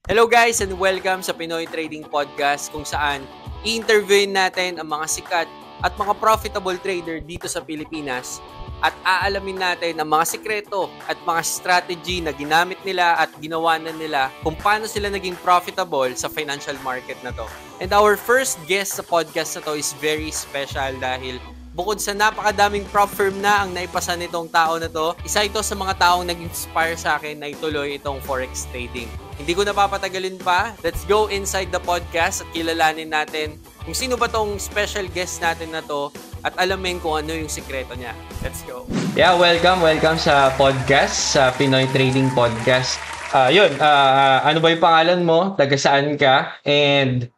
Hello guys and welcome sa Pinoy Trading Podcast kung saan i-interviewin natin ang mga sikat at mga profitable trader dito sa Pilipinas at aalamin natin ang mga sikreto at mga strategy na ginamit nila at ginawa na nila kung paano sila naging profitable sa financial market na to. And our first guest sa podcast na to is very special dahil bukod sa napakadaming prop firm na ang naipasa nitong tao na to, isa ito sa mga taong nag-inspire sa akin na ituloy itong forex trading. Hindi ko napapatagalin pa. Let's go inside the podcast at kilalanin natin kung sino ba tong special guest natin na to at alamin kung ano yung sikreto niya. Let's go. Yeah, welcome sa podcast, sa Pinoy Trading Podcast. Ano ba yung pangalan mo? Taga saan ka? And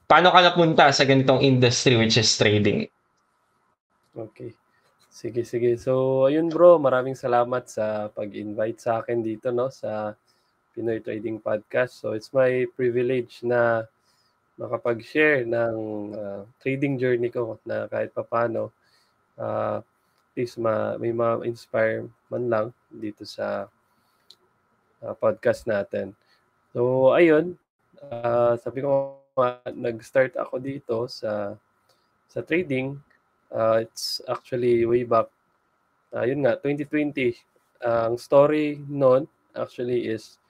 paano ka napunta sa ganitong industry which is trading? Okay. Sige. So, ayun bro, maraming salamat sa pag-invite sa akin dito sa Pinoy Trading Podcast. So, it's my privilege na makapag-share ng trading journey ko na kahit papaano at least may ma-inspire man lang dito sa podcast natin. So, ayun, sabi ko nag-start ako dito sa trading. It's actually way back, 2020. Ang story noon actually is,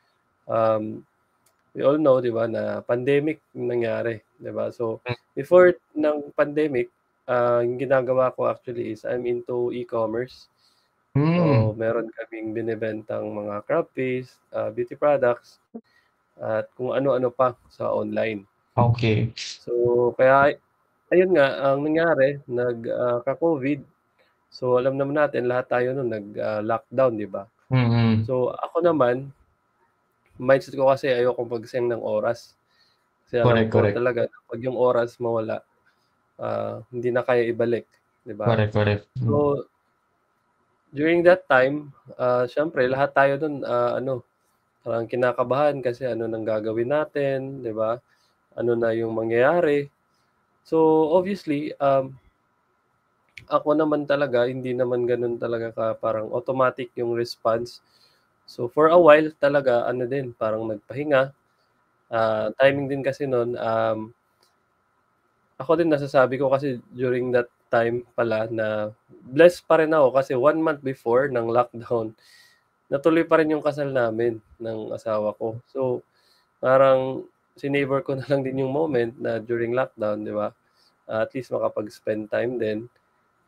we all know, di ba, na pandemic nangyari, di ba? So, before ng pandemic, yung ginagawa ko actually is I'm into e-commerce. So, meron kaming binibentang mga crab paste, beauty products, at kung ano-ano pa sa online. Okay. So, kaya ayun nga, ang nangyari, nagka-COVID. So, alam naman natin, lahat tayo nun nag-lockdown, di ba? So, ako naman, mindset ko kasi ayoko magsayang ng oras. Kasi alam ko Correct. talaga, pag yung oras mawala, hindi na kaya ibalik, di ba? Correct. So, during that time, syempre, lahat tayo nun, parang kinakabahan kasi ano nang gagawin natin, di ba? Ano na yung mangyayari. So, obviously, ako naman talaga, hindi naman ganun talaga parang automatic yung response. So, for a while talaga, parang nagpahinga. Timing din kasi nun, ako din nasasabi ko kasi during that time pala na blessed pa rin ako kasi 1 month before ng lockdown, natuloy pa rin yung kasal namin ng asawa ko. So, parang sinavor ko na lang din yung moment na during lockdown, di ba? At least makapag-spend time din.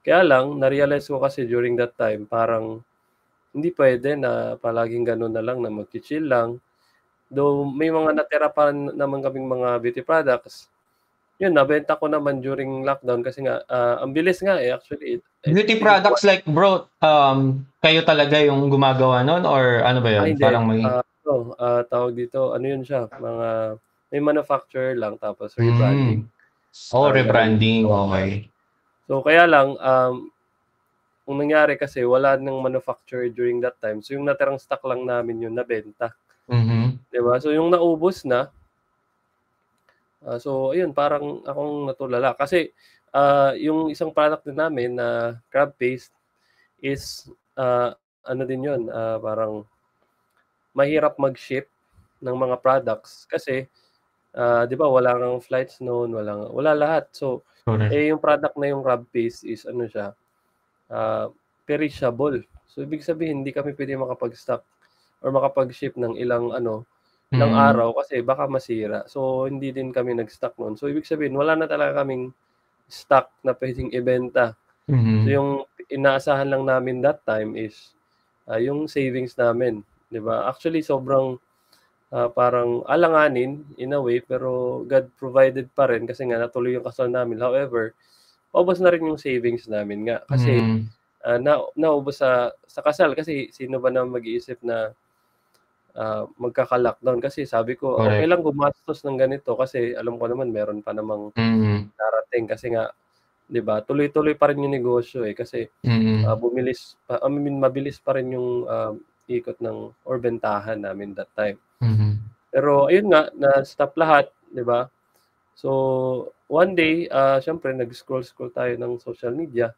Kaya lang, na-realize ko kasi during that time, parang hindi pwede na palaging gano'n na lang na mag-chill lang. Though may mga natira pa naman kaming mga beauty products, yun nabenta ko naman during lockdown kasi nga, ang bilis nga actually. Beauty products like bro, kayo talaga yung gumagawa nun or ano ba yun? Hindi. Parang may... Tawag dito, ano yun siya, may manufacturer lang tapos rebranding. Rebranding, okay. So kaya lang, ang nangyari kasi wala nang manufacturer during that time. So yung natirang stock lang namin yung nabenta. Diba? So yung naubos na, so ayun, parang akong natulala. Kasi yung isang product din namin na crab paste is, ano din yun, parang mahirap mag-ship ng mga products. Kasi, di ba, wala kang flights noon, wala lahat. So, yung product na yung crab paste is ano siya, perishable. So, ibig sabihin, hindi kami pwede makapag-stock or makapag-ship ng ilang ng araw kasi baka masira. So, hindi din kami nag-stock noon. So, ibig sabihin, wala na talaga kaming stock na pwedeng ibenta. So, yung inaasahan lang namin that time is yung savings namin. Di ba? Actually, sobrang parang alanganin in a way, pero God provided pa rin kasi nga natuloy yung kasal namin. However, paubos na rin yung savings namin nga kasi naubos sa kasal kasi sino ba na mag-iisip na magkaka-lockdown kasi sabi ko okay lang gumastos ng ganito kasi alam ko naman meron pa namang darating kasi nga 'di ba tuloy-tuloy pa rin yung negosyo kasi mabilis pa rin yung ikot ng or bentahan namin that time. Pero ayun nga na-stop lahat, 'di ba? So one day syempre nag-scroll tayo ng social media.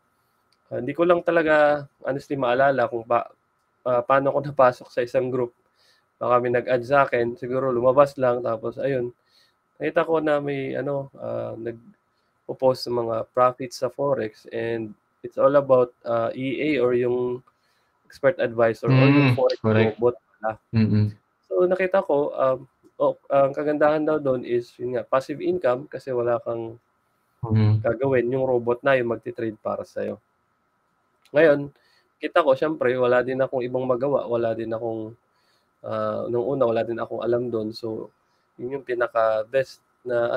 Hindi ko lang talaga honestly maalala kung paano ako napasok sa isang group baka may nag-add sa akin, siguro lumabas lang tapos ayun, nakita ko na may nagpo-post ng mga profits sa forex and it's all about EA or yung expert advisor or yung forex Correct. robot pala. So nakita ko ang kagandahan daw doon is yun nga passive income kasi wala kang gagawin, yung robot na yung magti-trade para sa'yo. Ngayon, kita ko siyempre wala din akong ibang magawa, wala din akong nung una wala din akong alam doon. So yun yung pinaka-best na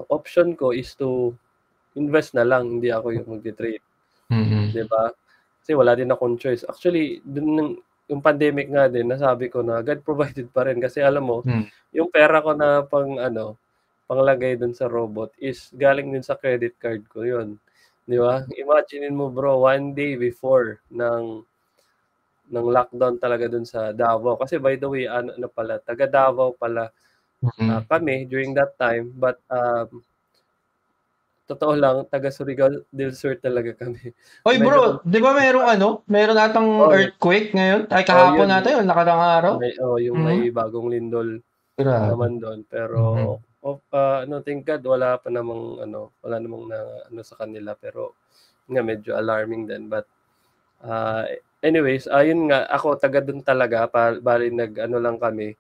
option ko is to invest na lang, hindi ako yung magti-trade, 'di ba? Kasi wala din akong choice. Actually, dun yung pandemic nga din nasabi ko na God provided pa rin kasi alam mo, yung pera ko na panglagay dun sa robot is galing din sa credit card ko yun, 'di ba? Imaginin mo bro, 1 day before ng lockdown talaga dun sa Davao. Kasi by the way, pala, taga Davao pala kami during that time, but totoo lang, taga Surigao del Sur talaga kami. Oy Medyo bro, 'di ba meron atang oh, earthquake ngayon? Ay kahapon yun. nata yun, nakaraang araw. Yung may bagong lindol Grabe. naman doon. Pero thank God wala namang na sa kanila, pero nga medyo alarming din. But anyways, ayun nga, ako taga doon talaga, bali lang kami.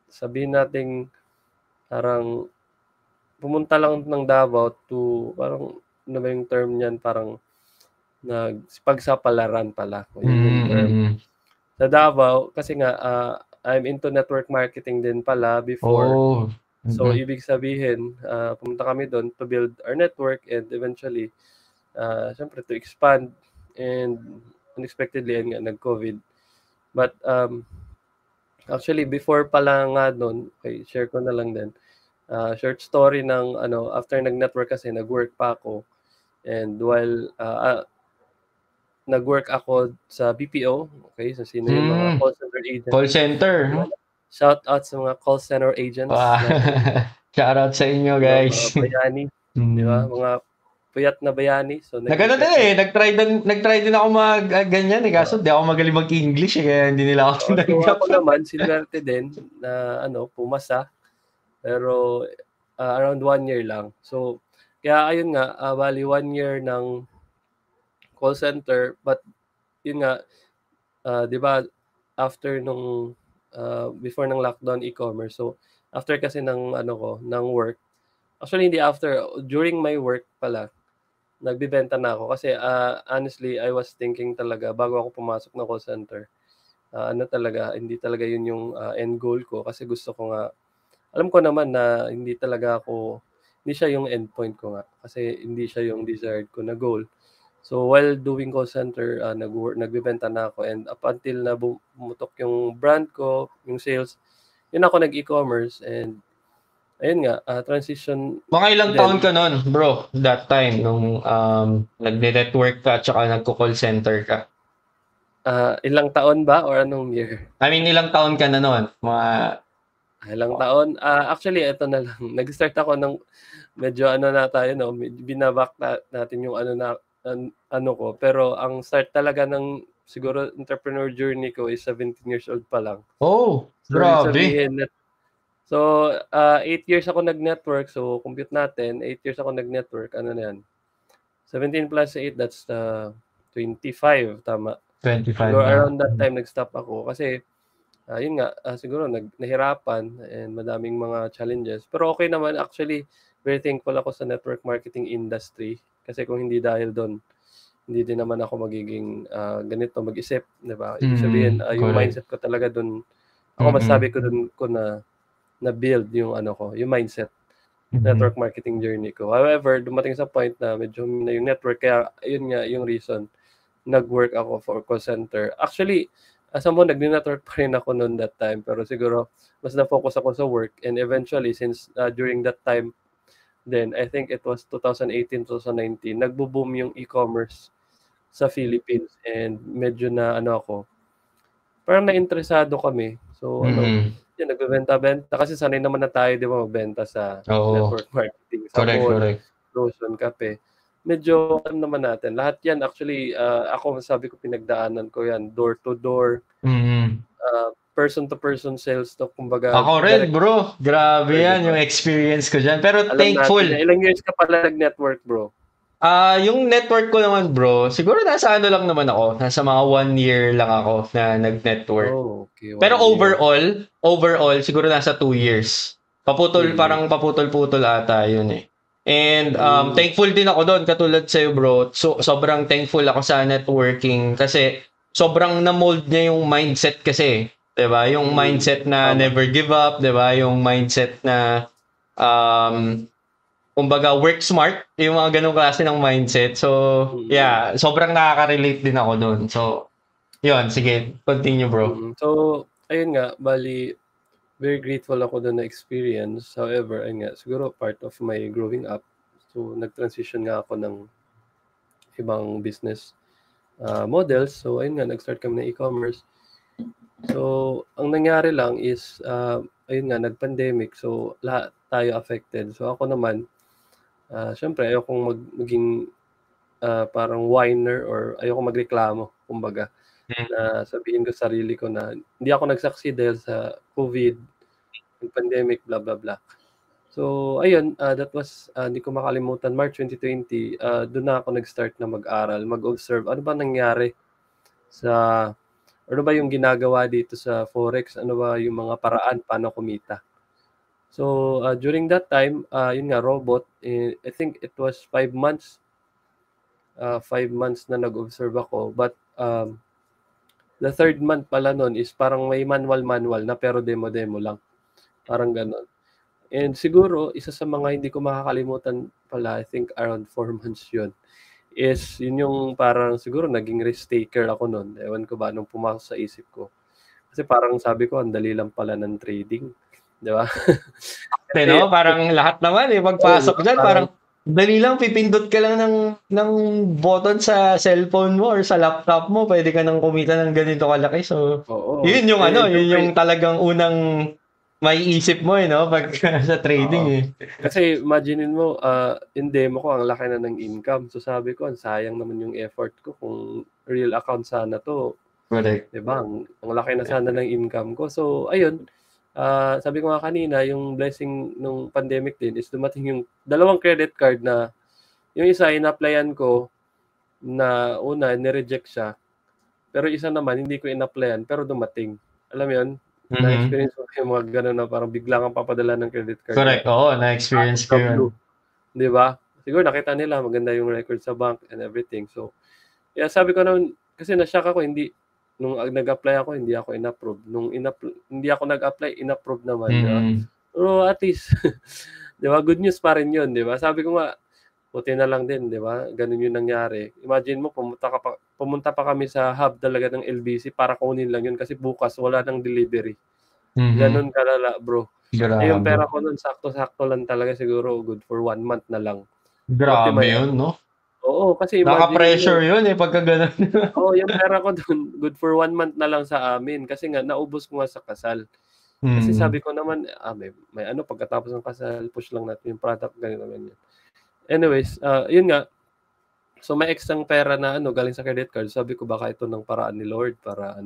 Sabihin nating parang pumunta lang ng Davao to parang ano ba yung term niyan, parang pagsapalaran pala. Yun yung term. Sa Davao kasi nga I'm into network marketing din pala before. So ibig sabihin, pumunta kami doon to build our network and eventually syempre to expand, and unexpectedly nga nag-COVID. But actually before pala nga doon, okay, share ko na lang din. Short story ng after nag-network kasi nag-work pa ako, and while nag-work ako sa BPO, okay, so sino yung mga call center agents? Call center. Shout out sa mga call center agents. Shout out sa inyo guys. Mga bayani, di ba? Mga puyat na bayani. So Nagano din nag-try din ako ganyan kaso di ako magaling mag-English kaya hindi nila ako tinanggap. Ako naman sinwerte din na pumasa. Pero around 1 year lang. So kaya ayun nga, bali 1 year ng call center, but yun nga, 'di ba, after nung before ng lockdown e-commerce. So after kasi ng ng work. Actually hindi after, during my work pala nagbebenta na ako kasi honestly I was thinking talaga bago ako pumasok ng call center. Talaga hindi talaga yun yung end goal ko kasi gusto ko nga, alam ko naman na hindi siya yung end point ko nga kasi hindi siya yung desired ko na goal. So while doing call center, nagbebenta na ako, and up until na bumutok yung brand ko, yung sales, yun ako nag-e-commerce, and ayun nga, transition. Mga ilang taon ka nun, bro, that time, nung nag-network ka at saka nagko-call center ka? Ilang taon ba or anong year? I mean, ilang taon ka na nun? Ilang taon? Actually, ito na lang. Nag-start ako ng medyo na tayo, binaback natin yung ko. Pero ang start talaga ng siguro entrepreneur journey ko is 17 years old pa lang. Oh, grabe. So 8 years ako nag-network. So compute natin, 8 years ako nag-network. Ano na yan? 17 plus 8, that's 25, tama. 25. So around that time, nag-stop ako. Kasi, yun nga, siguro nahirapan and madaming mga challenges. Pero okay naman, actually, very thankful ako sa network marketing industry. Kasi kung hindi dahil doon, hindi din naman ako magiging ganito mag-isip, di ba? Ibig sabihin, yung mindset ko talaga doon, ako masabi ko doon ko na build yung yung mindset, network marketing journey ko. However, dumating sa point na medyo na yung network, kaya yun nga yung reason, nag-work ako for call center. Actually, somehow nag-network pa rin ako noon that time, pero siguro mas na-focus ako sa work, and eventually, since during that time, then I think it was 2018, 2019, nagbo-boom yung e-commerce sa Philippines, and medyo na ako, parang na-interesado kami. So yun, nagbebenta-benta kasi sanay naman na tayo, di ba, magbenta sa network marketing, sa mall, grocery, kape. medyo naman natin. Lahat yan actually, ako sabi ko pinagdaanan ko yan, door to door, person to person sales to, kumbaga Ako rin, bro. Grabe yan diba? yung experience ko dyan. Pero Alam thankful. natin, ilang years ka pala nag-network, bro? Yung network ko naman, bro, siguro nasa ano lang naman ako. Nasa mga 1 year lang ako na nag-network. Oh, okay. Pero overall, siguro nasa 2 years. Parang paputol-putol ata yun eh. And thankful din ako doon, katulad sa'yo, bro. So, sobrang thankful ako sa networking kasi sobrang na-mold niya yung mindset kasi. 'Di ba? Yung mindset na never give up, 'di ba? Yung mindset na kumbaga work smart, yung mga ganung klase ng mindset. So, yeah, sobrang nakaka-relate din ako doon. So, yun, sige, continue, bro. So, ayun nga, bali, very grateful ako doon na experience. However, ayun nga, siguro part of my growing up. So, nag-transition nga ako ng ibang business models. So, ayun nga, nag-start kami ng e-commerce. So, ang nangyari lang is, ayun nga, nag-pandemic. So, lahat tayo affected. So, ako naman, syempre, ayokong maging parang whiner or ayokong magreklamo, kumbaga. Na sabihin ko sarili ko na hindi ako nag-succeed dahil sa COVID, pandemic, blah, blah, blah. So, ayun, that was, hindi ko makalimutan, March 2020, doon na ako nag-start na mag-aral, mag-observe. Ano ba nangyari ano ba yung ginagawa dito sa Forex? Ano ba yung mga paraan paano kumita? So, during that time, yun nga, robot, I think it was 5 months. 5 months na nag-observe ako. But, the third month pala nun is parang may manual na pero demo lang. Parang ganon. And siguro, isa sa mga hindi ko makakalimutan pala, I think around 4 months yun, is yun yung parang siguro naging risk taker ako nun. Ewan ko ba nung pumasok sa isip ko. Kasi parang sabi ko, ang dali lang pala ng trading. Di ba? No? Parang lahat naman eh. Pagpasok dyan, parang dali lang, pipindot ka lang ng button sa cellphone mo or sa laptop mo, pwede ka nang kumita ng ganito kalaki. So, yun yung yun yung talagang unang maiisip mo no? Pag sa trading eh. Kasi imaginein mo, in demo ko, ang laki na ng income. So sabi ko, ang sayang naman yung effort ko kung real account sana to. Correct. Diba? Ang laki na sana ng income ko. So, ayun, sabi ko nga kanina, yung blessing nung pandemic din is dumating yung 2 credit card na yung isa in-applyan ko na una, nireject siya. Pero isa naman, hindi ko in-applyan pero dumating. Alam mo yun? Na-experience ko yung mga gano'n na parang bigla kang papadala ng credit card. Correct. Oo, na-experience ko yun. Diba? Siguro nakita nila, maganda yung record sa bank and everything. So, yeah, sabi ko naman, kasi na-shock ako, nung nag-apply ako, hindi ako in-approve. Nung hindi ako nag-apply, in-approve naman. Diba? Pero at least, diba, good news pa rin yun, diba? Sabi ko nga, puti na lang din, diba? Ganun yung nangyari. Imagine mo, pumunta pa kami sa hub talaga ng LBC para kunin lang yun kasi bukas wala nang delivery. Ganun kalala, bro. Yung pera ko nun, sakto-sakto lang talaga, siguro good for 1 month na lang. Grabe yun, no? Oo, kasi naka-pressure yun eh, pagka ganun. Oo, yung pera ko dun, good for 1 month na lang sa amin. Kasi nga, naubos ko nga sa kasal. Kasi sabi ko naman, may pagkatapos ng kasal, push lang natin yung product, ganyan. Anyways, yun nga. So, may extra pera na galing sa credit card. Sabi ko, baka ito ng paraan ni Lord para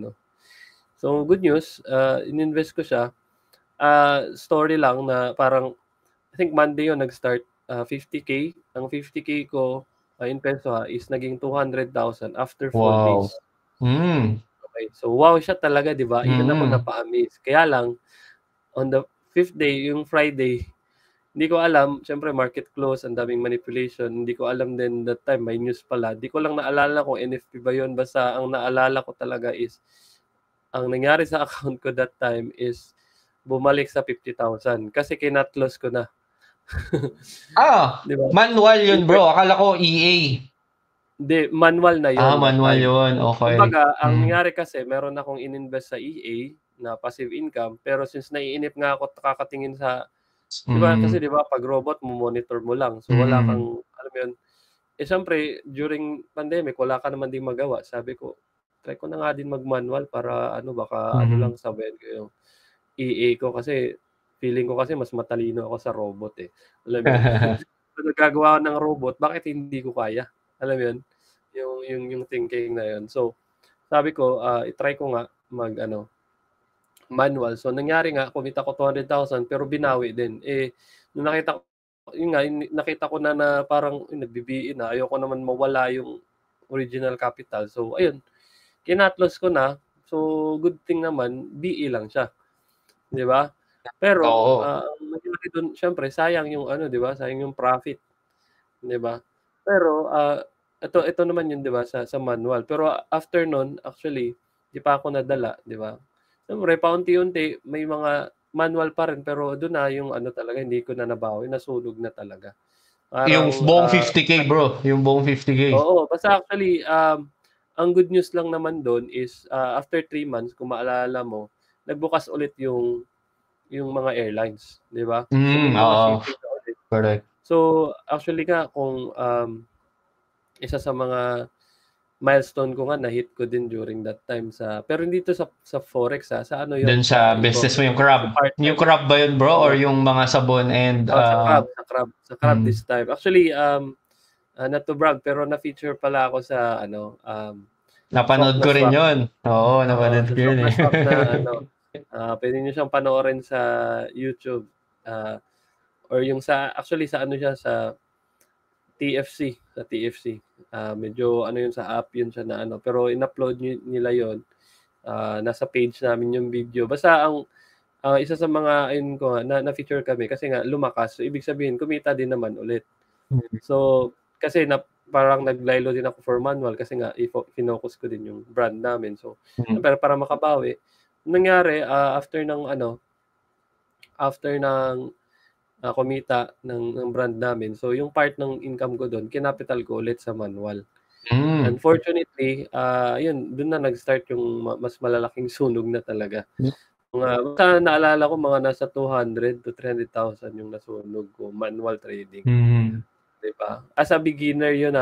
So, good news, in-invest ko siya. Story lang na parang, I think Monday yun nag-start, 50K. Ang 50K ko, in peso is naging 200,000 after 4 days. Okay, so wow siya talaga, di ba? Even ako napa-amaze. Kaya lang, on the 5th day, yung Friday, hindi ko alam, syempre market close, ang daming manipulation, hindi ko alam din that time, may news pala. Hindi ko lang naalala kung NFP ba yun, basta ang naalala ko talaga is, ang nangyari sa account ko that time is, bumalik sa 50,000 kasi kinat-close ko na. Diba? Manual yun, bro. Akala ko EA. Hindi, manual na yun. Manual yun. Okay. Kumbaga, ang nangyari kasi, meron akong in-invest sa EA na passive income, pero since naiinip nga ako kakatingin sa, diba, kasi diba, pag robot, monitor mo lang. So, wala kang, alam mo yun, siyempre, during pandemic, wala ka naman din magawa. Sabi ko, try ko na nga din mag-manual para, baka, lang sabihin ko yung EA ko kasi feeling ko kasi mas matalino ako sa robot eh. Alam mo. nagagawa ng robot, bakit hindi ko kaya? Alam mo yun? Yung thinking na yun. So, sabi ko, i-try ko nga manual. So, nangyari nga, kumita ko 200,000 pero binawi din. Nung nakita ko na parang nagbibiin na, ayoko naman mawala yung original capital. So, ayun, kinatlos ko na. So, good thing naman, BE lang siya. Di ba? Pero, ang nangyari dun, syempre, sayang yung di ba? Sayang yung profit. Di ba? Pero, ito naman yun, di ba? Sa manual. Pero after nun, actually, di pa ako nadala, di ba? Siyempre, paunti-unti, may mga manual pa rin, pero doon na yung talaga, hindi ko na nabawi, nasunog na talaga. Yung buong 50K, bro. Yung buong 50K. Oo, basta actually, ang good news lang naman doon is, after 3 months, kung maalala mo, nagbukas ulit yung mga airlines, di ba? So, may mga shipping na ulit. Correct. So, actually nga, kung isa sa mga milestone ko nga na-hit ko din during that time pero hindi to sa forex sa yun. Dun sa business mo yung crab. Yung crab ba yun, bro? Or yung mga sabon and sa crab this time. Actually, not to brag, pero na-feature pala ako sa napanood ko rin yun. Oo, napanood ko yun pwede nyo siyang panoorin sa YouTube. Or yung actually sa siya sa TFC. Medyo yun sa app yun siya na pero in-upload nila yun. Nasa page namin yung video. Basta ang isa sa mga ko na-feature kami kasi nga lumakas. So ibig sabihin kumita din naman ulit. So kasi parang naglaylo din ako for manual kasi nga i-focus ko din yung brand namin. So pero para makabawi, nangyari after ng kumita ng brand namin. So, yung part ng income ko doon, kinapital ko ulit sa manual. Unfortunately, yun, doon na nag-start yung mas malalaking sunog na talaga. Basta naalala ko, mga nasa 200 to 300,000 yung nasunog ko, manual trading. Diba? As a beginner yun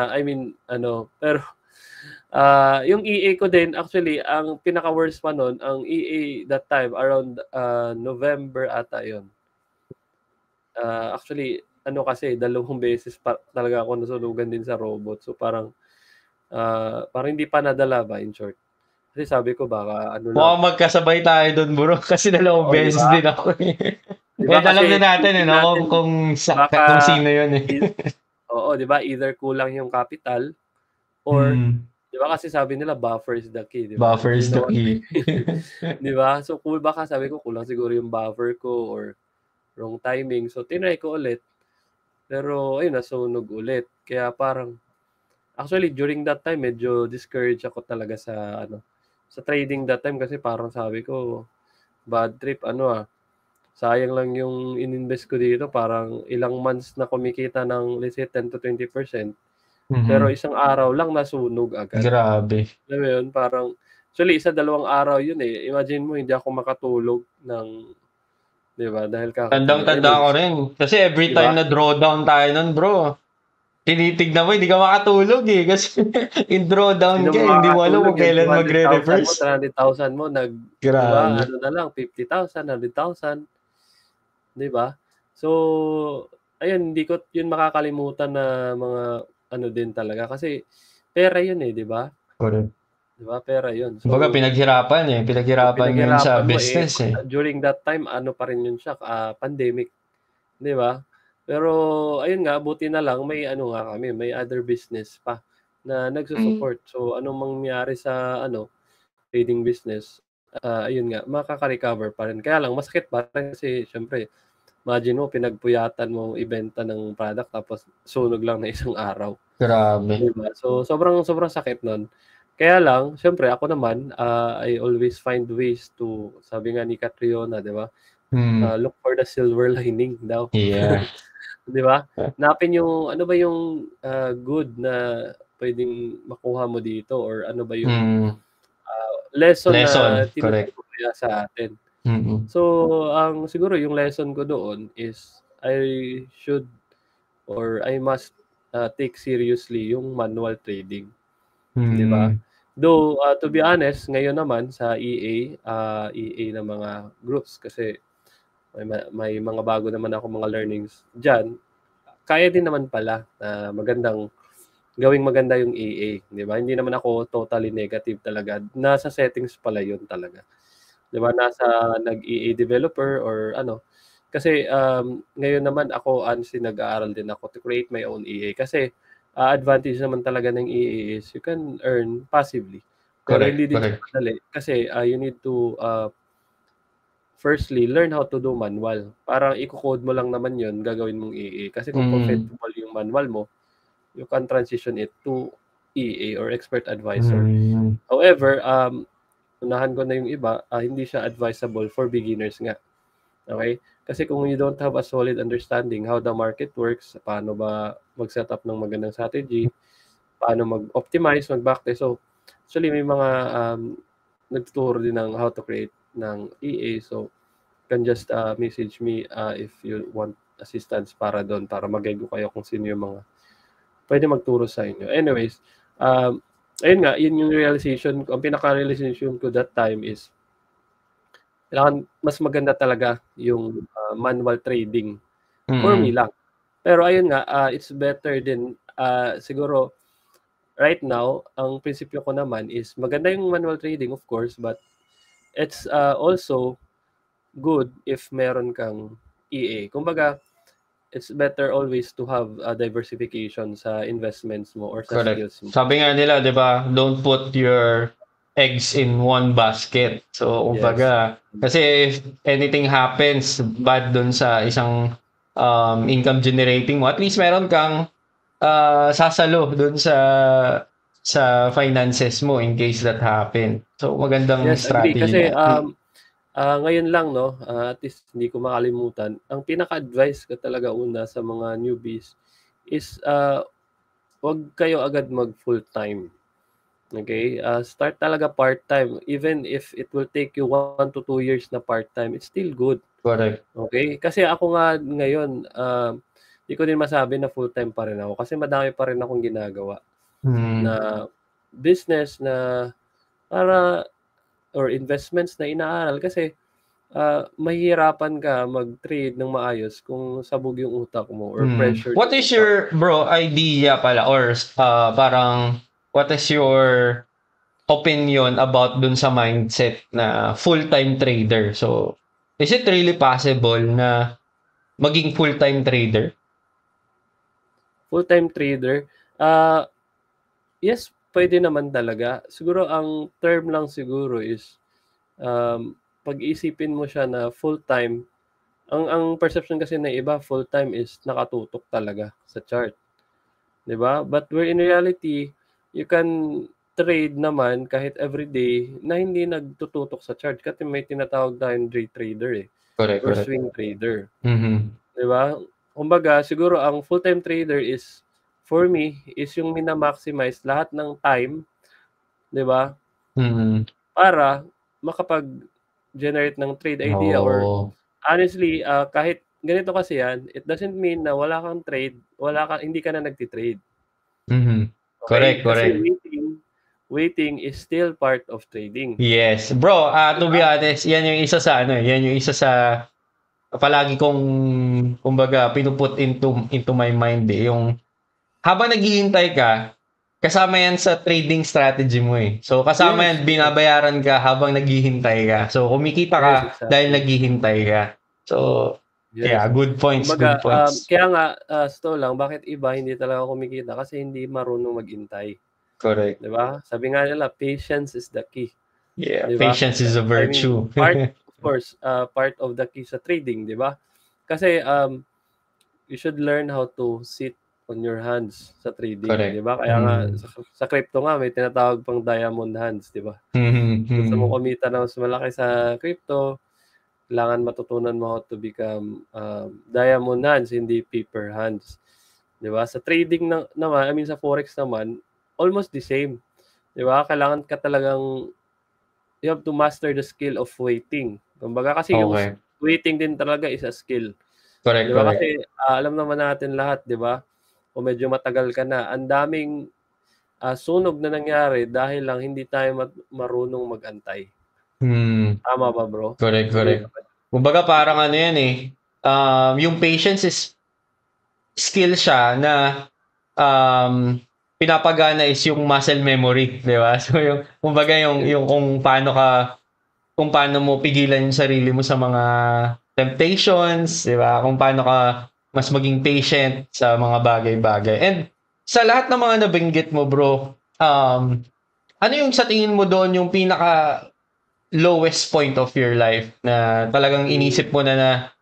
pero yung EA ko din, actually, ang pinaka-worst pa nun, ang EA that time, around November ata yun. Actually, kasi 2 beses talaga ako nasunugan din sa robot. So parang hindi pa nadala ba in short. Kasi sabi ko baka lang. Magkasabay tayo doon, bro. Kasi 2 beses din ako. Diba? Alam na natin, kung sino yun. Oo, di ba? Either kulang yung capital or, di ba kasi sabi nila buffer is the key. Diba? Buffer is the key. Di ba? So baka sabi ko kulang siguro yung buffer ko or wrong timing. So, tinry ko ulit. Pero, ayun, nasunog ulit. Kaya parang, actually, during that time, medyo discouraged ako talaga sa trading that time kasi parang sabi ko, bad trip, sayang lang yung ininvest ko dito. Parang ilang months na kumikita ng, let's say, 10 to 20%. Pero isang araw lang nasunog agad. Grabe. Alam mo yun, parang, actually, 1-2 araw yun eh. Imagine mo, hindi ako makatulog ng diba? Dahil tandang-tanda ko rin. Kasi every time na drawdown tayo nun, bro, tinitignan mo, hindi ka makatulog eh. Kasi in drawdown ka, hindi mo alam kung kailan magre-reverse. 300,000 mo, diba? Na lang, 50,000, 100,000. Diba? So, ayun, hindi ko yun makakalimutan na mga din talaga. Kasi, pera yun eh, diba? Correct. Diba? Pera yun. So, baga pinaghirapan mo yun sa business During that time, pa rin yun siya, pandemic. Diba? Pero, ayun nga, buti na lang, may kami, may other business pa na nagsusupport. So, anong mangyari sa, trading business, ayun nga, makaka-recover pa rin. Kaya lang, masakit pa rin kasi, syempre, imagine mo, pinagpuyatan mo ibenta ng product tapos sunog lang na isang araw. Grabe. Diba? So, sobrang sakit nun. Kaya lang, syempre ako naman, I always find ways to, sabi nga ni Catriona, di ba? Look for the silver lining daw. Yeah. Di ba? Napin yung, ano ba yung good na pwedeng makuha mo dito or ano ba yung lesson na tinuturo sa atin. So, siguro yung lesson ko doon is I should or I must take seriously yung manual trading. Di ba? Though, to be honest, ngayon naman sa EA na mga groups kasi may mga bago naman ako mga learnings dyan. kaya din naman pala na gawing maganda yung EA, di ba? Hindi naman ako totally negative talaga. Nasa settings pala yun talaga. Di ba? Nasa nag-EA developer or ano. Kasi ngayon naman ako, honestly, nag-aaral din ako to create my own EA. Kasi advantage naman talaga ng EA is you can earn passively. Pero Correct, hindi din siya correct. madali. Kasi you need to firstly, learn how to do manual. Parang i-code mo lang naman yun, gagawin mong EA. Kasi kung profitable yung manual mo, you can transition it to EA or expert advisor. However, unahan ko na yung iba, hindi siya advisable for beginners nga. Okay? Kasi kung you don't have a solid understanding how the market works, paano ba mag-set up ng magandang strategy, paano mag-optimize, mag-backtest. So, actually, may mga nagtuturo din ng how to create ng EA. So, you can just message me if you want assistance para doon, para mag-guide ko kayo kung sino yung mga pwede magturo sa inyo. Anyways, ayun nga, yun yung realization ko. Ang pinaka-realization ko that time is kailangan mas maganda talaga yung manual trading for me lang. Pero ayun nga, it's better din siguro right now, ang prinsipyo ko naman is maganda yung manual trading of course, but it's also good if meron kang EA. Kumbaga, it's better always to have a diversification sa investments mo or sa skills mo. Sabi nga nila, 'di ba, don't put your eggs in one basket. So, kumbaga, kasi if anything happens bad dun sa isang income generating mo, at least meron kang sasalo dun sa finances mo in case that happen. So, magandang strategy. Kasi ngayon lang, no, at least hindi ko makalimutan, ang pinaka-advice ko talaga una sa mga newbies is wag kayo agad mag full-time. Okay? Start talaga part-time. Even if it will take you 1 to 2 years na part-time, it's still good. Correct. Okay? Kasi ako nga ngayon, hindi ko din masabi na full-time pa rin ako kasi madami pa rin akong ginagawa na business na para or investments na inaaral kasi mahihirapan ka mag-trade ng maayos kung sabog yung utak mo or pressure. What is your idea pala or parang what is your opinion about dun sa mindset na full-time trader? So, is it really possible na maging full-time trader? Full-time trader? Yes, pwede naman talaga. Siguro ang term lang siguro is pag-isipin mo siya na full-time. Ang perception kasi na iba, full-time is nakatutok talaga sa chart. 'Di ba? But where in reality, you can trade naman kahit everyday na hindi nagtututok sa chart kasi may tinatawag tayong day trader Correct. or swing trader. 'Di ba? Kumbaga, siguro ang full-time trader is for me is yung mina-maximize lahat ng time, 'di ba? Para makapag-generate ng trade idea or honestly, kahit ganito kasi yan, it doesn't mean na wala kang trade, hindi ka na nagti-trade. Correct. Kasi waiting is still part of trading. Yes. Bro, to be honest, yan yung isa sa palagi kong kumbaga pinuput into my mind yung habang naghihintay ka, kasama yan sa trading strategy mo So, kasama yan, binabayaran ka habang naghihintay ka. So, kumikita ka dahil naghihintay ka. So, good points, kumbaga, good points. Kaya nga, lang, bakit iba hindi talaga kumikita? Kasi hindi marunong maghintay. Correct. Diba? Sabi nga nila, patience is the key. Yeah, diba? Patience is a virtue. Of course, part of the key sa trading, diba? Kasi, you should learn how to sit on your hands sa trading, di ba? Kaya nga sa crypto nga may tinatawag pang diamond hands, di ba? Gusto mo kumita na mas malaki sa crypto, kailangan matutunan mo how to become diamond hands, hindi paper hands. Di ba? Sa trading naman, sa forex naman, almost the same. Di ba? Kailangan ka talagang you have to master the skill of waiting. Kumbaga kasi yung waiting din talaga is a skill. Correct, diba? Kasi alam naman natin lahat, di ba? O medyo matagal ka na, ang daming sunog na nangyari dahil lang hindi tayo marunong mag-antay. Tama ba, bro? Correct. Kumbaga parang ano yan yung patience is skill siya na pinapagana is yung muscle memory, di ba? So yung kumbaga yung kung paano mo pigilan yung sarili mo sa mga temptations, di ba? Kung paano ka mas maging patient sa mga bagay-bagay. And sa lahat ng mga nabanggit mo, bro, ano yung sa tingin mo doon yung pinaka lowest point of your life na talagang inisip mo na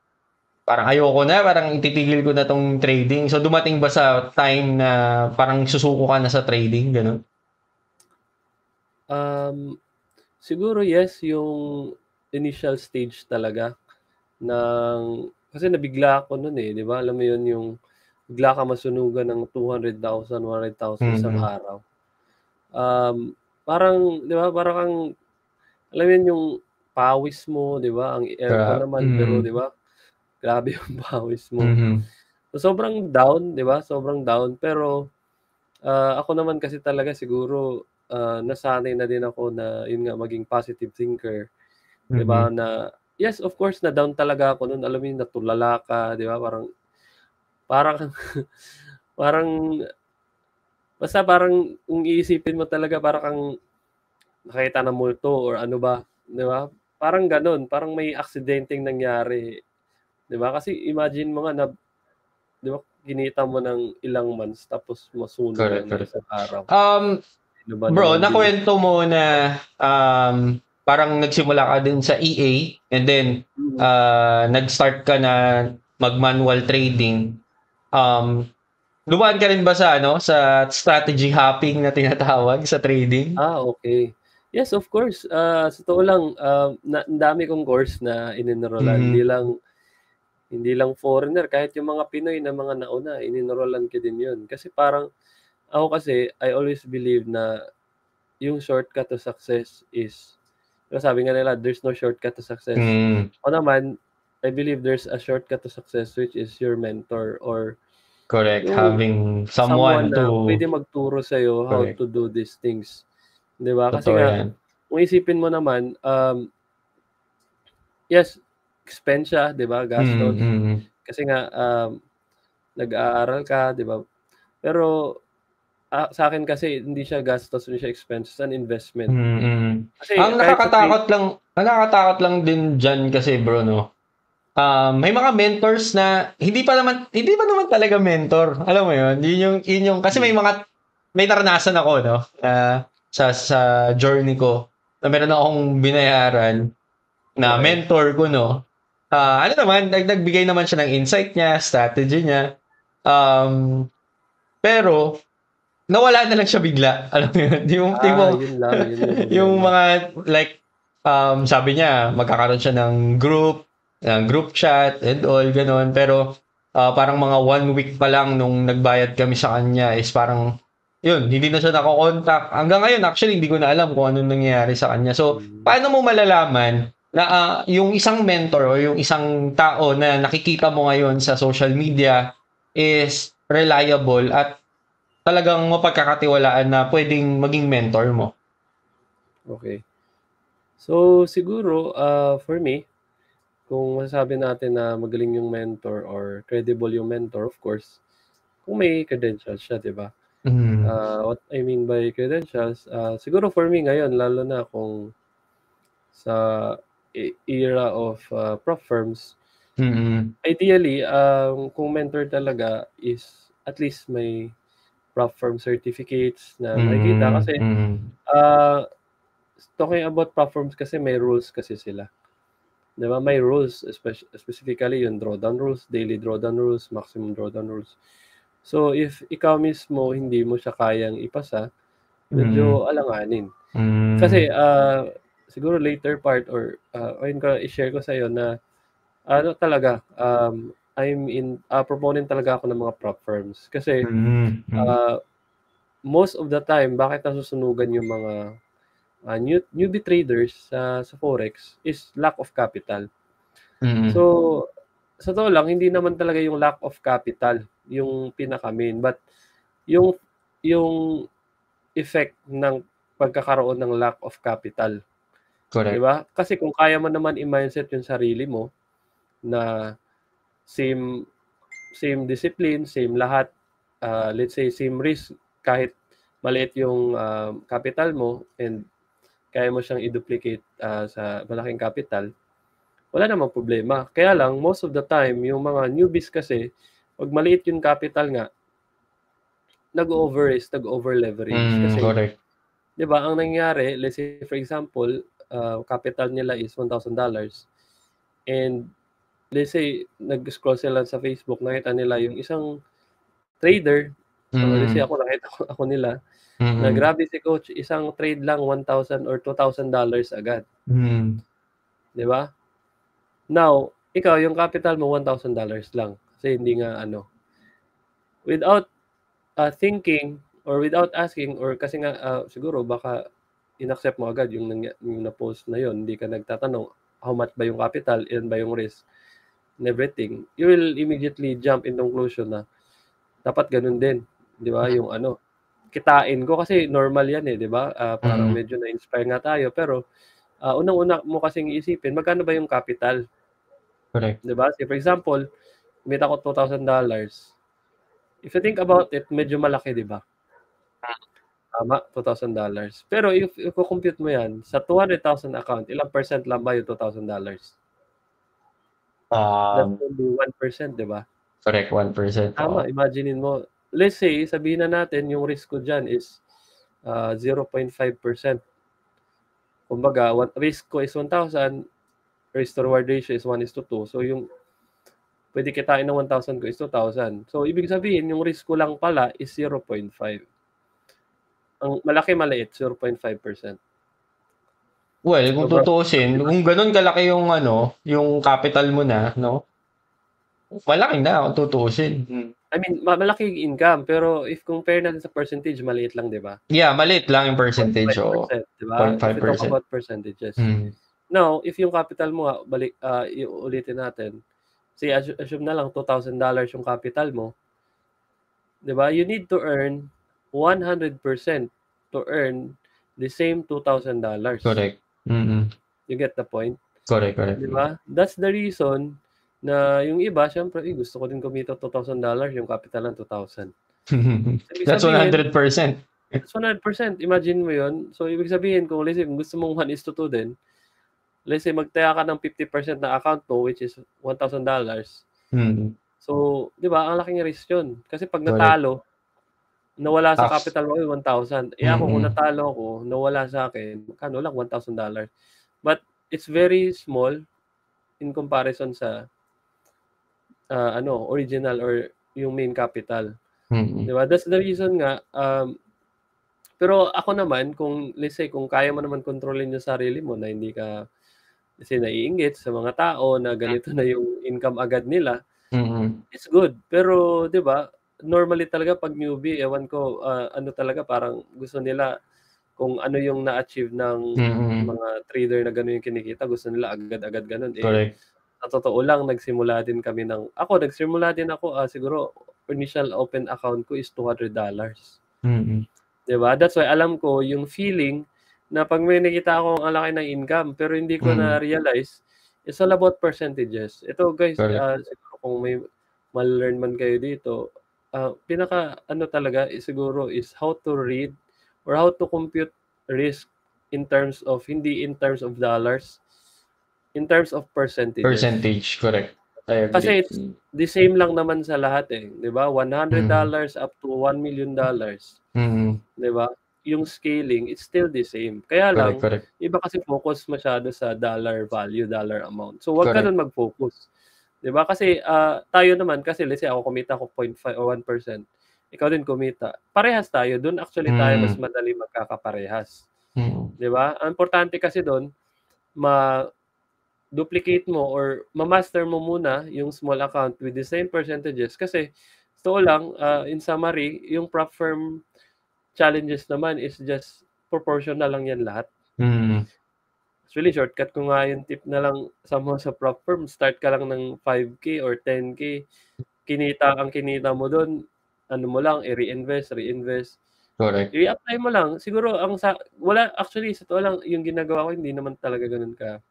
parang ayoko na, parang ititigil ko na tong trading. So dumating ba sa time na parang susuko ka na sa trading, ganun? Siguro yes, yung initial stage talaga kasi nabigla ako noon 'di ba? Alam mo 'yun, yung bigla ka masunugan ng 200,000, 100,000 isang Mhm. araw. Parang 'di ba, parang kang alam mo 'yun, yung pawis mo 'di ba, ang aircon naman pero 'di ba, grabe yung pawis mo. Mhm. So, sobrang down 'di ba, sobrang down pero, ako naman kasi talaga siguro, nasanay na din ako na 'yun nga maging positive thinker. 'Di ba, Mhm. na yes, of course na-down talaga ako no'n, alam mo 'yun, natulala ka 'di ba, parang parang parang basta parang kung iisipin mo talaga para kang nakakita ng multo or ano ba, 'di ba? Parang gano'n, parang may aksidenteng nangyari, 'di ba? Kasi imagine mo nga na 'di ba, kinita mo ng ilang months tapos masunog Correct, lang ng correct. isang araw. Um, Sino ba Bro, naman din nakuwento mo na parang nagsimula ka din sa EA and then mm. nag-start ka na mag-manual trading. Um, Dumaan ka rin ba sa sa strategy hopping na tinatawag sa trading? Okay. Yes, of course, sa totoo lang, ang dami kong course na in-enrollan, Mhm. hindi lang foreigner, kahit yung mga Pinoy na mga nauna in-enrollan ko din 'yun. Kasi parang ako kasi, I always believe na yung shortcut to success is, 'di ba sabi nga nila, "There's no shortcut to success." Hmm, Ako naman, I believe there's a shortcut to success which is your mentor or correct. yung Having someone someone na to puwede magturo sa'yo how correct. to do these things, 'di ba? Kasi Totoo nga 'yan. kung isipin mo naman, yes, expense siya, 'di ba, Mm, gastos. mm. Kasi nga, nag-aaral ka, 'di ba? Pero, sa'kin kasi hindi siya gastos, hindi siya expense, it's an investment. Mm, mm. Kasi kahit sa Ang nakakatakot lang din diyan kasi bro 'no, may mga mentors na hindi pa naman talaga mentor, alam mo 'yun? Yun yung kasi hmm, may naranasan ako 'no, sa journey ko na meron akong binayaran na okey. mentor ko 'no. Ano naman, nagbigay naman siya ng insight niya, strategy niya, um, pero nawala na lang siya bigla, alam mo 'yun? Yung tipong Yun lang, yun yung yung problema. mga like, sabi niya magkakaroon siya ng group chat and all gano'n. Pero, parang mga 1 week pa lang nung nagbayad kami sa kanya is parang yun, hindi na siya nako-contact. Hanggang ngayon actually hindi ko na alam kung anong nangyayari sa kanya. So, Hmm, paano mo malalaman na, yung isang mentor o yung isang tao na nakikita mo ngayon sa social media is reliable at talagang mapagkakatiwalaan na puwedeng maging mentor mo? okey. So, siguro, for me, kung masasabi natin na magaling yung mentor or credible yung mentor, of course, kung may credentials siya, 'di ba? Hmm, What I mean by credentials, siguro for me ngayon lalo na kung sa era of, prop firms, mm. ideally, kung mentor talaga is at least may prop firm certificates na makikita Hmm, kasi, mm. ah, talking about prop firms kasi may rules kasi sila, 'di ba? May rules specifically yung drawdown rules, daily drawdown rules, maximum drawdown rules. So, if ikaw mismo hindi mo siya kayang ipasa, Mm, medyo alanganin. Kasi, hmm, siguro later part or, ayun ko i-share ko sa'yo na ano talaga, proponent talaga ako ng mga prop firms. Kasi, mm, mm, ah, most of the time bakit nasusunugan yung mga, newbie traders sa forex is lack of capital. So, mm, sa totoo lang hindi naman talaga yung lack of capital yung pinaka-main, but yung yung effect ng pagkakaroon ng lack of capital, 'di correct. ba? Kasi kung kaya mo naman i-mindset yung sarili mo na same same discipline, same lahat, let's say same risk, kahit maliit yung capital mo and kaya mo siyang i-duplicate sa malaking capital, wala namang problema. Kaya lang, most of the time, yung mga newbies kasi, pag maliit yung capital nga, nag-over-risk, nag-over-leverage. Kasi, Correct. di ba, ang nangyari, let's say, for example, capital nila is $1,000 and let's say, nag-scroll sila sa Facebook, nakita nila yung isang trader, let's say nakita ako nila, na grabe si coach, isang trade lang $1,000 or $2,000 agad. Di ba? Now, ikaw, yung capital mo $1,000 lang. Kasi hindi nga without thinking or without asking or kasi nga siguro baka inaccept mo agad yung na-post na yun, hindi ka nagtatanong how much ba yung capital, ilan ba yung risk, and everything, you will immediately jump in conclusion na dapat ganun din, di ba? Yung kitain ko kasi normal yan di ba? Parang medyo na-inspire nga tayo, pero unang-una mo kasing iisipin, magkano ba yung capital? Correct. Di ba? For example, kumita ko $2,000. If you think about it, medyo malaki, di ba? Tama, $2,000. Pero if compute mo yan, sa 200,000 account, ilang percent lang ba yung $2,000? That's only 1%, di ba? Correct, 1%. Tama, imaginein mo. Let's say, sabihin na natin, yung risk ko dyan is 0.5%. Kumbaga, risk ko is 1,000, risk to reward ratio is 1:2. So, yung pwede kitain ng 1,000 ko is 2,000. So, ibig sabihin, yung risk ko lang pala is 0.5. Ang malaki-maliit, 0.5%. Well, kung tutuusin, kung ganun kalaki yung yung capital mo na, no? Malaki na kung tutuusin. I mean, malaki yung income, pero if compare natin sa percentage, maliit lang, di ba? Yeah, maliit lang yung percentage. 0.5%, di ba? If we talk about percentages. Now, if yung capital mo, ulitin natin, say, assume na lang $2,000 yung capital mo, di ba? You need to earn 100% to earn the same $2,000. Correct. You get the point? Correct. Di ba? That's the reason na yung iba, syempre, gusto ko din kumita $2,000, yung capital ng 2,000. That's 100%. That's 100%. Imagine mo yun. So, ibig sabihin, kung gusto mong 1:2 din, let's say, magtaya ka ng 50% na account mo, which is $1,000. So, di ba, ang laking risk yun. Kasi pag natalo, nawala sa capital mo, 1,000. Ako, kung natalo ako, nawala sa akin, kano lang, $1,000. But, it's very small in comparison sa original or yung main capital. Di ba? That's the reason nga. Pero ako naman, let's say, kung kaya mo naman kontrolin yung sarili mo na hindi ka kasi naiinggit sa mga tao na ganito na yung income agad nila, it's good. Pero, di ba, normally talaga pag newbie, ewan ko, talaga parang gusto nila kung ano yung na-achieve ng mga trader na gano'n yung kinikita, gusto nila agad-agad gano'n. Correct. Sa totoo lang, nagsimula din ako, siguro, initial open account ko is $200. Diba? That's why alam ko yung feeling na pag may nakita ako ang laki ng income, pero hindi ko na-realize, it's all about percentages. Ito guys, siguro kung may mal-learn man kayo dito, pinaka talaga siguro is how to read or how to compute risk hindi in terms of dollars, in terms of percentages. Percentage, correct. I agree. Kasi it's the same lang naman sa lahat di ba? $100 up to $1 million. Di ba? Yung scaling, it's still the same. Kaya lang, iba kasi focus masyado sa dollar value, dollar amount. So, wag ka nun mag-focus. Di ba? Kasi tayo naman, kasi let's say ako kumita ko 0.5 o 1%. Ikaw din kumita. Parehas tayo. Doon actually tayo mas madali magkakaparehas. Di ba? Ang importante kasi doon, duplicate mo or ma-master mo muna yung small account with the same percentages kasi lang, in summary, yung prop firm challenges naman is just proportional lang yan lahat. Actually, shortcut ko nga yung tip na lang sa prop firm, start ka lang ng 5K or 10K. Ang kinita mo doon, mo lang, i-reinvest. Correct. I-apply mo lang. Siguro, actually, sa to lang, yung ginagawa ko, hindi naman talaga ganun ka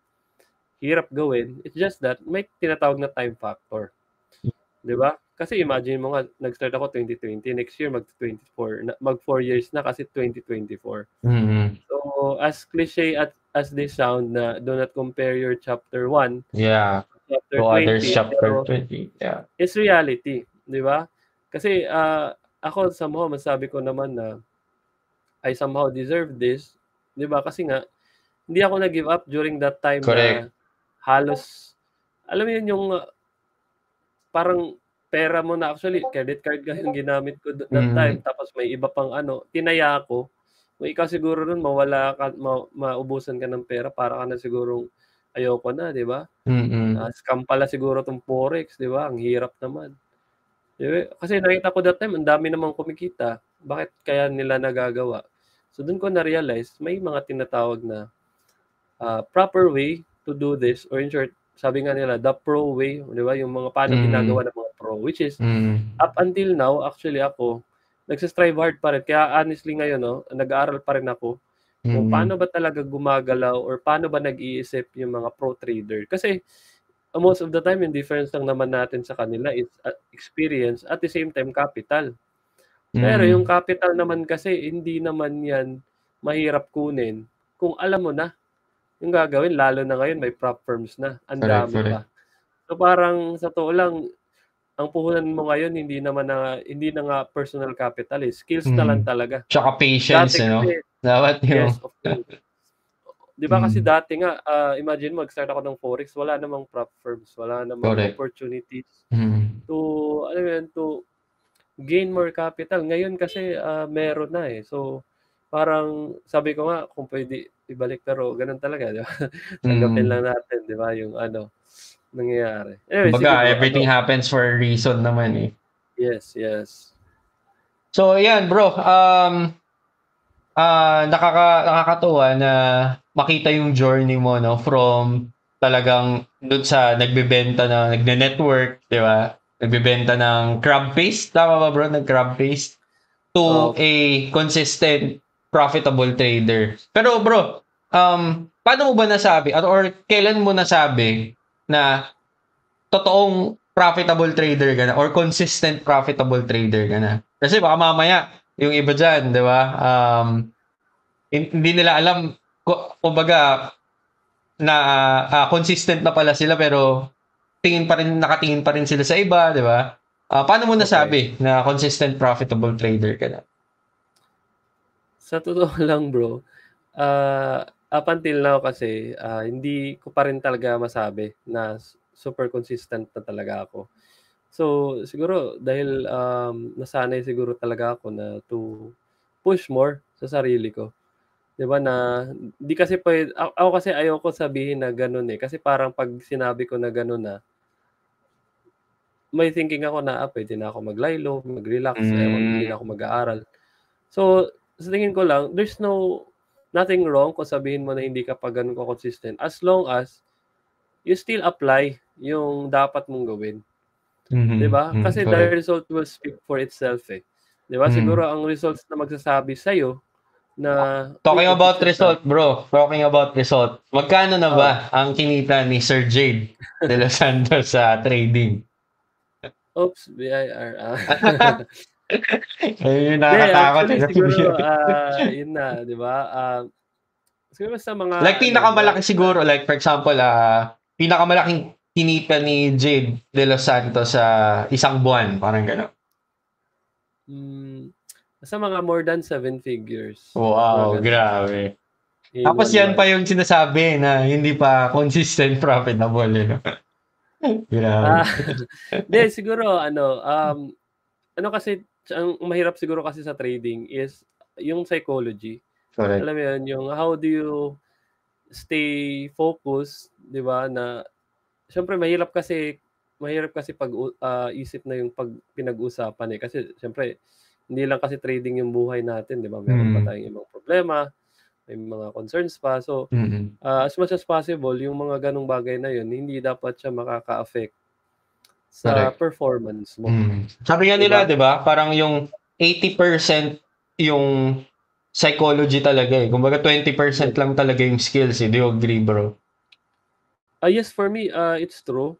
hirap gawin. It's just that may tinatawag na time factor. 'Di ba? Kasi imagine mo nga, nag-start ako 2020, next year mag-24, mag 4 years na kasi 2024. Mm. So, as cliche as they sound na do not compare your chapter 1, Yeah. chapter To others 20, chapter pero 20. Yeah. it's reality, di ba? Kasi ako somehow masabi ko naman na I somehow deserve this, di ba? Kasi nga, hindi ako nag-give up during that time Correct. na halos, alam mo yun yung parang pera mo na actually, credit card nga yung ginamit ko that time, tapos may iba pang tinaya ko. Kung ikaw siguro nun mawala ka, maubusan ka ng pera, para ka na sigurong ayoko na, di ba? Mm. Scam pala siguro tong Forex, di ba? Ang hirap naman. Di ba? Kasi nakita ko that time, ang dami namang kumikita. Bakit kaya nila nagagawa? So doon ko na-realize, may mga tinatawag na proper way to do this, or in short, sabi nga nila, the pro way, di ba? Yung mga paano ginagawa ng mga pro, which is, up until now, actually ako, nagsistrive hard pa rin. Kaya honestly ngayon, nag-aaral pa rin ako kung paano ba talaga gumagalaw or paano ba nag-iisip yung mga pro trader. Kasi most of the time, yung difference lang naman natin sa kanila is experience, at the same time, capital. Pero yung capital naman kasi, hindi naman yan mahirap kunin kung alam mo na yung gagawin, lalo na ngayon may prop firms na, ang dami pa. So parang sa totoo lang, ang puhunan mo ngayon hindi na nga personal capital, skills na lang talaga. Tsaka patience, Dati kasi, dapat yung yes, of course. Di ba kasi dati nga, imagine mo, mag-start ako ng Forex, wala namang prop firms, wala namang opportunities to, alam mo yun, to gain more capital. Ngayon kasi meron na So parang sabi ko nga, kung pwede ibalik, pero ganun talaga, di ba? Tanggapin lang natin, di ba, yung nangyayari. Anyway, sige bro, everything happens for a reason naman Yes. So, yan bro, nakakatuwa na makita yung journey mo, no, from talagang doon sa nagbebenta na nagne-network, di ba? Nagbebenta ng crab paste, tama ba bro? Crab paste to a consistent profitable trader. Pero bro, paano mo ba nasabi or kailan mo nasabi na totoong profitable trader ka na or consistent profitable trader ka na? Kasi baka mamaya yung iba dyan, di ba? Hindi nila alam, kumbaga, na consistent na pala sila pero nakatingin pa rin sila sa iba, di ba? Paano mo nasabi na consistent profitable trader ka na? Sa totoo lang bro, up until now kasi, hindi ko pa rin talaga masabi na super consistent na talaga ako. So, siguro dahil nasanay siguro talaga ako na to push more sa sarili ko. 'Di ba na di kasi ako kasi ayoko sabihin na gano'n kasi parang pag sinabi ko na gano'n na, may thinking ako na pwede na ako mag-lie low, mag-relax, hindi na ako mag-aaral. So, sa tingin ko lang, there's nothing wrong kung sabihin mo na hindi ka pa gano'n consistent as long as you still apply yung dapat mong gawin. 'Di ba? Kasi the result will speak for itself 'Di ba? Siguro ang results na magsasabi sa iyo na Talking about result, bro. Talking about result. Magkano na ba ang kinita ni Sir Jade De Los Santos sa trading? Oops, BIR. Ayun, nakakatakot. Siguro, yun na, di ba? Siguro sa mga... Like, pinakamalaki siguro, like, for example, pinakamalaking kinita ni Jade De Los Santos sa isang buwan, parang gano'n. Sa mga more than 7 figures. Wow, grabe. Tapos yan pa yung sinasabi na hindi pa consistent profitable. Grabe. Hindi, siguro, kasi, ang mahirap siguro kasi sa trading is yung psychology. Correct. Alam mo yun, yung how do you stay focused, di ba, na syempre mahirap kasi pag isip na yung pag pinag-usapan kasi syempre hindi lang kasi trading yung buhay natin, di ba? Meron pa tayong ibang problema, may mga concerns pa. So, as much as possible, yung mga ganong bagay na yun, hindi dapat siya makaka-affect sa performance mo. Sabi nga nila, di ba? Parang yung 80% yung psychology talaga Kumbaga 20% lang talaga yung skills Do you agree, bro? Yes, for me, it's true.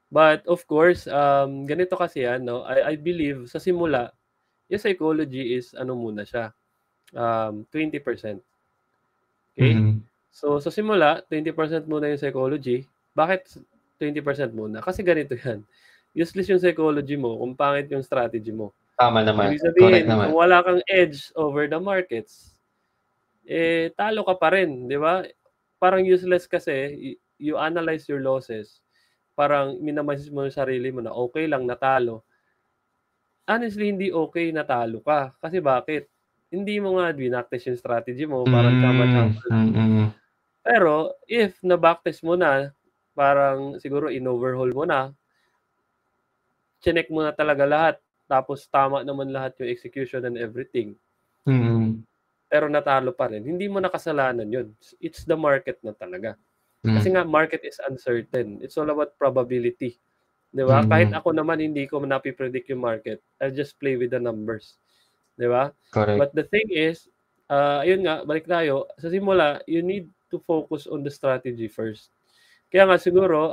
But of course, ganito kasi yan, no? I believe sa simula, yung psychology is ano muna siya, 20%. Okay? Mhm. So sa simula, 20% muna yung psychology. Bakit 20% muna? Kasi ganito yan. Useless yung psychology mo kung pangit yung strategy mo. Tama naman. Ibig Correct sabihin, naman. kung wala kang edge over the markets, talo ka pa rin, di ba? Parang useless kasi, you analyze your losses. Parang minimize mo yung sarili mo na okay lang natalo. Honestly, hindi okay natalo ka. Kasi bakit? Hindi mo nga binacktest yung strategy mo, parang Mm, tsama-tsama. mm. Pero if na-backtest mo na, parang siguro in-overhaul mo na, chinek mo na talaga lahat, tapos tama naman lahat yung execution and everything, Mm, pero natalo pa rin, hindi mo na kasalanan yun. It's the market na talaga. Kasi mm, nga, market is uncertain. It's all about probability. Di ba? Kahit mm. ako naman, hindi ko napipredict yung market. I'll just play with the numbers. Di ba? Correct. But the thing is, ayun nga, balik tayo. Sa simula, you need to focus on the strategy first. Kaya nga siguro,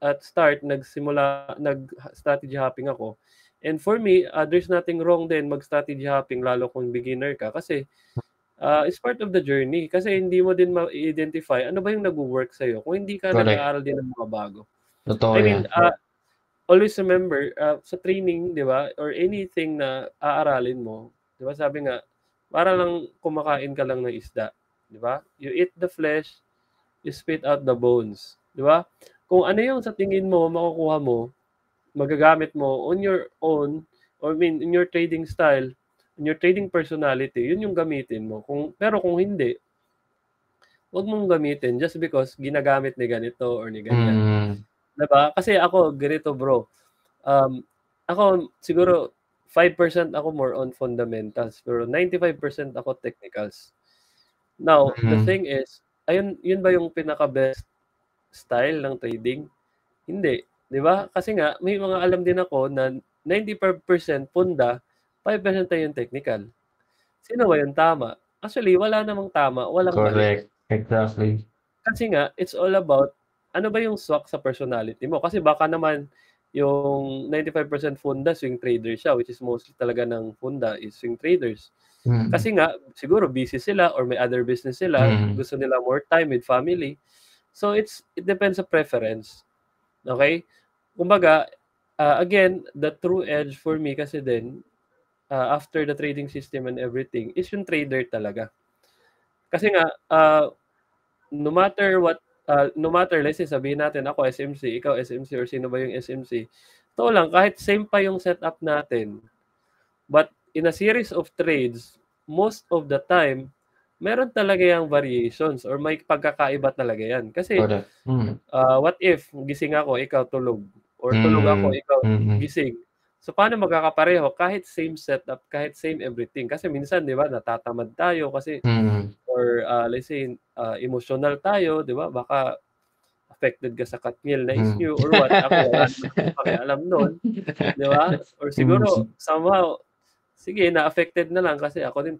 at start, nag-strategy hopping ako. And for me, there's nothing wrong din mag-strategy hopping, lalo kung beginner ka. Kasi, it's part of the journey. Kasi hindi mo din ma-identify ano ba yung nag-work sa'yo kung hindi ka Correct. nag-aaral din ng mga bago. Totoo I mean, yan. always remember, sa training, di ba, or anything na aaralin mo, di ba, sabi nga, para lang kumakain ka lang ng isda. Di ba? You eat the flesh, you spit out the bones. Di ba? Kung ano yung sa tingin mo, makukuha mo, magagamit mo on your own, or I mean, in your trading style, in your trading personality, yun yung gamitin mo. Pero kung hindi, wag mong gamitin just because ginagamit ni ganito or ni ganyan. Mm, Diba? Kasi ako, ganito bro. Ako, siguro, 5% ako more on fundamentals, pero 95% ako technicals. Now, the mm. thing is, ayun, yun ba yung pinaka-best style ng trading? Hindi. Di ba? Kasi nga, may mga alam din ako na 95% funda, 5% na yung technical. Sino ba yung tama? Actually, wala namang tama, walang mali. Correct. Exactly. Kasi nga, it's all about ano ba yung swak sa personality mo. Kasi baka naman yung 95% funda, swing trader siya, which is mostly talaga ng funda is swing traders. Mm, Kasi nga, siguro busy sila or may other business sila, mm. gusto nila more time with family. So it depends sa preference. Okay? Kumbaga, again, the true edge for me kasi din, after the trading system and everything, is yung trader talaga. Kasi nga, no matter what, no matter, let's say, sabihin natin, ako SMC, ikaw SMC, or sino ba yung SMC, ito lang, kahit same pa yung setup natin, but in a series of trades, most of the time, meron talaga yung variations or may pagkakaiba talaga yan. Kasi, Correct. Mm, what if, gising ako, ikaw tulog, or tulog ako, mm, ikaw mm, gising. So, paano magkakapareho? Kahit same setup, kahit same everything. Kasi minsan, di ba, natatamad tayo kasi mm. or let's say emotional tayo, 'di ba? Baka affected ka sa Katniel na Mm. issue or what. Ako wala naman akong pakialam no'n, 'di ba? Or Mm. siguro somehow sige na-affected na lang kasi ako din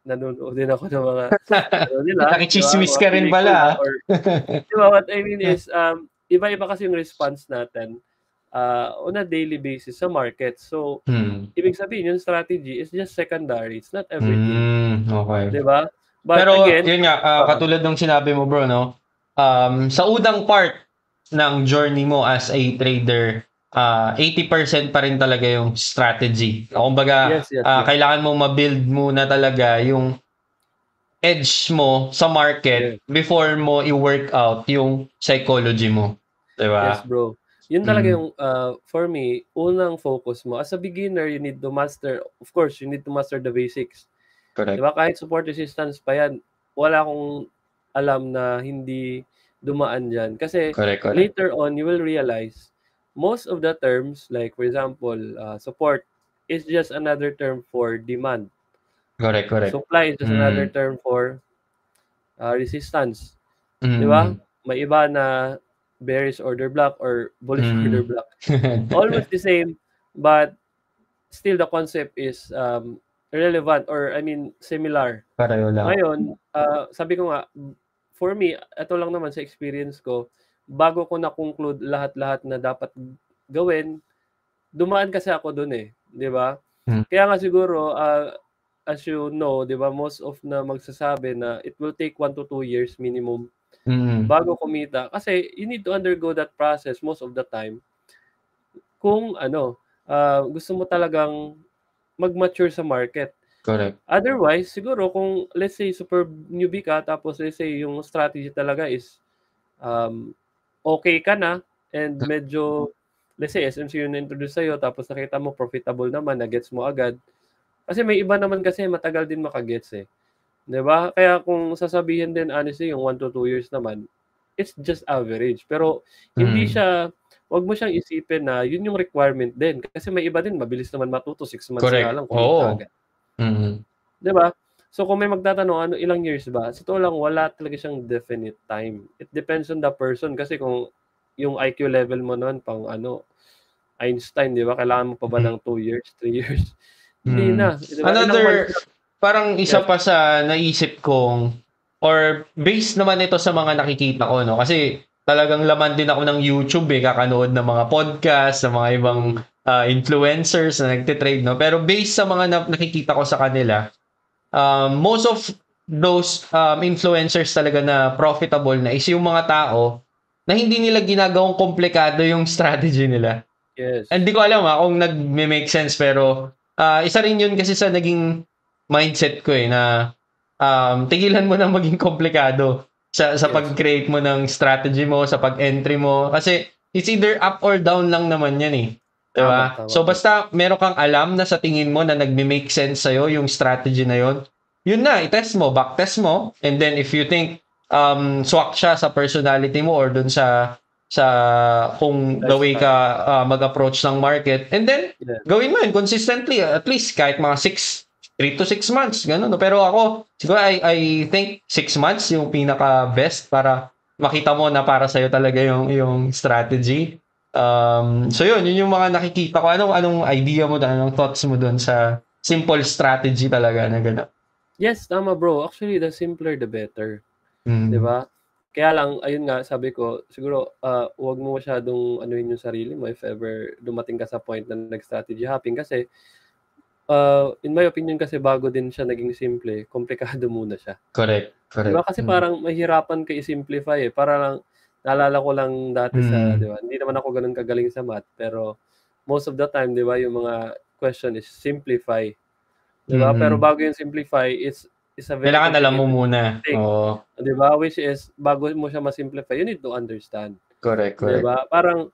nanonood din ako ng mga ano nila, 'di ba? Nakichismis Mga ka rin pala, pelikula ah. or 'di ba what I mean is iba-iba kasi yung response natin on a daily basis sa market. So, Mm. ibig sabihin yung strategy is just secondary. It's not everything, Okay. 'di ba? But Pero again, yun nga, katulad ng sinabi mo bro, no? Sa unang part ng journey mo as a trader, 80% pa rin talaga yung strategy. Kumbaga, yes, yes, yes. kailangan mo ma-build muna talaga yung edge mo sa market Yes. before mo i-work out yung psychology mo. Di Yes, ba? bro. Yun talaga Mm, yung, for me, unang focus mo. As a beginner, you need to master, of course, you need to master the basics. Di correct. ba? Kahit support resistance pa yan, wala akong alam na hindi dumaan dyan. Kasi Correct, correct. later on, you will realize, most of the terms, like for example, support, is just another term for demand. Correct, correct. Supply is just another Mm, term for resistance. Di ba? mm, May iba na bearish order block or bullish order mm. block. Almost the same, but still the concept is relevant or I mean similar. Pareho lang. Ngayon, sabi ko nga, for me, ito lang naman sa experience ko, bago ko na-conclude lahat-lahat na dapat gawin, dumaan kasi ako dun eh, 'di ba? Kaya nga siguro, as you know, 'di ba, most of na magsasabi na it will take 1 to 2 years minimum bago kumita. Kasi you need to undergo that process most of the time. Kung gusto mo talagang mag-mature sa market. Correct. Otherwise, siguro kung let's say super newbie ka tapos let's say yung strategy talaga is okay ka na and medyo let's say SMC yung na-introduce sa'yo tapos nakita mo profitable naman, na-gets mo agad. Kasi may iba naman kasi matagal din maka-gets eh. 'Di ba? Kaya kung sasabihin din honestly yung 1 to 2 years naman, it's just average. Pero hindi siya, wag mo siyang isipin na yun yung requirement din. Kasi may iba din mabilis naman matuto, 6 months nga Correct. lang kumita agad. 'Di ba? So kung may magtatanong ilang years ba? Sa totoo lang wala talaga siyang definite time. It depends on the person kasi kung yung IQ level mo naman pang Einstein, 'di ba? Kailangan mo pa ba ng 2 years, 3 years? Hindi na, 'di ba? Ilang months lang. Parang isa pa sa naisip kong or based naman ito sa mga nakikita ko, no? Kasi talagang laman din ako ng YouTube kakanood ng mga podcast, ng mga ibang influencers na nagtitrade, no? Pero based sa mga nakikita ko sa kanila, most of those influencers talaga na profitable na is yung mga tao na hindi nila ginagawang komplikado yung strategy nila. Yes. Hindi ko alam kung nag-make sense pero isa rin yun kasi sa naging mindset ko na tigilan mo na maging komplikado sa pag-create mo ng strategy mo, sa pag-entry mo. Kasi it's either up or down lang naman yan eh. Diba? Tama. So basta meron kang alam na sa tingin mo na nagme-make sense sa'yo yung strategy na yun na, i-test mo, backtest mo. And then if you think swak siya sa personality mo or dun sa kung the way ka mag-approach ng market, and then gawin mo yun consistently, at least kahit mga 3 to 6 months, ganun. Pero ako, siguro I think 6 months yung pinaka-best para makita mo na para sa'yo talaga yung strategy. So yun yung mga nakikita ko. Anong idea mo, anong thoughts mo dun sa simple strategy talaga na gano'n? Yes, tama bro. Actually, the simpler the better. Diba? Kaya lang, ayun nga, sabi ko, siguro, huwag mo masyadong anuhin yung sarili mo if ever dumating ka sa point na nag-strategy hopping. Kasi, in my opinion kasi bago din siya naging simple, komplikado muna siya. Correct. Diba? Kasi parang mahirapan ka i-simplify eh. Para lang, naalala ko lang dati sa, diba? Hindi naman ako ganun kagaling sa math, pero most of the time, diba, yung mga question is simplify. Diba? Pero bago yung simplify, it's a very kailangan alam mo muna. Diba? Which is, bago mo siya ma-simplify, you need to understand. Correct. Diba? Parang,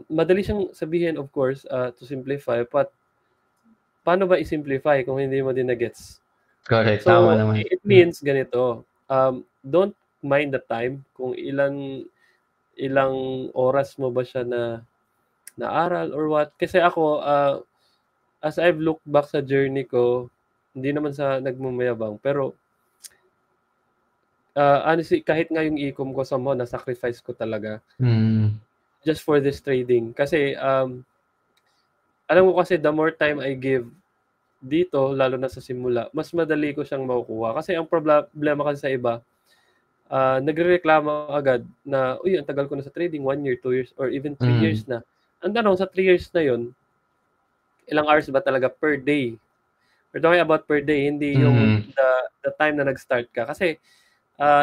madali siyang sabihin, of course, to simplify, but paano ba i-simplify kung hindi mo din na-gets? Correct, so, tama naman. It means ganito, don't mind the time kung ilang oras mo ba siya na aral or what. Kasi ako, as I've looked back sa journey ko, hindi naman sa nagmamayabang, pero honestly, kahit nga yung e-com ko somehow, na-sacrifice ko talaga. Just for this trading. Kasi, alam ko kasi the more time I give dito, lalo na sa simula, mas madali ko siyang makukuha. Kasi ang problema kasi sa iba, nagrereklamo agad na, uy, ang tagal ko na sa trading, 1 year, 2 years, or even 3 years na. Ang tanong, sa 3 years na yun, ilang hours ba talaga per day? We're talking about per day, hindi yung the time na nag-start ka. Kasi,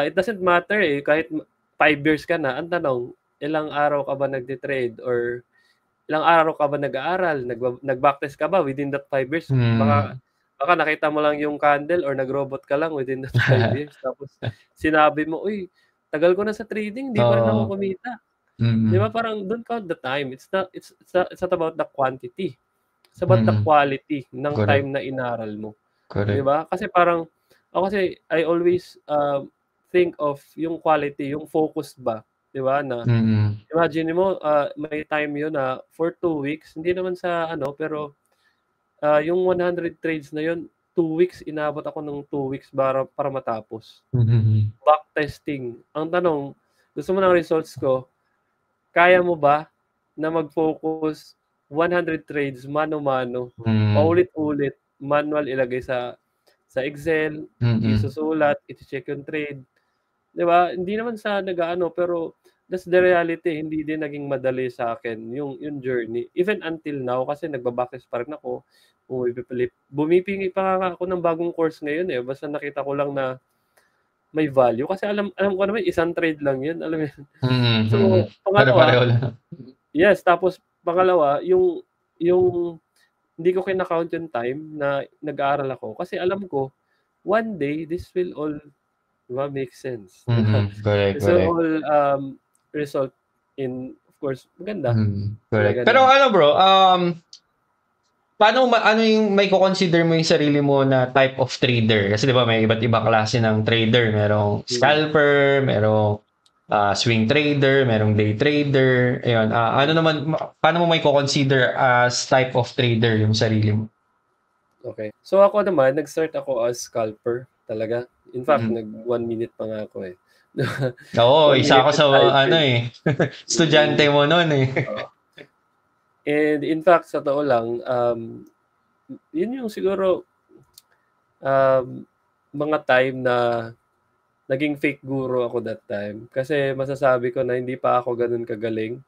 it doesn't matter eh, kahit 5 years ka na, ang tanong, ilang araw ka ba nagtitrade or ilang araw ka ba nag-aaral, nag-backtest ka ba within that 5 years? Baka nakita mo lang yung candle or nag-robot ka lang within that 5 years. Tapos sinabi mo, uy, tagal ko na sa trading, di pa rin ako kumita. Di ba? Parang don't count the time. It's not about the quantity. It's about the quality ng time na inaral mo. Di ba? Kasi parang, I always think of yung quality, yung focus ba. Di ba? Na, imagine mo, may time yun na for 2 weeks, hindi naman sa pero yung 100 trades na yun, 2 weeks, inabot ako ng 2 weeks para matapos. Backtesting. Ang tanong, gusto mo ng results ko, kaya mo ba na mag-focus 100 trades mano-mano, paulit-ulit, manual ilagay sa Excel, isusulat, i-check yung trade. 'Di ba? Hindi naman sa pero that's the reality. Hindi din naging madali sa akin yung journey. Even until now, kasi nagba-backtest pa rin ako. Bumipingi pa nga ako ng bagong course ngayon eh. Basta nakita ko lang na may value. Kasi alam ko naman, isang trade lang yun. Alam mo yun. So, Pare-pareho pangalawa, lang. yes, tapos pangalawa, yung hindi ko kinakount yung time na nag-aaral ako. Kasi alam ko, one day, this will all make sense. Correct, This will correct. all result in, of course, maganda. Correct. Talaga Pero na. ano bro, ano yung may consider mo yung sarili mo na type of trader? Kasi di ba may iba't iba klase ng trader. Merong scalper, merong swing trader, merong day trader. Ayun, ano naman, paano mo may consider as type of trader yung sarili mo? Okay. So ako naman, nag-start ako as scalper talaga. In fact, nag 1 minute pa nga ako eh. Oo, 1 isa minute ako sa with hybrid. estudyante mo noon eh. And in fact, sa totoo lang, yun yung siguro mga time na naging fake guru ako that time. Kasi masasabi ko na hindi pa ako ganun kagaling.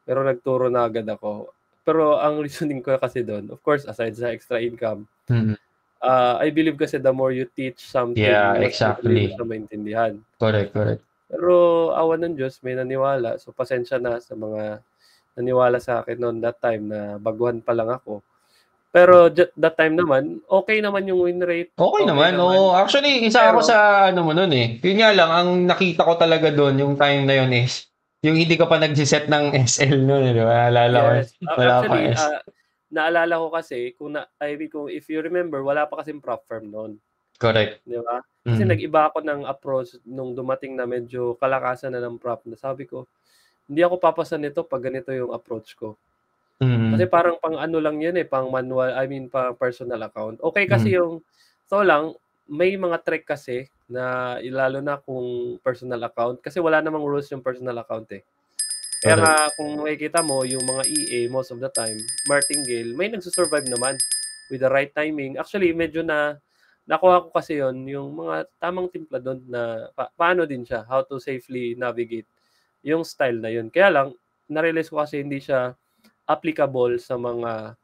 Pero nagturo na agad ako. Pero ang reasoning ko kasi doon, of course, aside sa extra income, I believe kasi the more you teach something, Yeah, mas madali mo exactly. siya maintindihan. Correct. Pero awan ng Diyos, may naniwala. So pasensya na sa mga naniwala sa akin noon that time na baguhan pa lang ako. Pero that time naman, okay naman yung win rate. Okay naman. Oo, actually, isa ako Pero, sa ano mo nun eh. Yun nga lang, ang nakita ko talaga doon yung time na yun is, yung hindi ka pa nagsiset ng SL noon, di ba? Naalala ko, yes. wala pa Actually, S. naalala ko kasi, kung if you remember, wala pa kasing prop firm noon. Correct. Di ba? Kasi nag-iba ako ng approach nung dumating na medyo kalakasan na ng prop na sabi ko, hindi ako papasa nito pag ganito yung approach ko. Kasi parang pang ano lang yun eh, pang manual, pang personal account. Okay kasi yung, so lang, may mga trick kasi na lalo na kung personal account, kasi wala namang rules yung personal account eh. Kaya nga, kung makikita mo, yung mga EA, most of the time, martingale, may nagsusurvive naman with the right timing. Actually, medyo nakuha ko kasi yon yung mga tamang timpla doon na paano din siya, how to safely navigate yung style na yun. Kaya lang, na-realize ko kasi hindi siya applicable sa mga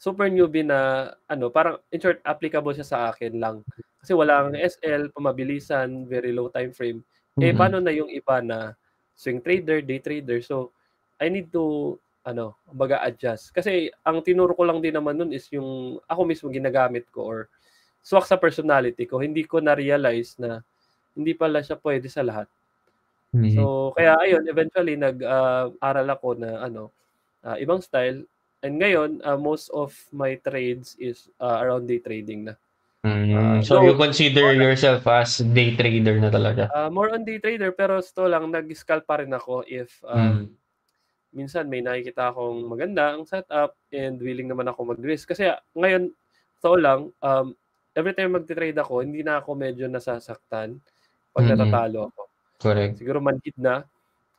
super newbie na parang in short applicable siya sa akin lang. Kasi wala kang SL, pamabilisan, very low time frame. Paano na yung iba na swing trader, day trader? So I need to kumbaga adjust. Kasi ang tinuro ko lang din naman nun is yung ako mismo ginagamit ko or swak sa personality ko. Hindi ko na-realize na hindi pala siya pwede sa lahat. So kaya ayun, eventually nag-aral ako na ibang style. And ngayon, most of my trades is around day trading na. So you consider yourself as day trader na talaga? More on day trader, pero lang, nag-scalp pa rin ako if minsan may nakikita akong maganda ang setup and willing naman ako mag-risk. Kasi ngayon, lang, every time mag-trade ako, hindi na ako medyo nasasaktan pag natatalo ako. Correct. Siguro manhid na.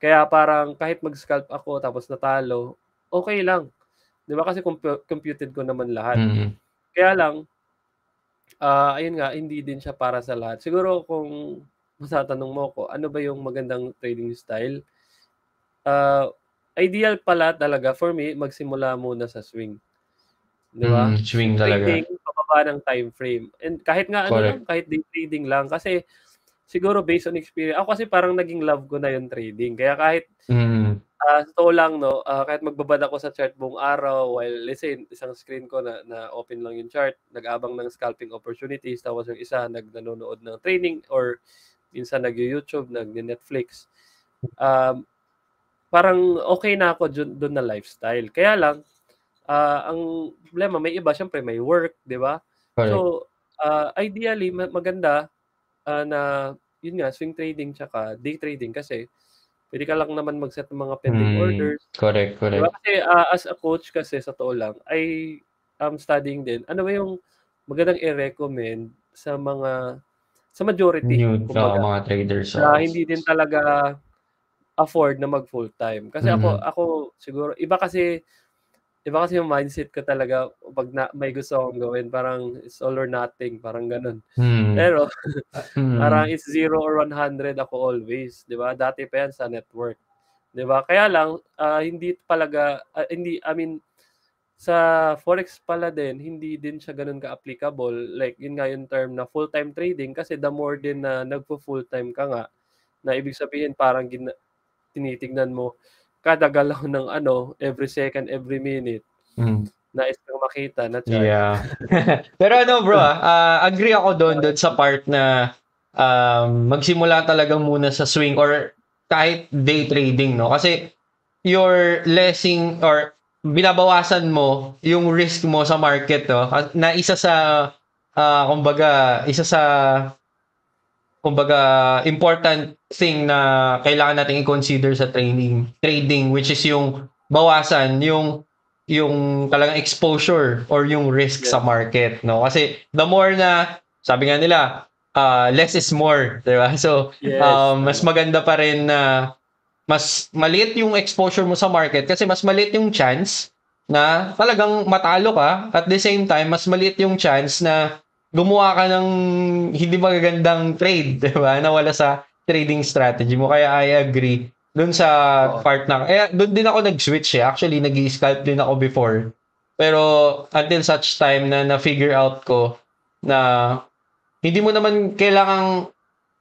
Kaya parang kahit mag-scalp ako tapos natalo, okay lang. 'Di ba kasi computed ko naman lahat. Kaya lang ayun nga, hindi din siya para sa lahat. Siguro kung masatanong mo ko, ano ba yung magandang trading style? Ideal pala talaga for me magsimula muna sa swing. 'Di ba? Swing Trading talaga. pababa ng time frame. And kahit nga lang, kahit day trading lang kasi siguro based on experience. Ako kasi parang naging love ko na yung trading. Kaya kahit totoo lang kahit magbabad ako sa chart buong araw while let's say isang screen ko na open lang yung chart, nag-aabang ng scalping opportunities, tapos yung isa nanonood ng training or minsan nag-YouTube, nag-Netflix. Parang okay na ako doon na lifestyle. Kaya lang ang problema may iba syempre may work, 'di ba? So ideally maganda na yun nga swing trading tsaka day trading kasi pwede ka lang naman mag-set ng mga pending orders. Correct. Diba? Kasi as a coach kasi sa totoo lang, I am studying din. Ano ba yung magandang i-recommend sa majority, kumbaga, mga traders. na hindi din talaga afford na mag full time. Kasi ako siguro iba kasi yung mindset ko talaga pag may gusto akong gawin, parang it's all or nothing, parang ganun. Pero parang it's 0 or 100 ako always, 'di ba? Dati pa yan sa network. 'di ba? Kaya lang hindi talaga I mean sa forex pala din hindi din siya gano'n ka-applicable, like yun nga yung term na full-time trading kasi the more din na nagfo-full-time ka nga, na ibig sabihin parang tinitignan mo kada galaw ng ano, every second, every minute, Mm. nais kang makita na chart. Yeah. Pero ano bro, agree ako doon sa part na magsimula talaga muna sa swing or kahit day trading, no? Kasi you're lessing or binabawasan mo yung risk mo sa market, no? Na isa sa kumbaga important thing na kailangan nating i-consider sa trading which is yung bawasan yung talagang exposure or yung risk sa Yes, market, no? Kasi the more na sabi nga nila, less is more, 'di ba? So, yes, mas tama. maganda pa rin na mas maliit yung exposure mo sa market kasi mas maliit yung chance na talagang matalo ka at the same time mas maliit yung chance na gumawa ka ng hindi magagandang trade, 'di ba? Na wala sa trading strategy mo. Kaya I agree dun sa Oo, part na dun din ako nag-switch eh. Actually, nag-i-scalp din ako before. Pero until such time na na-figure out ko na hindi mo naman kailangang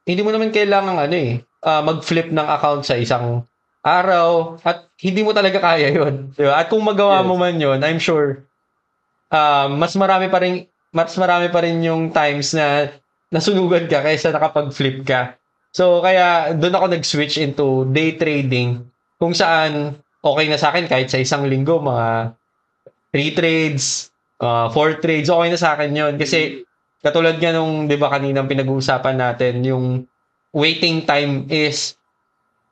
hindi mo naman kailangang ano eh, mag-flip ng account sa isang araw at hindi mo talaga kaya yun, di ba? At kung magawa mo yes, man yun, I'm sure mas marami pa rin yung times na nasunugan ka kaysa nakapag-flip ka. So kaya doon ako nag-switch into day trading kung saan okay na sa akin kahit sa isang linggo mga 3 trades, 4 trades, okay na sa akin yun. Kasi mm, katulad nga nung 'di ba kaninang pinag-uusapan natin, yung waiting time is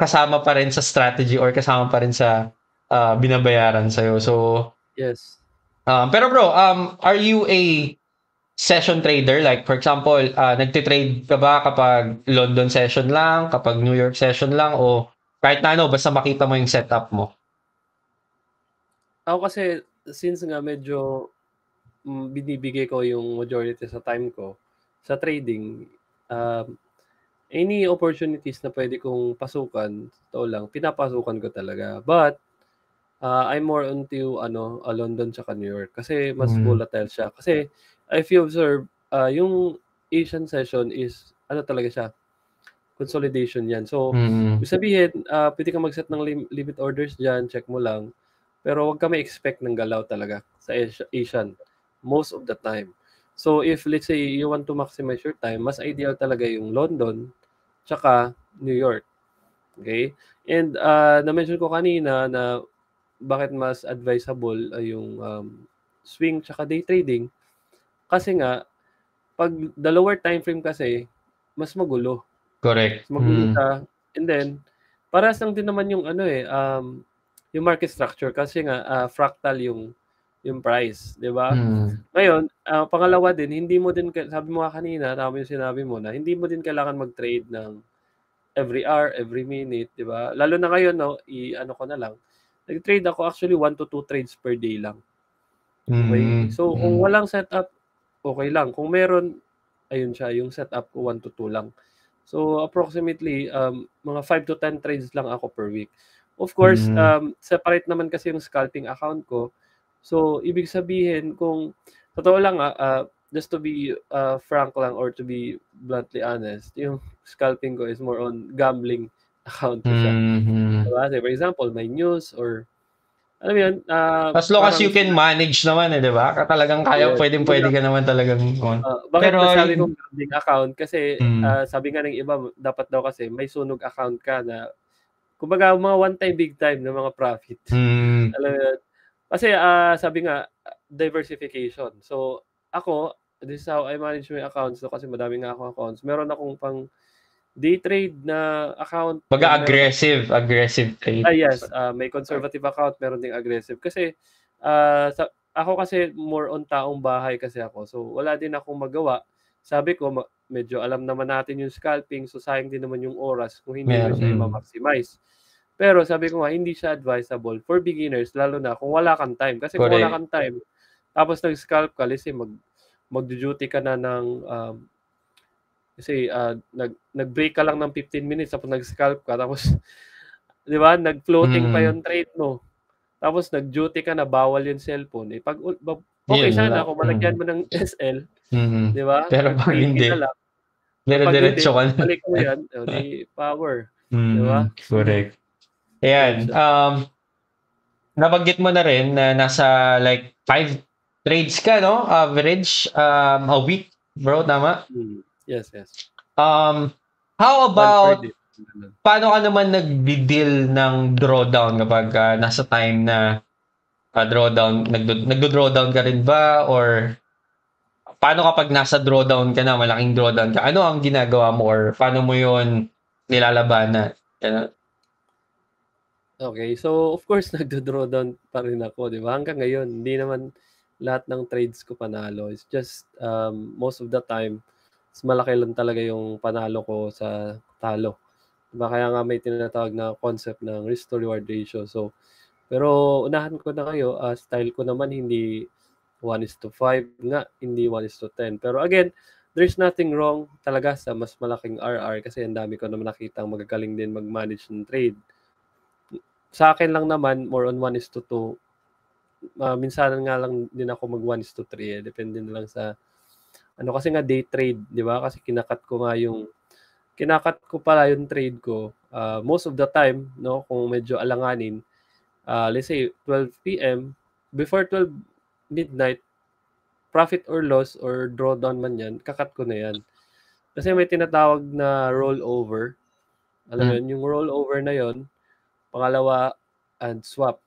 kasama pa rin sa strategy or kasama pa rin sa binabayaran sa'yo. So, yes. pero bro, are you a session trader? Like, for example, nagtitrade ka ba kapag London session lang, kapag New York session lang, o kahit na ano, basta makita mo yung setup mo? Ako kasi since nga medyo, binibigay ko yung majority sa time ko sa trading, um, any opportunities na puwede kong pasukan, sa totoo lang pinapasukan ko talaga. But I'm more onto ano, London tsaka New York kasi mas Mm. volatile siya. Kasi if you observe, yung Asian session is ano talaga siya, consolidation 'yan. So, Mm. ibig sabihin, puwede kang mag-set ng limit orders diyan, check mo lang. Pero wag ka ma-expect ng galaw talaga sa Asian, most of the time. So, if let's say you want to maximize your time, mas ideal talaga yung London tsaka New York, okey? And, na-mention ko kanina na bakit mas advisable ay yung, swing tsaka day trading kasi nga 'pag the lower timeframe kasi mas magulo. Correct. Mas magulo Mm. siya and then parehas lang din naman yung ano, yung market structure kasi nga, fractal yung price, 'di ba? Mm. Ngayon, pangalawa din hindi mo din sabi mo nga kanina, tama yung sinabi mo na hindi mo din kailangan mag-trade ng every hour, every minute, 'di ba? Lalo na ngayon 'no, i-ano ko na lang, nag-trade ako actually 1 to 2 trades per day lang, okey? Mm. So, kung Mm. walang setup, okey lang, kung meron, ayun siya, yung setup ko 1 to 2 lang. So, approximately, mga 5 to 10 trades lang ako per week. Of course, Mm. separate naman kasi yung scalping account ko. So, ibig sabihin kung totoo lang, just to be, frank lang or to be bluntly honest, yung scalping ko is more on gambling account ko siya. Mhm. 'Di ba? Say for example, may news or alam mo yun, As long as parang you can manage naman eh, 'di ba? Talagang kaya yes, puwedeng-puwede kumbaga ka naman talagang bakit pero nasabi kong gambling account kasi, mm. sabi nga ng iba dapat daw kasi may sunog account ka na kumbaga mga one time, big time na mga profit. Mm. Alam mo yun? Kasi, sabi nga, diversification. So, ako, this is how I manage my accounts 'no, kasi madami nga akong accounts. Meron akong pang day trade na account Kumbaga and meron akong aggressive trades. yes, may conservative account, meron ding aggressive. Kasi, ako kasi more on taong bahay kasi ako. So, wala din akong magawa. Sabi ko medyo alam naman natin yung scalping, so sayang din naman yung oras kung hindi mo siya Mm. ima-maximize. Pero sabi ko nga hindi siya advisable for beginners lalo na kung wala kang time. Kasi kung wala Correct. kang time, tapos nag-scalp ka, let's say magdu-duty ka na ng, kasi, nag-break ka lang ng 15 minutes tapos nag-scalp ka tapos 'di ba? Nag-floating pa Mm. yung trade mo. Tapos nag-duty ka na, bawal yung cellphone. Eh, pag okay Yun sana wala. kung malagyan mo ng SL, 'di ba? Pero pag Nag-TP hindi, na lang. Kapag hindi, dire-diretso ka na. balik mo yan, o di power, 'di ba? Correct. Gano'n Ayan, siya. nabanggit mo na rin na nasa like 5 trades ka, no? Average a week, bro, tama? Yes, yes. How 1 per about day, gano'n. paano ka naman nagde-deal ng drawdown kapag nasa time na drawdown, nagdo-drawdown ka rin ba or paano kapag nasa drawdown ka na, malaking drawdown ka, ano ang ginagawa mo or paano mo yun nilalabanan? Ganun. Okay, so of course nagdo-drawdown pa rin ako, 'di ba? Hanggang ngayon hindi naman lahat ng trades ko panalo. It's just, most of the time mas malaki lang talaga yung panalo ko sa talo. 'Di ba kaya nga may tinatawag na concept ng risk to reward ratio. So, pero unahan ko na kayo, style ko naman hindi 1:5 nga, hindi 1:10. Pero again, there's nothing wrong talaga sa mas malaking RR kasi ang dami ko naman nakitang magagaling din mag-manage ng trade. Sa akin lang naman more on 1:2. Minsanan nga lang din ako mag 1:3, depende na lang sa ano kasi nga day trade, 'di ba? Kasi kinakat ko pala yung trade ko, most of the time 'no, kung medyo alanganin, let's say 12 PM, before 12 midnight, profit or loss or drawdown man 'yan, kakat ko na 'yan. Kasi may tinatawag na rollover, alam mo 'yun, yung rollover na 'yun, pangalawa and swap.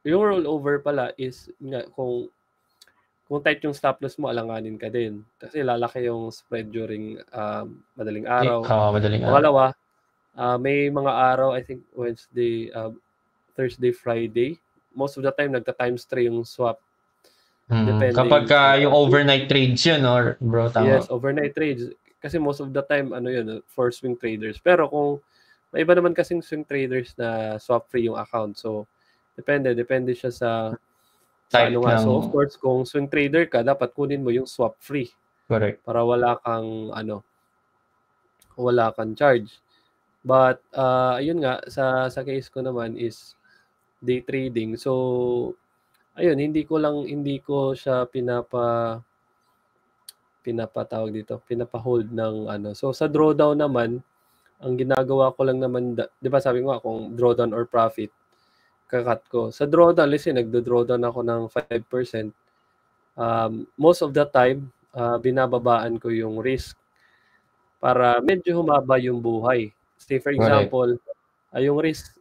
Yung rollover pala is nga kung tight yung stop loss mo, alanganin ka din. Kasi lalaki yung spread during, madaling araw. Madaling araw. Pangalawa, may mga araw, I think Wednesday, Thursday, Friday, most of the time nagta-times 3 yung swap. Depende Kapag sa yung overnight trades yun, or bro, tama? yes, overnight trades. Kasi most of the time ano yun, for swing traders. Pero kung may iba naman kasing swing traders na swap free yung account. So, depende siya sa Type ano nga. So, of ng course, kung swing trader ka, dapat kunin mo yung swap free correct. para wala kang charge. But, ayun nga, sa case ko naman is day trading. So, ayun, hindi ko siya pinapa-hold ng ano. So, sa drawdown naman, ang ginagawa ko lang naman, 'di ba sabi ko nga kung drawdown or profit, kakat ko. Sa drawdown, let's say nagdo-drawdown ako ng 5%, most of the time, binababaan ko yung risk para medyo humaba yung buhay. Say for example, yung risk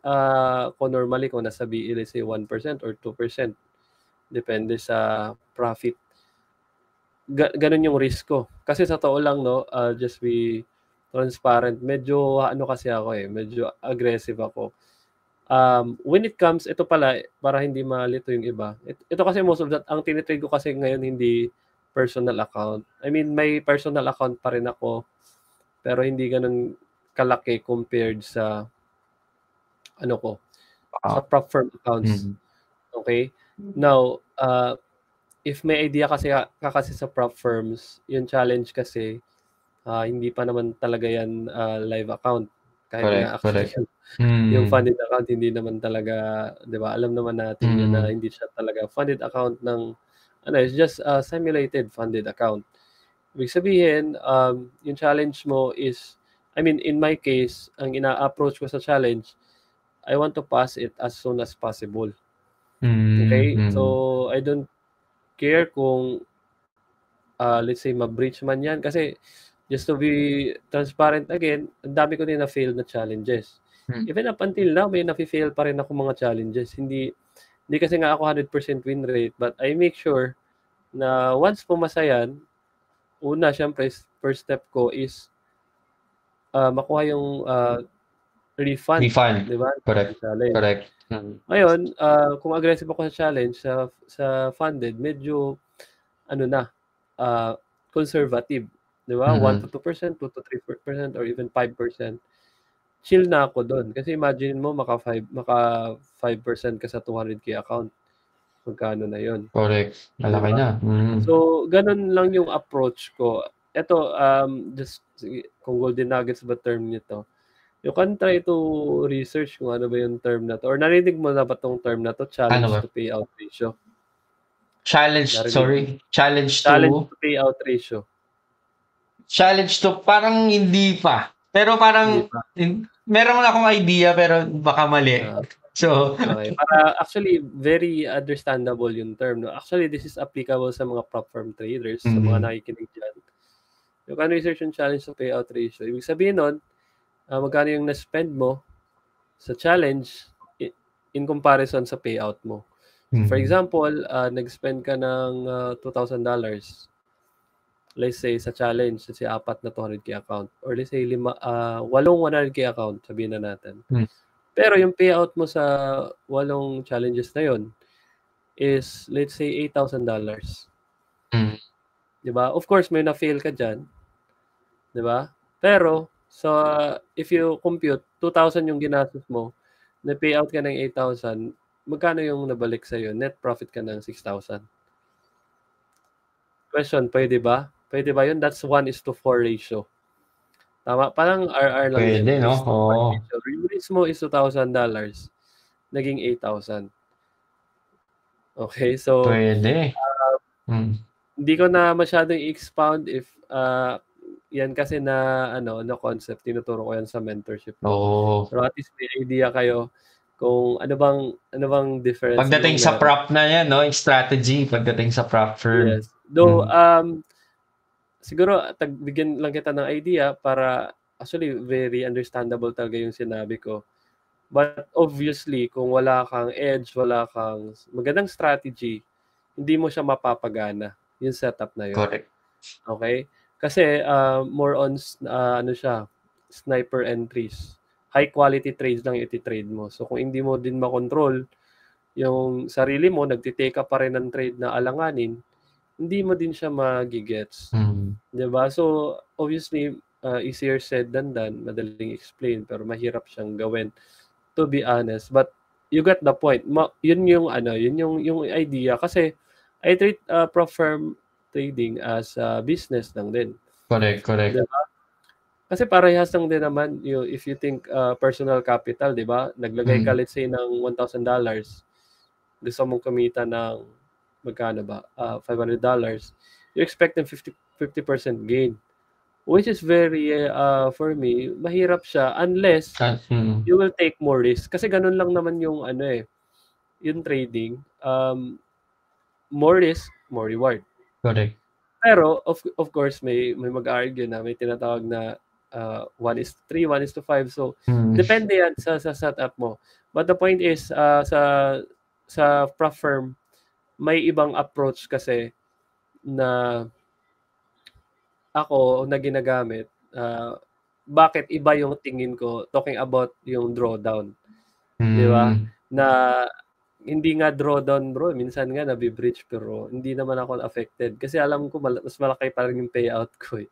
ko normally kung nasa BE, let's say 1% or 2%, depende sa profit. Ganun yung risk ko. Kasi sa totoo lang, no, just be transparent. Medyo ano kasi ako medyo aggressive ako. When it comes, ito pala, para hindi malito yung iba. Ito kasi most of that, ang tinitrade ko kasi ngayon hindi personal account. I mean, may personal account pa rin ako, pero hindi ganun kalaki compared sa ano ko, sa prop firm accounts. Okay? Now, if may idea kasi sa prop firms, yung challenge kasi, hindi pa naman talaga yan live account. Kahit nga actually yung funded account hindi naman talaga, 'di ba? Alam naman natin yun na hindi siya talaga funded account ng ano, it's just a simulated funded account. Ibig sabihin, yung challenge mo is, I mean, in my case, ang ina-approach ko sa challenge, I want to pass it as soon as possible. Okay? So, I don't care kung let's say ma-breach man yan kasi just to be transparent again, ang dami ko din na-fail na challenges. Even up until now, may nafi-fail pa rin ako mga challenges. Hindi kasi nga ako 100% win rate, but I make sure na once pumasa yan, una, syempre, first step ko is makuha yung refund. Di ba? Correct. Ngayon, kung aggressive ako sa challenge, sa funded, medyo conservative. Di ba? 1 to 2%, 2 to 3%, or even 5%. Chill na ako doon. Kasi imagine mo, maka 5% ka sa 200K account. Magkano na yon? Correct. Malaki na. So, ganun lang yung approach ko. Ito, just kung golden nuggets ba term nito? You can try to research kung ano ba yung term na to. Or narinig mo na ba tong term na to, Ano challenge ba? to payout ratio? Challenge, Narinig mo? sorry. Challenge Challenge to, to payout ratio. parang hindi pa. Pero Hindi parang, pa. meron akong idea pero baka mali. Ah, So, okay. Para actually very understandable yung term. No? Actually, this is applicable sa mga prop firm traders, sa mga mhm. nakikinig dyan. You can research yung challenge to payout ratio. Ibig sabihin nun, magkano yung na-spend mo sa challenge in comparison sa payout mo. So for Mhm. example, nag-spend ka ng $2,000. Let's say sa challenge, let's say 4 na 200k account. Or let's say 8 100k account, sabihin na natin. Hmm. Pero yung payout mo sa 8 challenges na yon is let's say $8,000. Mm. 'Di ba? Of course, may na-fail ka diyan, 'di ba? Pero if you compute 2,000 yung ginastos mo, na-payout ka ng 8,000, magkano yung nabalik sa'yo? Net profit ka ng 6,000. Question, pwede ba? Pwede ba yun? That's 1:4 ratio. Tama? Parang RR lang din. Pwede, no? 1:4 Oo. ratio. Yung risk mo is $2,000. Naging 8,000. Okay, so Pwede. Mm. hindi ko na masyadong i-expound if yan kasi na concept, tinuturo ko yan sa mentorship ko. Oo. Pero at least may idea kayo kung ano bang difference Pagdating yung sa meron. prop na yan, no? Yung strategy pagdating sa prop firm. Yes. Though, Mm. siguro bigyan lang kita ng idea para actually very understandable talaga yung sinabi ko. But obviously, kung wala kang edge, wala kang magandang strategy, hindi mo siya mapapagana, yung setup na yun. Correct. Okay? Kasi more on sniper entries. High quality trades lang iti-trade mo. So kung hindi mo din makontrol yung sarili mo, nagtitake up pa rin ng trade na alanganin, hindi mo din siya magigets. Mm. 'Di ba? So obviously, easier said than done, madaling explain pero mahirap siyang gawin, to be honest. But you get the point. Yun yung idea kasi I treat prop firm trading as business lang din. Correct, correct. 'Di ba? Kasi parehas lang din naman if you think personal capital, 'di ba? Naglagay ka Mm. let's say ng $1,000, gusto mong kumita ng magkano ba? $500. You're expecting 50% gain. Which is very for me, mahirap siya unless Mm. you will take more risk. Kasi ganun lang naman yung yung trading. More risk, more reward. Correct. Pero of course may mag-argue na may tinatawag na 1:3, 1:5. So Mm. depende yan sa setup mo. But the point is sa prop firm may ibang approach kasi na ako na ginagamit. Bakit iba yung tingin ko talking about yung drawdown, 'di ba? Mm. Na hindi nga drawdown bro, minsan nga nabi-breach pero hindi naman ako affected kasi alam ko mas malaki pa rin yung payout ko eh.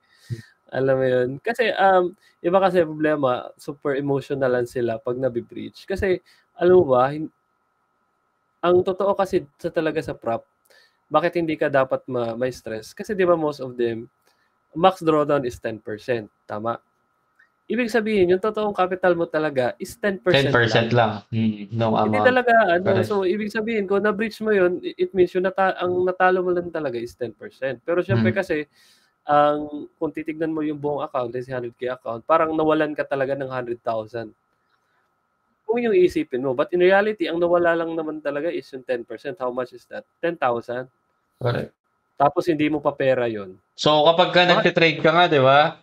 Alam mo yun? Kasi iba kasi problema, super emotional lang sila pag nabi-breach. Kasi alam mo ba, ang totoo kasi talaga sa prop, bakit hindi ka dapat may stress? Kasi 'di ba most of them, max drawdown is 10%, tama? Ibig sabihin yung totoong capital mo talaga is 10% 10% lang. lang. No Hindi amount. talaga Correct. so ibig sabihin kung na-breach mo yun, it means ang natalo mo lang talaga is 10%. Pero syempre kasi kung titignan mo yung buong account, let's say 100k account, parang nawalan ka talaga ng 100,000. Kung yung iisipin mo. But in reality, ang nawala lang naman talaga is yung 10%. How much is that? 10,000. Correct. Tapos hindi mo pa pera yun. So kapag ka nagte-trade ka nga, 'di ba?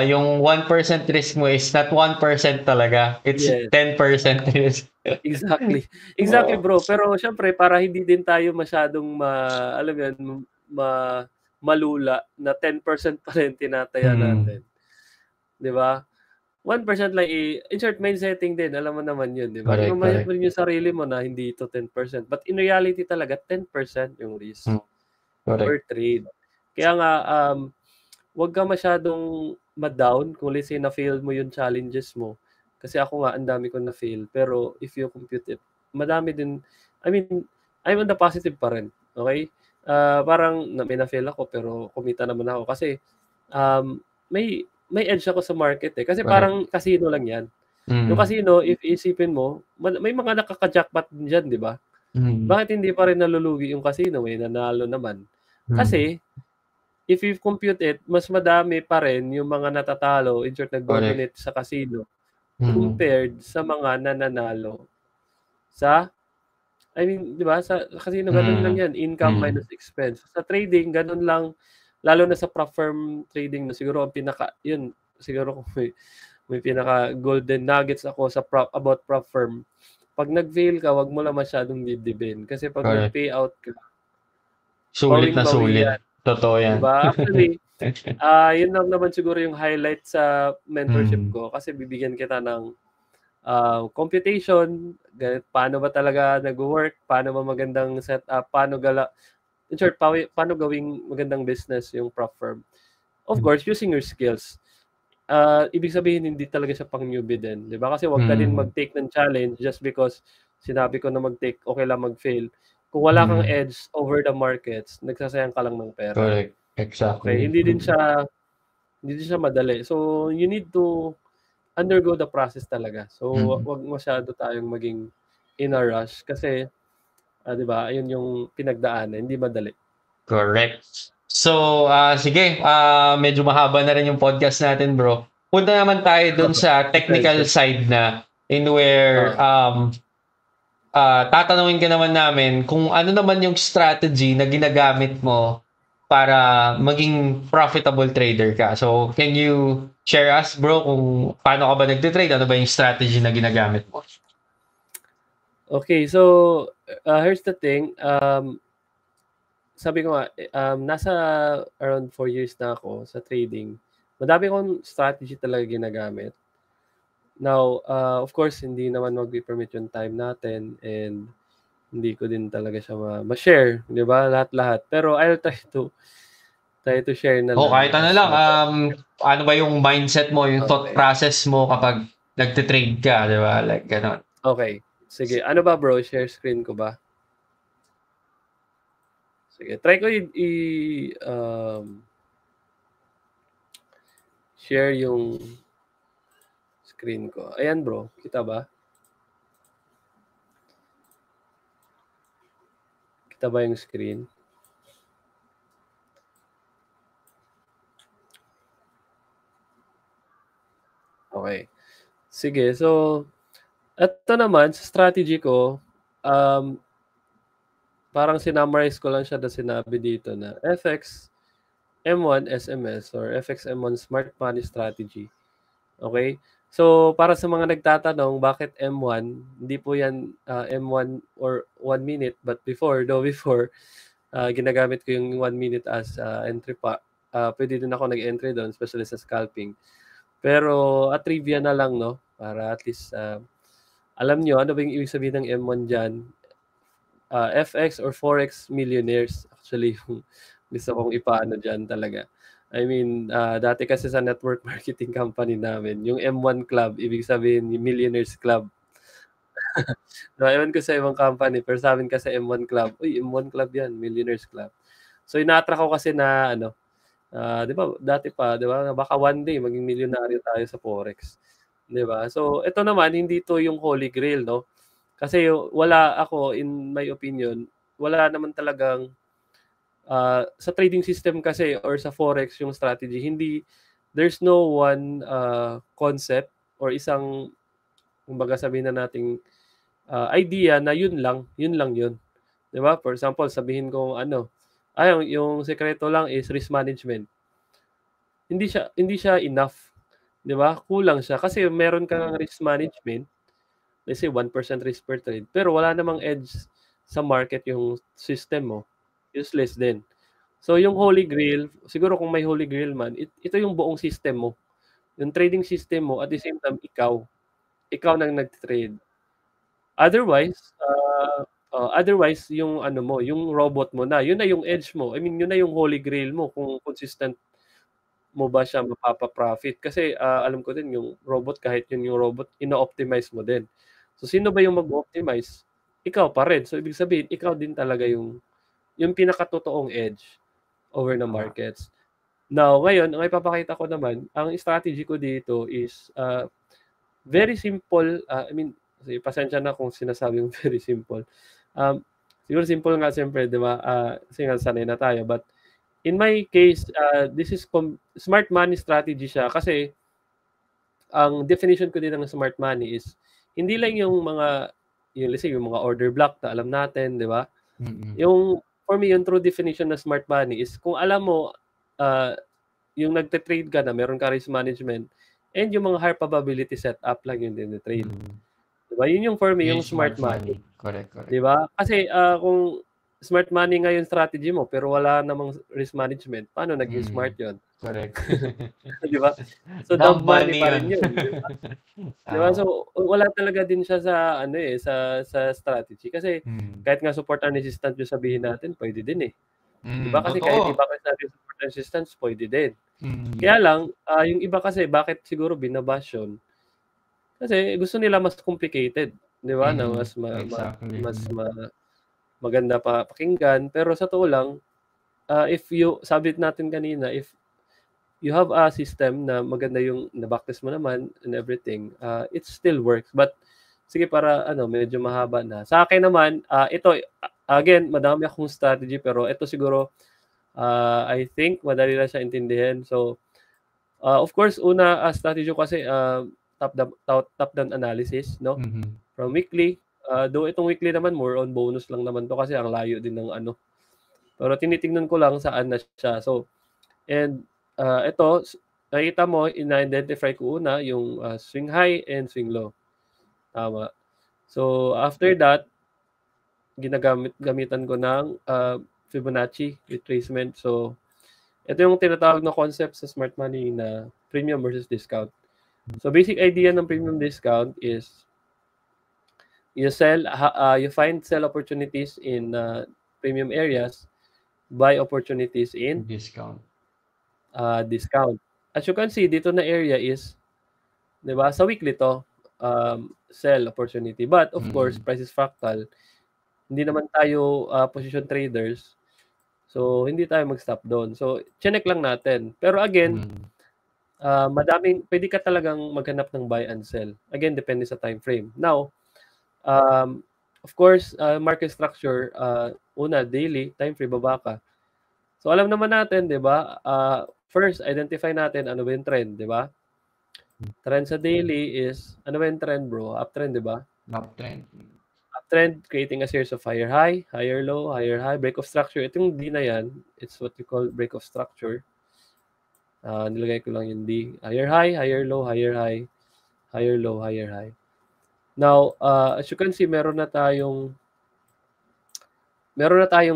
Yung 1% risk mo is not 1% talaga. It's Yes. 10% risk. Exactly. Exactly, bro. Pero syempre para hindi din tayo masyadong alam mo yun, malula na 10% pa rin tinataya natin. 'Di ba? 1% lang insert main setting din, alam mo naman yun, 'di ba? Correct, I-remind correct. mo yung sarili mo na hindi ito 10%. But in reality talaga 10% yung risk Correct. per trade. Kaya nga wag ka masyadong ma-down kung let's say na-fail mo yung challenges mo. Kasi ako nga ang dami ko na-fail, pero if you compute it, madami din. I mean, I'm on the positive pa rin. Okay? Parang may na-fail ako pero kumita naman ako kasi may edge ako sa market eh. Kasi Correct. parang casino lang yan. Yung casino, if isipin mo, may mga nakaka-jackpot din diyan, 'di ba? Bakit hindi pa rin nalulugi yung casino, may nanalo naman? Kasi if you compute it, mas madami pa rin yung mga natatalo, in short, nagdo-donate sa casino compared sa mga nananalo sa I mean, 'di ba, sa casino ganun lang 'yan, income minus expense. Sa trading ganun lang, lalo na sa prop firm trading na siguro ang yun, siguro kung may pinaka golden nuggets ako sa about prop firm. 'Pag nag-fail ka, 'wag mo lang masyadong dibdibin kasi 'pag nag-payout ka, sulit na bawing-bawi sulit. yan, Totoo 'di yan. ba? Actually, yun lang naman siguro yung highlight sa mentorship ko kasi bibigyan kita ng computation, paano ba talaga nagwo-work, paano ba magandang setup, in short, paano gawing magandang business yung prop firm. Of course, using your skills. Ibig sabihin hindi talaga siya pang newbie din, 'di ba? Kasi wag ka din mag-take ng challenge just because sinabi ko na mag-take, okay lang mag-fail. Kung wala kang edge over the markets, nagsasayang ka lang ng pera. Correct. Okay, Exactly. hindi din siya madali. So, you need to undergo the process talaga. So, wag masyado tayong maging in a rush kasi 'di ba, ayun yung pinagdaanan, hindi madali. Correct. So, sige, medyo mahaba na rin yung podcast natin, bro. Punta naman tayo dun sa technical side na in where tatanungin ka naman namin kung ano naman yung strategy na ginagamit mo para maging profitable trader ka. So, can you share us, bro, kung paano ka ba nagtitrade? Ano ba yung strategy na ginagamit mo? Okay, so here's the thing. Sabi ko nga, nasa around 4 years na ako sa trading. Madami akong strategy talaga ginagamit. Now, of course, hindi naman mag-permit yung time natin and hindi ko din talaga siya ma-share, 'di ba? Lahat-lahat. Pero I'll try to share na lang. Kahit ano lang, ano ba yung mindset mo, yung thought process mo kapag nagtitrade ka, 'di ba? Like ganon. Okay. Sige, ano ba bro? Share screen ko ba? Sige, try ko share yung screen ko. Ayan bro, kita ba? Kita ba yung screen? Okay. Sige, so ito naman sa strategy ko, parang sinummarize ko lang siya na sinabi dito na FX M1 SMS or FX M1 Smart Money Strategy. Okay? So, para sa mga nagtatanong, bakit M1? Hindi po yan M1 or 1 minute, but before, ginagamit ko yung 1 minute as entry pa. Pwede din ako nag-entry doon, especially sa scalping. Pero, trivia na lang, no? Para at least, alam nyo, ano ba yung ibig sabihin ng M1 dyan? FX or Forex millionaires. Actually, yung gusto kong ipaano dyan talaga. I mean, dati kasi sa network marketing company namin, yung M1 Club, ibig sabihin yung Millionaires Club. Ewan ko sa ibang company, pero sa amin kasi M1 Club, uy, M1 Club yan, Millionaires Club. So, ina-attract ko kasi na, di ba, dati pa, di ba, baka one day, maging milyonaryo tayo sa Forex. Di ba? So, ito naman, hindi to yung holy grail, no? Kasi wala ako, in my opinion, wala naman talagang sa trading system kasi or sa Forex yung strategy, there's no one concept or isang, kumbaga sabihin na nating idea na yun lang yun. Di ba? For example, sabihin ko yung sekreto lang is risk management. Hindi siya enough. Di ba? Kulang siya kasi meron kang risk management, let's say 1% risk per trade, pero wala namang edge sa market yung system mo, useless din. So yung holy grail, siguro kung may holy grail man, ito yung buong system mo. Yung trading system mo, at the same time, ikaw nang nag-trade. Otherwise, yung yung robot mo na, yun na yung edge mo. I mean, yun na yung holy grail mo kung consistent mo ba siya mapapa-profit. Kasi alam ko din yung robot, kahit yun yung robot, ino-optimize mo din. So, sino ba yung mag-optimize? Ikaw pa rin. So, ibig sabihin, ikaw din talaga yung pinakatotoong edge over the markets. Now, ngayon, ang ipapakita ko naman, ang strategy ko dito is very simple, pasensya na kung sinasabing very simple. Siguro simple nga siyempre, 'di ba? Kasi nga sanay na tayo. But in my case, this is smart money strategy siya kasi ang definition ko din ng smart money is hindi lang let's say, yung mga order block na alam natin, 'di ba? For me, yung true definition ng smart money is kung alam mo yung nagte-trade ka na meron ka risk management and yung mga high probability setup lang yung trade. Diba? Yun yung for me, yung smart money. Correct. Diba? Kasi kung smart money nga yung strategy mo pero wala namang risk management, paano naging smart yun? Correct. Diba? So dumb money pa rin yun. Diba? So wala talaga din siya sa strategy kasi kahit nga support and resistance yung sabihin natin, pwede din eh. Diba? Kasi kahit iba kasi natin support and resistance, pwede din. Kaya lang, yung iba kasi, bakit siguro binabash yun? Kasi gusto nila mas complicated, di ba? Na mas maganda pa pakinggan. Pero sa totoo lang, sabi natin kanina, if you have a system na maganda yung na-backtest mo naman and everything, it still works. But sige, para medyo mahaba na. Sa akin naman, ito, again, madami akong strategy, pero ito siguro, I think madali lang siya intindihin. So, of course, una strategy ko kasi top-down analysis, no? From weekly. Though itong weekly naman, more on bonus lang naman to kasi ang layo din ng ano. Pero tinitingnan ko lang saan na siya. So, and ito, nakita mo, ina-identify ko una yung swing high and swing low. Tama. So, after that, gamitan ko ng Fibonacci retracement. So, ito yung tinatawag na concept sa smart money na premium versus discount. So, basic idea ng premium discount is you find sell opportunities in premium areas, buy opportunities in discount. As you can see, dito na area is, di ba, sa weekly to, sell opportunity. But, of course, price is fractal. Hindi naman tayo position traders. So, hindi tayo mag-stop doon. So, chinek lang natin. Pero again, pwede ka talagang maghanap ng buy and sell. Again, depende sa time frame. Now, of course, market structure, una, daily, time frame, baba ka. So, alam naman natin, di ba? First, identify natin ano ba yung trend, di ba? Trend sa daily is, ano ba yung trend, bro? Uptrend, di ba? Uptrend, creating a series of higher high, higher low, higher high, break of structure. Itong D na yan, it's what we call break of structure. Nilagay ko lang yung D. Higher high, higher low, higher high, higher low, higher high. Now, as you can see, meron na tayong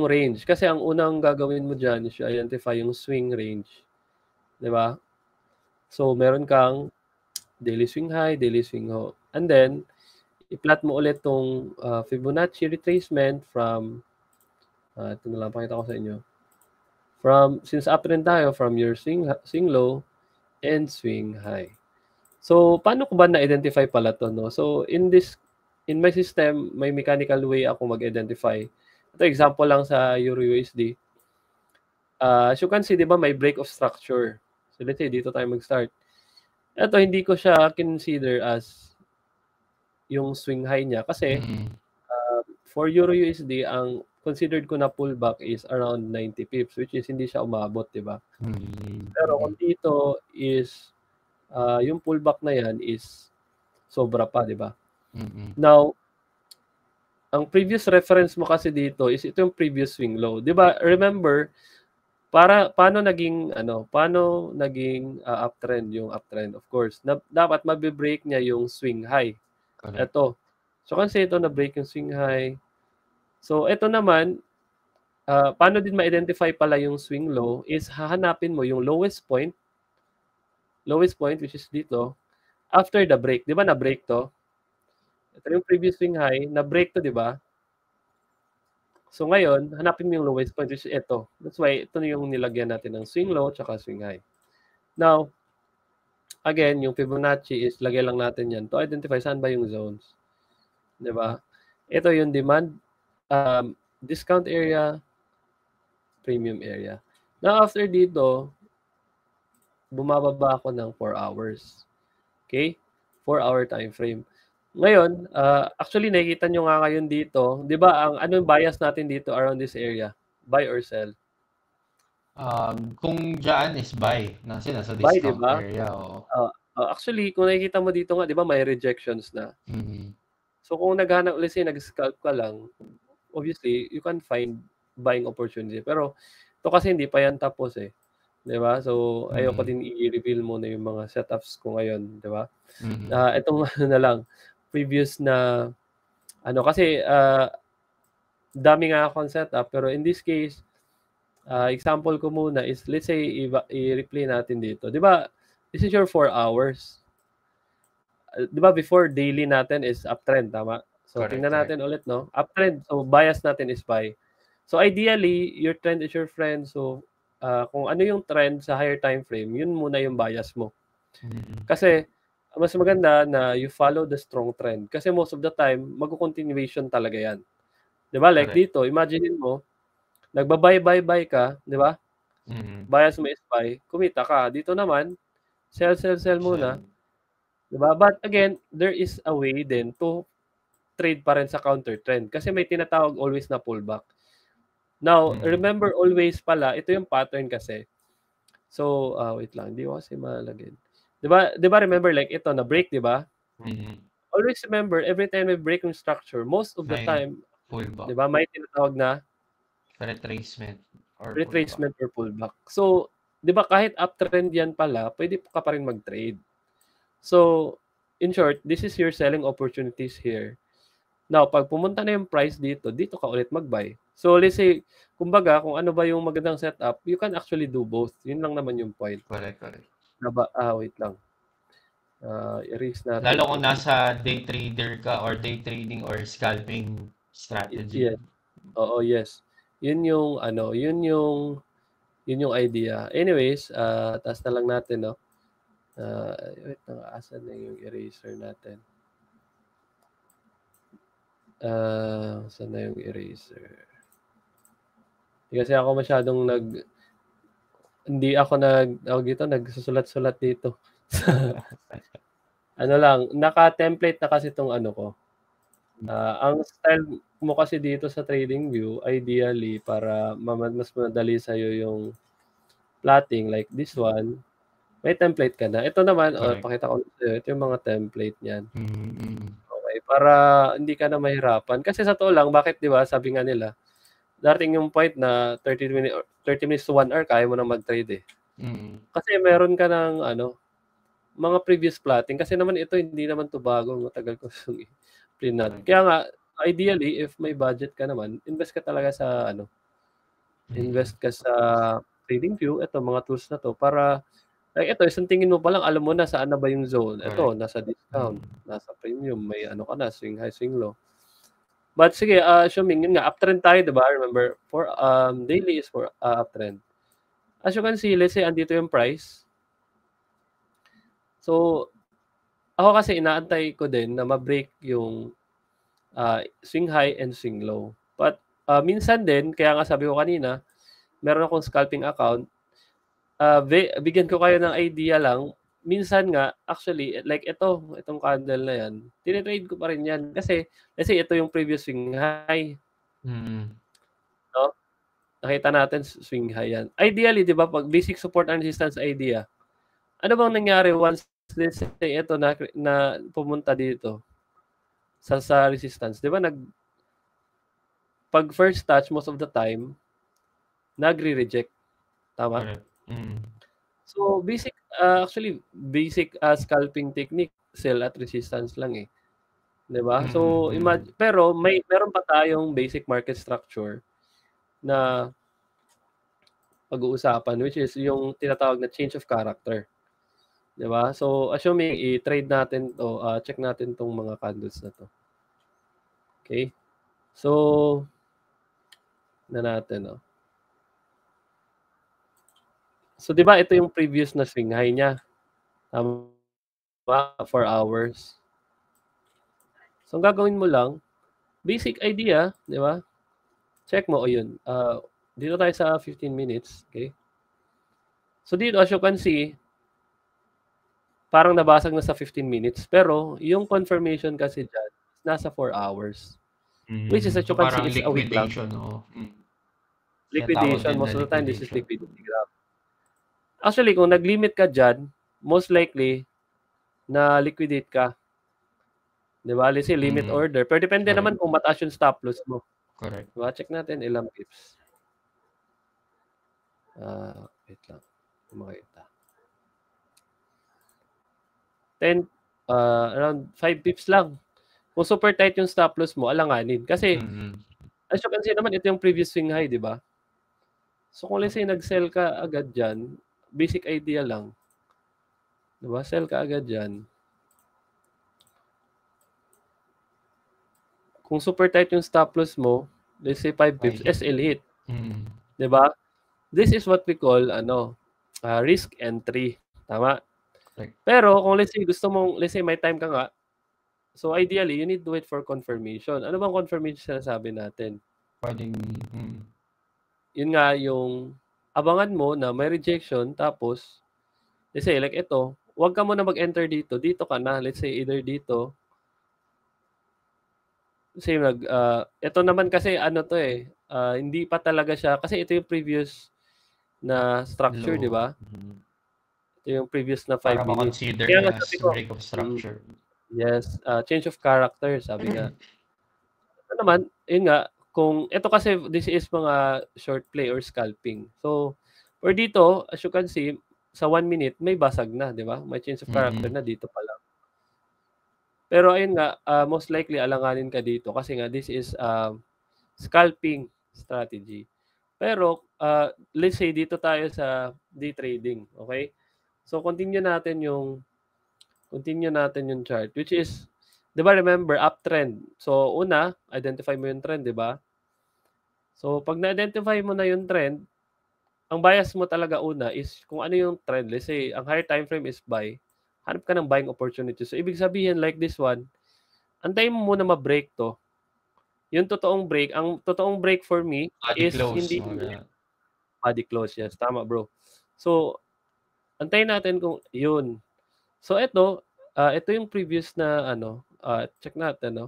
range. Kasi ang unang gagawin mo dyan is you identify yung swing range. Di ba? So, meron kang daily swing high, daily swing low. And then, i-plot mo ulit tong Fibonacci retracement from, ito na lang, pakita ko sa inyo. Since uptrend tayo, from your swing low and swing high. So, paano ko ba na-identify pala to, no? So, in my system, may mechanical way ako mag-identify. Ito, example lang sa EURUSD. As you can see, di ba, may break of structure. So, let's say, dito tayo mag-start. Ito, hindi ko siya consider as yung swing high niya. Kasi, for EURUSD, ang considered ko na pullback is around 90 pips, which is hindi siya umabot, di ba? Pero kung dito is, yung pullback na yan is sobra pa, di ba? Now, ang previous reference mo kasi dito is ito yung previous swing low. 'Di ba? Remember, paano naging uptrend yung uptrend, of course. Dapat mabe-break niya yung swing high. Correct. Ito. So kasi ito na-break yung swing high. So ito naman, paano din ma-identify pala yung swing low is hahanapin mo yung lowest point which is dito after the break. 'Di ba na-break to? Ito yung previous swing high, na-break to, di ba? So ngayon, hanapin mo yung lowest point, which is ito. That's why, ito na yung nilagyan natin ng swing low tsaka swing high. Now, again, yung Fibonacci is, lagay lang natin yan to identify saan ba yung zones. Di ba? Ito yung demand, discount area, premium area. Now, after dito, bumababa ako ng 4 hours. Okay? 4-hour time frame. Ngayon, actually nakikita nyo nga ngayon dito, 'di ba ang ano yung bias natin dito around this area? Buy or sell? Kung dyan is buy. Kasi nasa Buy, 'di discount ba? area. Oo. Actually, kung nakikita mo dito nga, 'di ba may rejections na. Mhm. So kung naghanap, let's say nag-scalp ka lang, obviously you can find buying opportunity. Pero ito kasi hindi pa yan tapos eh. 'Di ba? So ayoko Mhm. din i-reveal muna yung mga setups ko ngayon, 'di ba? Mhm. Itong ano na lang, previous na ano kasi dami nga akong setup pero in this case, example ko muna is let's say i-replay natin dito. 'Di ba? This is your 4 hours. 'Di ba before daily natin is uptrend, tama? So Correct, tingnan correct. natin ulit, no? Uptrend. So bias natin is buy. So ideally, your trend is your friend. So kung ano yung trend sa higher time frame, yun muna yung bias mo. Mhm. Kasi mas maganda na you follow the strong trend. Kasi most of the time, magko-continuation talaga yan. 'Di ba? Like Correct. dito, imaginein mo, nagba-buy ka, 'di ba? Mhm. Bias mo is buy, kumita ka. Dito naman, sell muna, Sell. 'di ba? But again, there is a way din to trade pa rin sa counter trend kasi may tinatawag always na pullback. Now, Mhm. remember always pala, ito yung pattern kasi. So, wait lang, hindi ko kasi malagin. 'Di ba remember like ito na break, 'di ba? Mhm. Always remember every time we break yung structure, most of the May time, 'di pullback. ba, may tinatawag na Retracement or pullback. retracement or pullback. So, 'di ba kahit uptrend yan pala, pwede ka pa rin mag-trade. So, in short, this is your selling opportunities here. Now, pag pumunta na yung price dito ka ulit mag-buy. So, let's say, kumbaga, kung ano ba yung magandang setup, you can actually do both. Yun lang naman yung point. Correct, correct. Wait lang. Erase natin Lalo kung 'to. nasa day trader ka or day trading or scalping strategy. Yes. Oo, yes. Yun yung ano, yun yung idea. Anyways, taas na lang natin, no? Wait lang, asan na yung eraser natin? Saan na yung eraser? Hindi kasi ako masyadong hindi ako nagsusulat-sulat dito. Ano lang, naka-template na kasi itong ano ko. Ang style mo kasi dito sa TradingView, ideally para mas madali sa'yo yung plotting like this one, may template ka na. Ito naman, Correct. pakita ko sa'yo, ito yung mga template niyan. Mhm. Okay, para hindi ka na mahirapan. Kasi sa totoo lang, bakit 'di ba, sabi nga nila, darating yung point na 30 minutes to 1 hour kaya mo na mag-trade eh. Mhm. Kasi meron ka ng ano, mga previous plotting kasi naman ito hindi naman 'to bago, matagal ko siyang plinot. Correct. Kaya nga ideally if may budget ka naman, invest ka talaga sa ano, Mhm. invest ka sa TradingView, ito mga tools na 'to para like ito isang tingin mo palang alam mo na saan na ba yung zone. Ito Correct. nasa discount, Mhm. nasa premium, may ano ka na, swing high, swing low. But sige, assuming yun nga uptrend tayo 'di ba? Remember for daily is for uptrend. As you can see, let's say andito yung price. So, ako kasi inaantay ko din na ma-break yung swing high and swing low. But minsan din, kaya nga sabi ko kanina, meron akong scalping account. Bigyan ko kayo ng idea lang. Minsan nga, actually, like itong candle na yan, tinitrade ko pa rin yan. Kasi ito yung previous swing high. Mhm. No? Nakita natin swing high yan. Ideally, di ba, pag basic support and resistance idea, ano bang nangyari once, let's say, ito na pumunta dito sa resistance? Di ba, pag first touch, most of the time, nagre-reject. Tama? Correct. Mhm. So, basic scalping technique, sell at resistance lang eh. 'Di ba? Mhm. So, Mhm. pero meron pa tayong basic market structure na pag-uusapan which is yung tinatawag na change of character. 'Di ba? So, assuming i-trade natin 'to, check natin 'tong mga candles na 'to. Okay? So, natin, oh. So, 'di ba ito yung previous na swing high niya, tama? 4 hours. So, ang gagawin mo lang, basic idea, 'di ba? Check mo, o yun. Dito tayo sa 15 minutes, okay? So, dito as you can see, parang nabasag na sa 15 minutes. Pero yung confirmation kasi dyan, nasa 4 hours. Which is, as So you can see, parang it's a week lang. liquidation, oo. Tinatawag Liquidation, din na most of the time, this is liquidation. liquidity graph. Actually, kung nag-limit ka dyan, most likely, na liquidate ka. Diba? Let's say, limit order. Pero depende Correct. naman kung mataas yung stop loss mo. Correct. Diba? Check natin ilang pips. Wait lang. Makita. 10, around 5 pips lang. Kung super tight yung stop loss mo, alanganin. Kasi, as you can see naman, ito yung previous swing high, di ba? So, kung let's say, nag-sell ka agad dyan, basic idea lang. Di ba? Sell ka agad dyan. Kung super tight yung stop loss mo, let's say 5 pips, SL hit. Di ba? This is what we call, risk entry. Tama? Right. Pero, kung let's say, gusto mong, let's say, may time ka nga, so ideally, you need to wait for confirmation. Ano bang confirmation sinasabi natin? Pwedeng, Yun nga yung abangan mo na may rejection, tapos, let's say, like ito, huwag ka muna mag-enter dito. Dito ka na. Let's say, either dito. Kasi ito naman kasi, to hindi pa talaga siya, kasi ito yung previous na structure, di ba? Ito yung previous na 5 para minutes. ma-consider Kaya nga as sabi ko, break of structure. Yes, change of character, sabi nga. Ito naman, yun nga, kung ito kasi this is mga short play or scalping. So, or dito, as you can see, sa 1 minute, may basag na, di ba? May change of character na dito pa lang. Pero ayun nga, most likely alanganin ka dito kasi nga this is scalping strategy. Pero, let's say dito tayo sa day trading, okay? So, continue natin yung chart, which is, di ba, remember, uptrend. So, una, identify mo yung trend, di ba? So, pag na-identify mo na yung trend, ang bias mo talaga una is kung ano yung trend. Let's say, ang higher time frame is buy. Hanap ka ng buying opportunity. So, ibig sabihin, like this one, antayin mo muna ma-break to. Yung totoong break, ang totoong break for me Body is close, hindi body close. Yes, tama, bro. So, antayin natin kung yun. So, ito yung previous na check natin, no?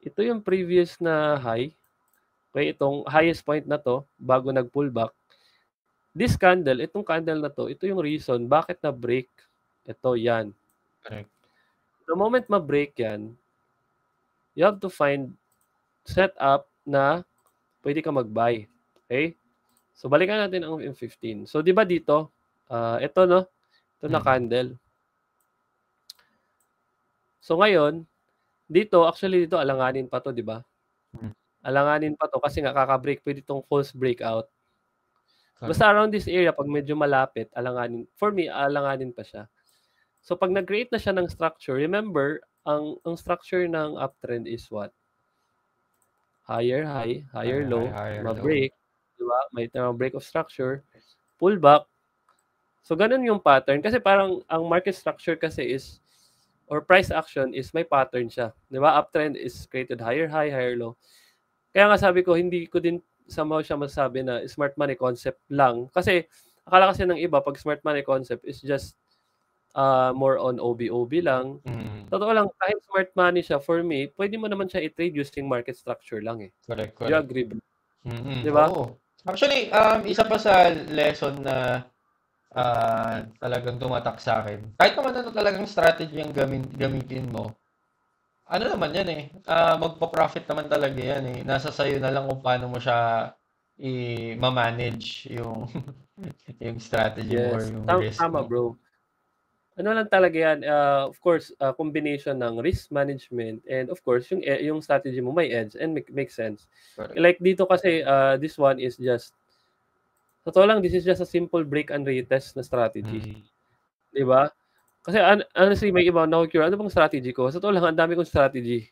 Ito yung previous na high. Okay, itong highest point na to, bago nag-pullback. This candle, itong candle na to, ito yung reason bakit na-break. Ito, yan. Correct. The moment ma-break yan, you have to find setup na pwede ka mag-buy. Okay? So, balikan natin ang M15. So, di ba dito, ito, no? Ito na candle. So, ngayon, dito, actually, dito, alanganin pa to, di ba? Alanganin pa to kasi nga kaka-break, pwede itong false breakout. Basta around this area, pag medyo malapit, alanganin. For me, alanganin pa siya. So, pag nag-create na siya ng structure, remember, ang structure ng uptrend is what? Higher high, higher low, ma-break, di ba? May break of structure, pullback. So, ganun yung pattern. Kasi parang ang market structure kasi is, or price action is may pattern siya. Di ba? Uptrend is created higher high, higher low. Kaya nga sabi ko, hindi ko din somehow siya masasabi na smart money concept lang. Kasi, akala kasi ng iba, pag smart money concept is just more on OB-OB lang. Totoo lang, kahit smart money siya, for me, pwede mo naman siya i-trade using market structure lang eh. Correct. Do you agree? Di ba? Oo. Actually, isa pa sa lesson na talagang tumatak sa akin. Kahit naman ano talagang strategy ang gamitin mo, ano naman yan eh, magpa-profit naman talaga yan eh. Nasa sayo na lang kung paano mo siya i-manage yung yung strategy mo or yung risk tama, mo. bro. Ano lang talaga yan, of course, combination ng risk management and of course, yung strategy mo may edge and make sense. Correct. Like dito kasi, this one is just, totoo lang, this is just a simple break and retest na strategy. Di ba? Kasi honestly, may iba na-cure, ano bang strategy ko? Sa totoo lang, ang dami kong strategy.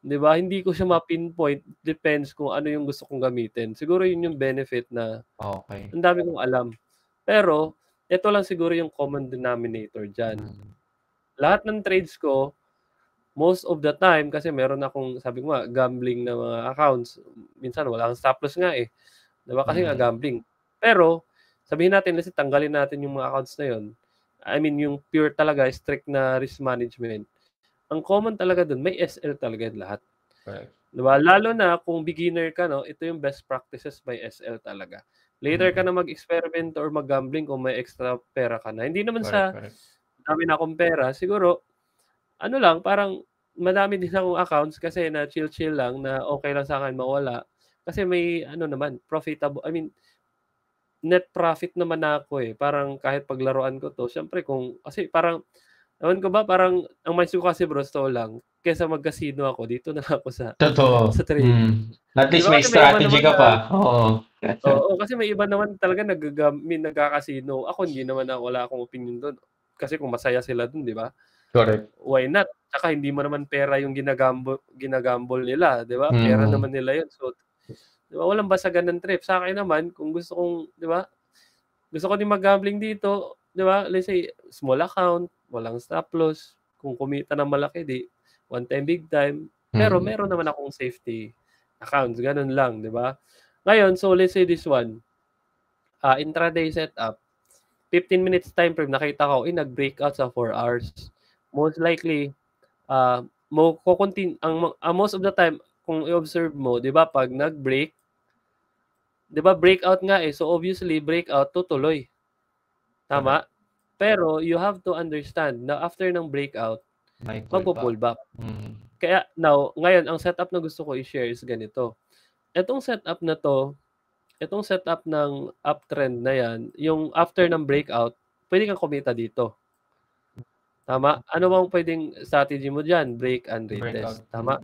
Di ba? Hindi ko siya ma-pinpoint. Depends kung ano yung gusto kong gamitin. Siguro yun yung benefit na ang dami kong alam. Pero, ito lang siguro yung common denominator dyan. Lahat ng trades ko, most of the time, kasi meron akong, sabi ko nga, gambling na mga accounts. Minsan, wala kang stop loss nga eh. Di ba? Kasi nga gambling. Pero, sabihin natin, kasi tanggalin natin yung mga accounts na yun. I mean, yung pure talaga, strict na risk management, ang common talaga dun, may SL talaga lahat. Correct. Diba? Lalo na kung beginner ka, no, ito yung best practices by SL talaga. Later ka na mag-experiment or mag-gambling kung may extra pera ka na. Hindi naman sa Correct. dami na akong pera, siguro, ano lang, parang madami din akong accounts kasi na chill-chill lang na okay lang sa akin mawala. Kasi may ano naman, profitable, I mean, net profit naman na ako eh. Parang kahit paglaruan ko to, syempre kasi parang, ewan ko ba, parang ang mindset ko kasi bro, totoo lang, kesa mag-casino ako, dito na lang ako sa Totoo. trade. At Di least ba may kasi may iba strategy naman ka na, pa. Oo. oo, kasi may iba naman talaga nagkakasino. Ako hindi naman wala akong opinion doon. Kasi kung masaya sila doon, di ba? Correct. Why not? Tsaka hindi mo naman pera yung ginagambol nila, di ba? Pera Mm. naman nila yun. So, di ba, walang basagan ng trip. Sa akin naman, kung gusto kong, di ba, gusto ko din mag-gambling dito, di ba? Let's say, small account, walang stop loss. Kung kumita ng malaki, di, one time, big time. Pero meron naman akong safety accounts. Ganun lang, di ba? Ngayon, so let's say this one, intraday setup, 15 minutes time frame, nakita ko, nag-breakout sa 4 hours. Most likely, most of the time, kung i-observe mo, di ba, pag nag-break, di ba, breakout nga eh. So, obviously, breakout, tutuloy. Tama? Pero, you have to understand na after ng breakout, magpo-pull back. Kaya, now, ngayon, ang setup na gusto ko i-share is ganito. Itong setup na to, itong setup ng uptrend na yan, yung after ng breakout, pwede kang kumita dito. Tama? Ano bang pwedeng strategy mo dyan? Break and retest. Tama?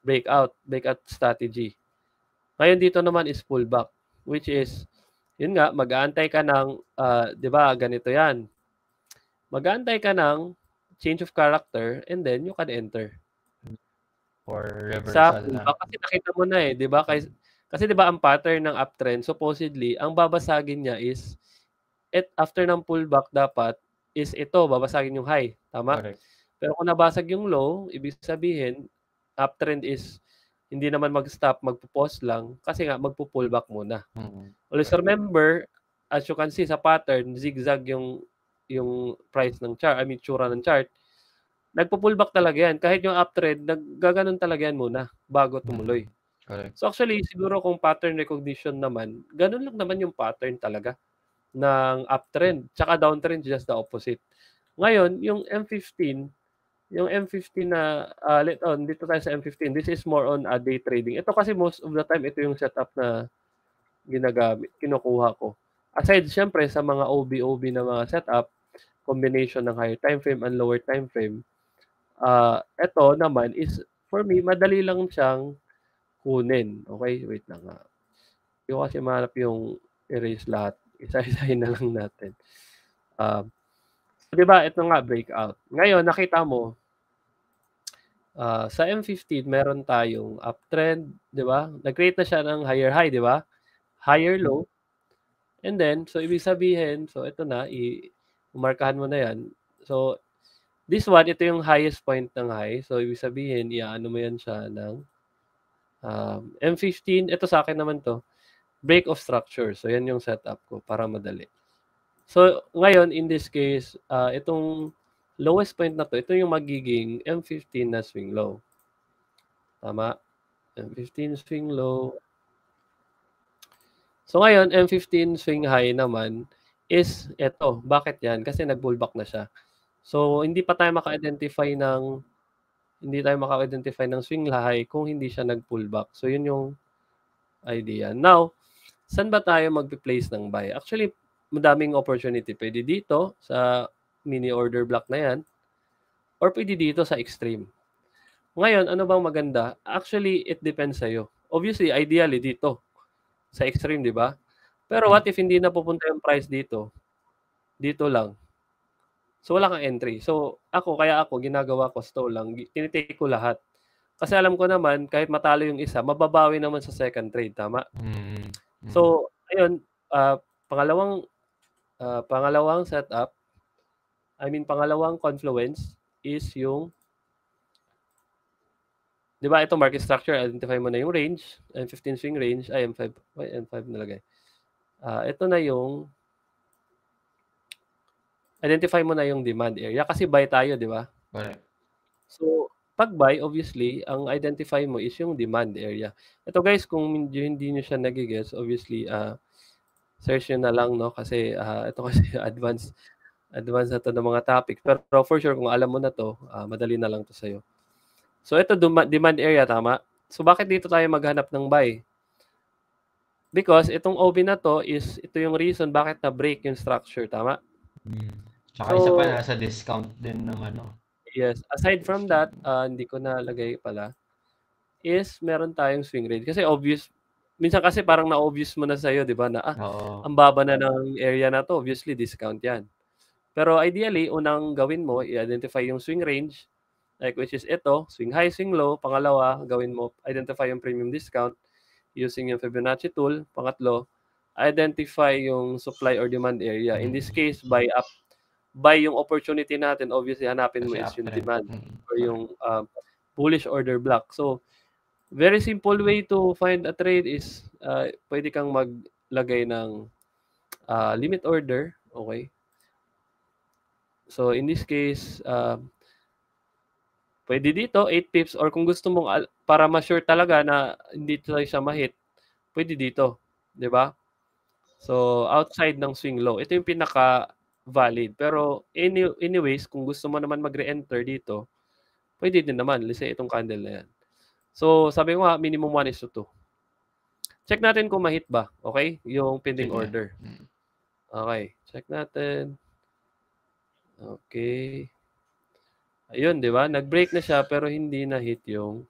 Breakout strategy. Ngayon dito naman is pullback, which is, yun nga, mag-aantay ka ng, di ba, ganito yan. Mag-aantay ka ng change of character and then you can enter. Or Sa reversal na. pullback, kasi nakita mo na eh, di ba? Kasi di ba ang pattern ng uptrend, supposedly, ang babasagin niya is, after ng pullback dapat, is ito, babasagin yung high. Tama? Correct. Pero kung nabasag yung low, ibig sabihin, uptrend is hindi naman mag-stop, magpo-pause lang kasi nga magpo-pullback muna. Always remember, as you can see sa pattern, zigzag yung price ng chart, I mean, tsura ng chart. Nagpo-pullback talaga yan. Kahit yung uptrend, naggaganon talaga yan muna bago tumuloy. Correct. So actually, siguro kung pattern recognition naman, ganun lang naman yung pattern talaga ng uptrend. Tsaka downtrend, just the opposite. Ngayon, yung M15 na, dito tayo sa M15, this is more on day trading. Ito kasi most of the time, ito yung setup na kinukuha ko. Aside, syempre, sa mga OB na mga setup, combination ng higher time frame and lower time frame, ito naman is, for me, madali lang siyang kunin. Okay, wait lang nga. Hindi ko kasi mahanap yung erase lahat. Isa-isahin na lang natin. Diba, ito nga, breakout. Ngayon, nakita mo, sa M15, meron tayong uptrend, di ba? Nag-create na siya ng higher high, di ba? Higher low. And then, so ibig sabihin, so ito na, umarkahan mo na yan. So, this one, ito yung highest point ng high. So, ibig sabihin, iaano mo yan siya ng M15. Ito sa akin naman to. Break of structure. So, yan yung setup ko para madali. So, ngayon, in this case, itong lowest point na to, ito yung magiging M15 na swing low. Tama? M15 swing low. So, ngayon, M15 swing high naman is ito. Bakit yan? Kasi nag-pullback na siya. So, hindi tayo maka-identify ng swing high kung hindi siya nag-pullback. So, yun yung idea. Now, saan ba tayo mag-place ng buy? Actually, madaming opportunity. Pwede dito sa mini order block na yan or pwede dito sa extreme. Ngayon, ano bang maganda? Actually, it depends sa'yo. Obviously, ideally dito sa extreme, di ba? Pero what if hindi na pupunta yung price dito? Dito lang. So, wala kang entry. So, kaya ako, ginagawa ko, stall lang. Tinitake ko lahat. Kasi alam ko naman, kahit matalo yung isa, mababawi naman sa second trade. Tama? So, ayun, pangalawang setup, pangalawang confluence is yung, di ba, ito market structure, identify mo na yung range, M15 swing range, M5 nalagay. Ito na yung identify mo na yung demand area kasi buy tayo, di ba? Correct. So, pag buy, obviously, ang identify mo is yung demand area. Ito guys, kung hindi nyo siya nagigets, obviously, search nyo na lang, no? Kasi ito kasi advanced na to ng mga topic. Pero for sure, kung alam mo na to, madali na lang to sa'yo. So, ito demand area, tama? So, bakit dito tayo maghanap ng buy? Because itong OB na to is, ito yung reason bakit na-break yung structure, tama? Tsaka isa pa, nasa discount din ng ano. Yes. Aside from that, hindi ko nalagay pala, is meron tayong swing range. Kasi obvious, minsan kasi parang na-obvious mo na sa'yo, di ba, na ang baba na ng area na to, obviously discount yan. Pero ideally, unang gawin mo, i-identify yung swing range, like which is ito, swing high, swing low. Pangalawa, gawin mo, identify yung premium discount using yung Fibonacci tool. Pangatlo, identify yung supply or demand area. In this case, buy yung opportunity natin. Obviously, hanapin mo is yung demand or yung bullish order block. So, very simple way to find a trade is pwede kang maglagay ng limit order. Okay. So, in this case, pwede dito, 8 pips. Or kung gusto mong, para ma-sure talaga na hindi tayo siya ma-hit, pwede dito. Diba? So, outside ng swing low. Ito yung pinaka-valid. Pero, anyways, kung gusto mo naman mag-re-enter dito, pwede din naman. Let's say, itong candle na yan. So, sabi ko nga, minimum 1:2. Check natin kung ma-hit ba. Okay? Yung pending order. Okay. Check natin. Okay. Ayun, di ba? Nag-break na siya pero hindi na-hit yung...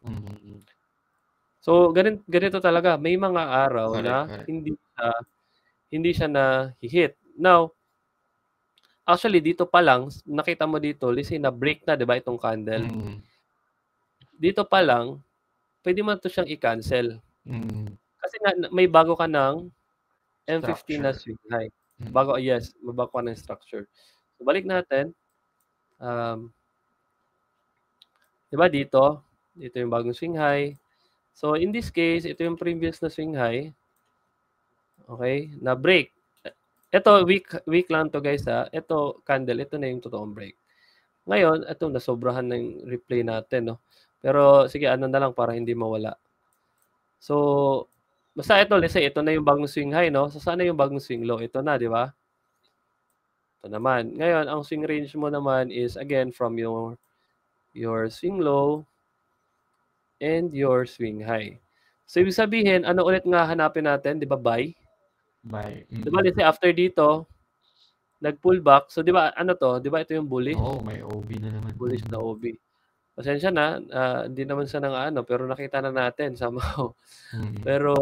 So, ganito talaga. May mga araw na hindi siya na-hit. Now, actually, dito pa lang, nakita mo dito, let's say, na-break na, di ba, itong candle. Dito pa lang, pwede mo ito siyang i-cancel. Kasi may bago ka ng M15 na swing high. Bago ka ng structure. So, balik natin. Diba dito yung bagong swing high. So, in this case, ito yung previous na swing high. Okay? Na-break. Ito, week lang to guys ha. Ito, candle. Ito na yung totoong break. Ngayon, ito, nasobrahan na yung replay natin. No? Pero, sige, ano na lang para hindi mawala. So, basta ito, let's say, ito na yung bagong swing high, no? So, sana yung bagong swing low? Ito na, di ba? Ito naman. Ngayon, ang swing range mo naman is, again, from your swing low and your swing high. So, ibig sabihin, ano ulit nga hanapin natin? Di ba, buy? Buy. Di ba, let's say, after dito, nag-pull back. So, di ba, ano to? Di ba, ito yung bullish? May OB na naman. Bullish na OB. Pasensya na, hindi naman siya ng pero nakita na natin somehow. Pero,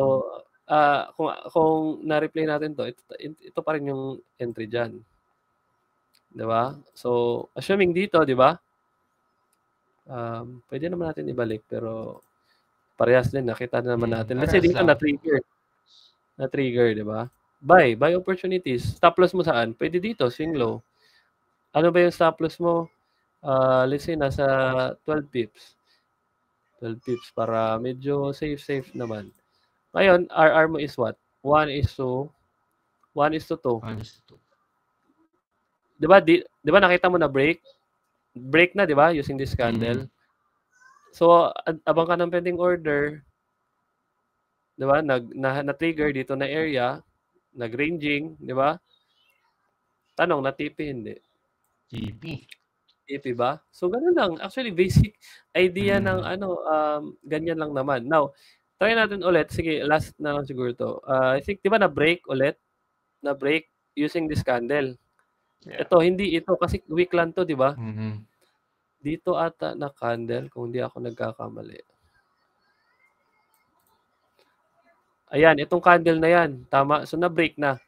kung na-replay natin to, ito pa rin yung entry dyan. Di ba? So, assuming dito, di ba? Pwede naman natin ibalik, pero parehas din, nakita na naman natin. Let's say dito na-trigger, di ba? Buy opportunities. Stop loss mo saan? Pwede dito, swing low. Ano ba yung stop loss mo? Let's say nasa 12 pips. 12 pips para medyo safe naman. Ngayon, RR mo is what? 1:2. 'Di ba nakita mo na break? Break na, 'di ba, using this candle. So, abang ka ng pending order. 'Di ba? Na-trigger dito na area, nag-ranging, 'di ba? Tanong, na-TP hindi? TP ba? So, ganun lang. Actually, basic idea ng ganyan lang naman. Now, try natin ulit. Sige, last na lang siguro to. I think, di ba na-break ulit? Na-break using this candle. Yeah. Ito, hindi ito. Kasi week lang to, di ba? Dito ata na candle, kung hindi ako nagkakamali. Ayan, itong candle na yan. Tama. So, na-break na.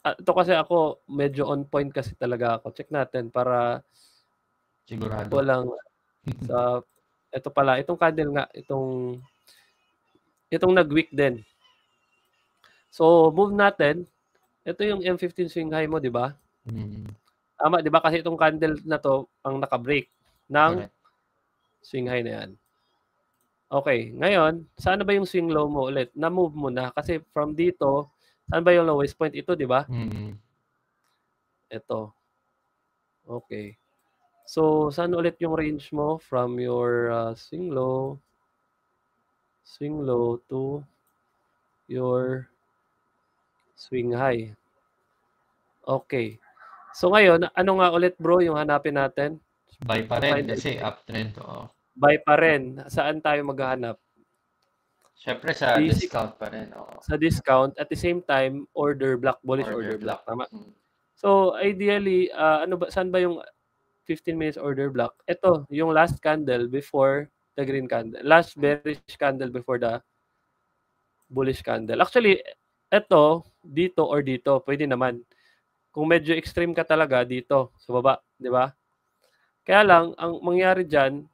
Ito kasi ako, medyo on point kasi talaga ako. Check natin para sigurado. Walang ito pala, itong candle nga, itong nag-week din. So, move natin. Ito yung M15 swing high mo, di ba? Tama, di ba? Kasi itong candle na to, ang naka-break ng swing high na yan. Okay, ngayon, saan ba yung swing low mo ulit? Na-move mo na. Kasi from dito, saan ba yung lowest point? Ito, di ba? Ito. Okay. So, saan ulit yung range mo from your swing low to your swing high. Okay. So ngayon, ano nga ulit bro yung hanapin natin? Buy pa rin kasi uptrend. Buy pa rin. Saan tayo maghahanap? Siyempre sa discount pa rin. Sa discount. At the same time, order block, bullish order block. Tama? So ideally, saan ba yung 15 minutes order block? Ito, yung last candle before the green candle. Last bearish candle before the bullish candle. Actually, ito, dito or dito, pwede naman. Kung medyo extreme ka talaga, dito, sa baba, di ba? Kaya lang, ang mangyari dyan,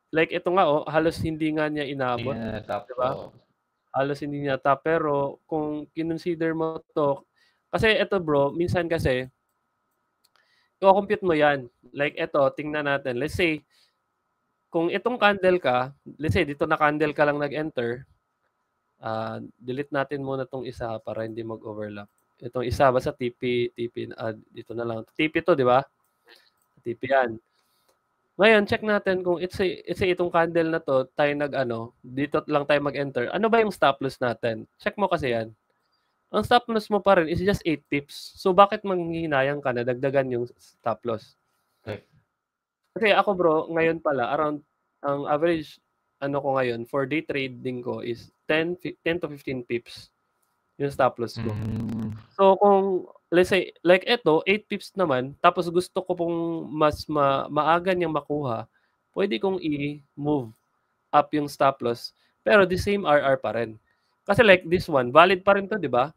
like ito nga, halos hindi nga niya inabot. Di ba? Halos hindi niya tap. Pero, kung kinonsider mo to, kasi ito bro, minsan kasi, i-compute mo yan. Like ito, tingnan natin. Let's say, kung itong candle ka, let's say, dito na candle ka lang nag-enter, delete natin muna itong isa para hindi mag-overlap. Itong isa, basta TP, dito na lang. TP to, di ba? TP yan. Ngayon, check natin kung it's itong candle na to, tayo dito lang tayo mag-enter. Ano ba yung stop loss natin? Check mo kasi yan. Ang stop loss mo pa rin is just 8 pips. So, bakit manghihinayang ka na dagdagan yung stop loss? Okay. Kasi ako bro, ngayon pala, around, ang average, ko ngayon, for day trading ko is 10 to 15 pips yung stop loss ko. So, kung, let's say, like ito, 8 pips naman, tapos gusto ko pong mas maaga niyang makuha, pwede kong i-move up yung stop loss, pero the same RR pa rin. Kasi like this one, valid pa rin to, di ba?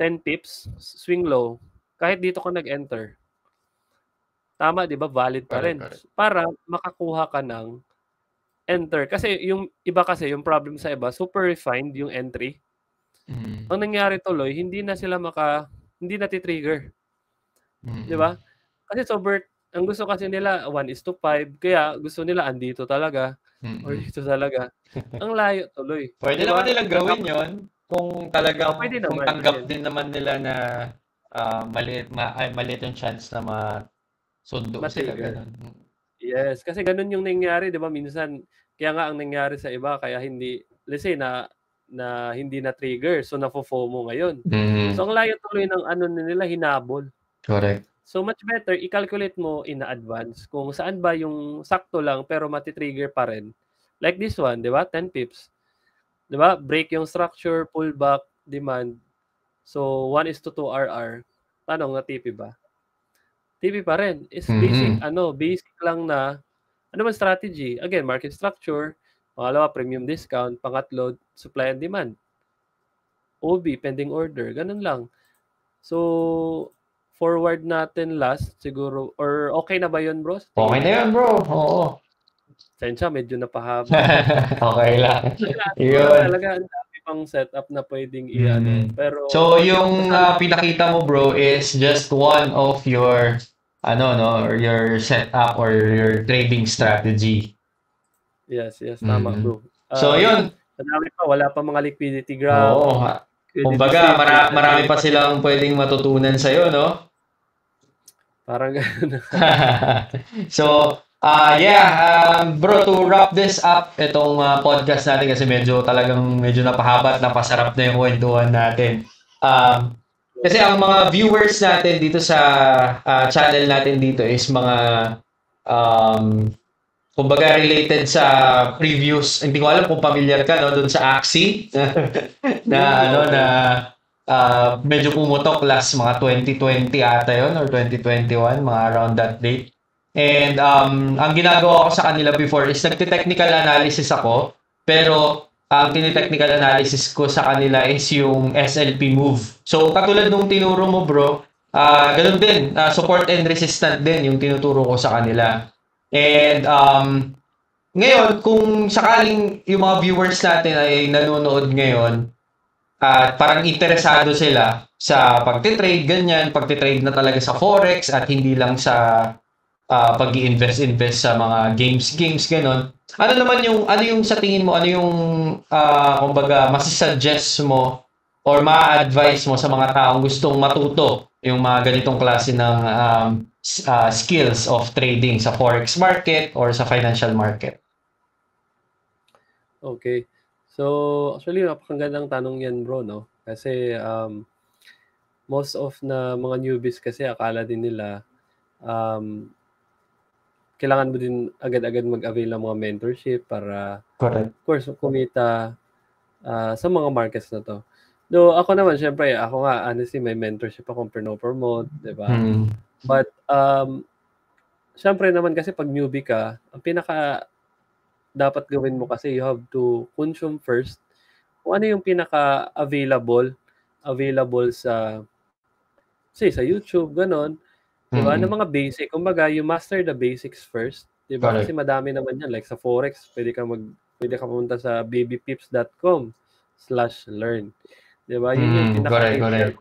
10 pips, swing low, kahit dito ka nag-enter. Tama, di ba? Valid pa rin. Para makakuha ka ng enter. Kasi yung iba kasi, yung problem sa iba, super refined yung entry. Ang nangyari tuloy, hindi na titrigger. Di ba? Kasi ang gusto kasi nila 1:5, kaya gusto nila andito talaga or dito talaga. Ang layo tuloy. Pwede diba? naman nilang gawin yon kung talagang kung tanggap din naman nila na maliit yung chance na masundo sila. Ganun. Yes, kasi ganun yung nangyari, di ba? Minsan, kaya nga ang nangyari sa iba, kaya hindi, let's say na hindi na trigger, so nafo-FOMO ngayon. So ang layo tuloy ng nila hinabol. Correct. So much better i-calculate mo in advance kung saan ba yung sakto lang pero mati-trigger pa rin. Like this one, 'di ba? 10 pips. 'Di ba? Break yung structure, pullback, demand. So 1:2 RR. Tanong na TP ba? TP pa rin. Is basic basic lang na man strategy. Again, market structure. Pangalawa, premium discount. Pangatlo, supply and demand. OB, pending order. Ganun lang. So, forward natin last, siguro. Or okay na ba yun, bro? Okay na yun, bro. Oo. Sensya, medyo napahaba. Okay lang. Yun. Talaga, ang dami pang setup na pwedeng Pero, so, yung pinakita mo, bro, is just one of your your setup or your trading strategy. Yes, tama, bro. So, yun. Madami pa, wala pa mga liquidity graph. Oo. Kumbaga, marami pa silang pwedeng matutunan sa'yo, no? Parang gano'n. So, bro, to wrap this up, itong podcast natin kasi medyo napahaba at napasarap na yung kwentuhan natin. Kasi ang mga viewers natin dito sa channel natin dito is mga kumbaga related sa previous, hindi ko alam kung familiar ka doon sa Axie na medyo pumutok last mga 2020 ata yun or 2021, mga around that date. And ang ginagawa ko sa kanila before is nagte-technical analysis ako, pero ang tinitechnical analysis ko sa kanila is yung SLP move. So katulad nung tinuro mo, bro, ganun din, support and resistant din yung tinuturo ko sa kanila. And ngayon, kung sakaling yung mga viewers natin ay nanonood ngayon at parang interesado sila sa pagtitrade, ganyan, pagtitrade na talaga sa Forex at hindi lang sa pag-i-invest sa mga games, ganon. Ano yung sa tingin mo, ano yung kumbaga masasuggest mo or ma-advise mo sa mga taong gustong matuto yung mga ganitong klase ng skills of trading sa forex market or sa financial market? Okay. So, actually, napakagandang tanong yan, bro, no? Kasi most of na mga newbies kasi akala din nila um, kailangan mo din agad-agad mag-avail ng mga mentorship para, Correct. of course, kumita sa mga markets na to. Though ako naman, syempre, ako nga, honestly, may mentorship akong promote, di ba? But, syempre naman kasi pag newbie ka, ang pinaka dapat gawin mo kasi you have to consume first kung ano yung pinaka-available sa sa YouTube, ganon. Di ba? Ng mga basic. Kumbaga, you master the basics first. Di ba? Kasi Correct. madami naman yan. Like sa Forex, pwede ka pumunta sa babypips.com/learn. Di ba? Yun yung Correct.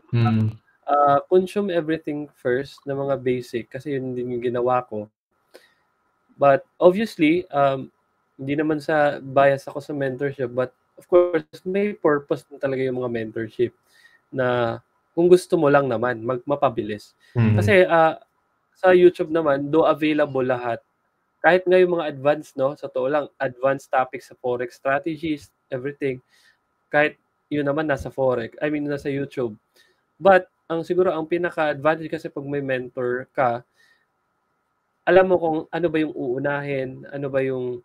consume everything first na mga basic kasi yun din yung ginawa ko. But obviously, hindi naman sa bias ako sa mentorship, but of course, may purpose na talaga yung mga mentorship na kung gusto mo lang naman, mapabilis. Kasi sa YouTube naman, do available lahat. Kahit nga yung mga advanced, no? Sa totoo lang, advanced topics sa Forex strategies, everything. Kahit yun naman nasa Forex, nasa YouTube. But, siguro, ang pinaka-advantage kasi pag may mentor ka, alam mo kung ano ba yung uunahin, ano ba yung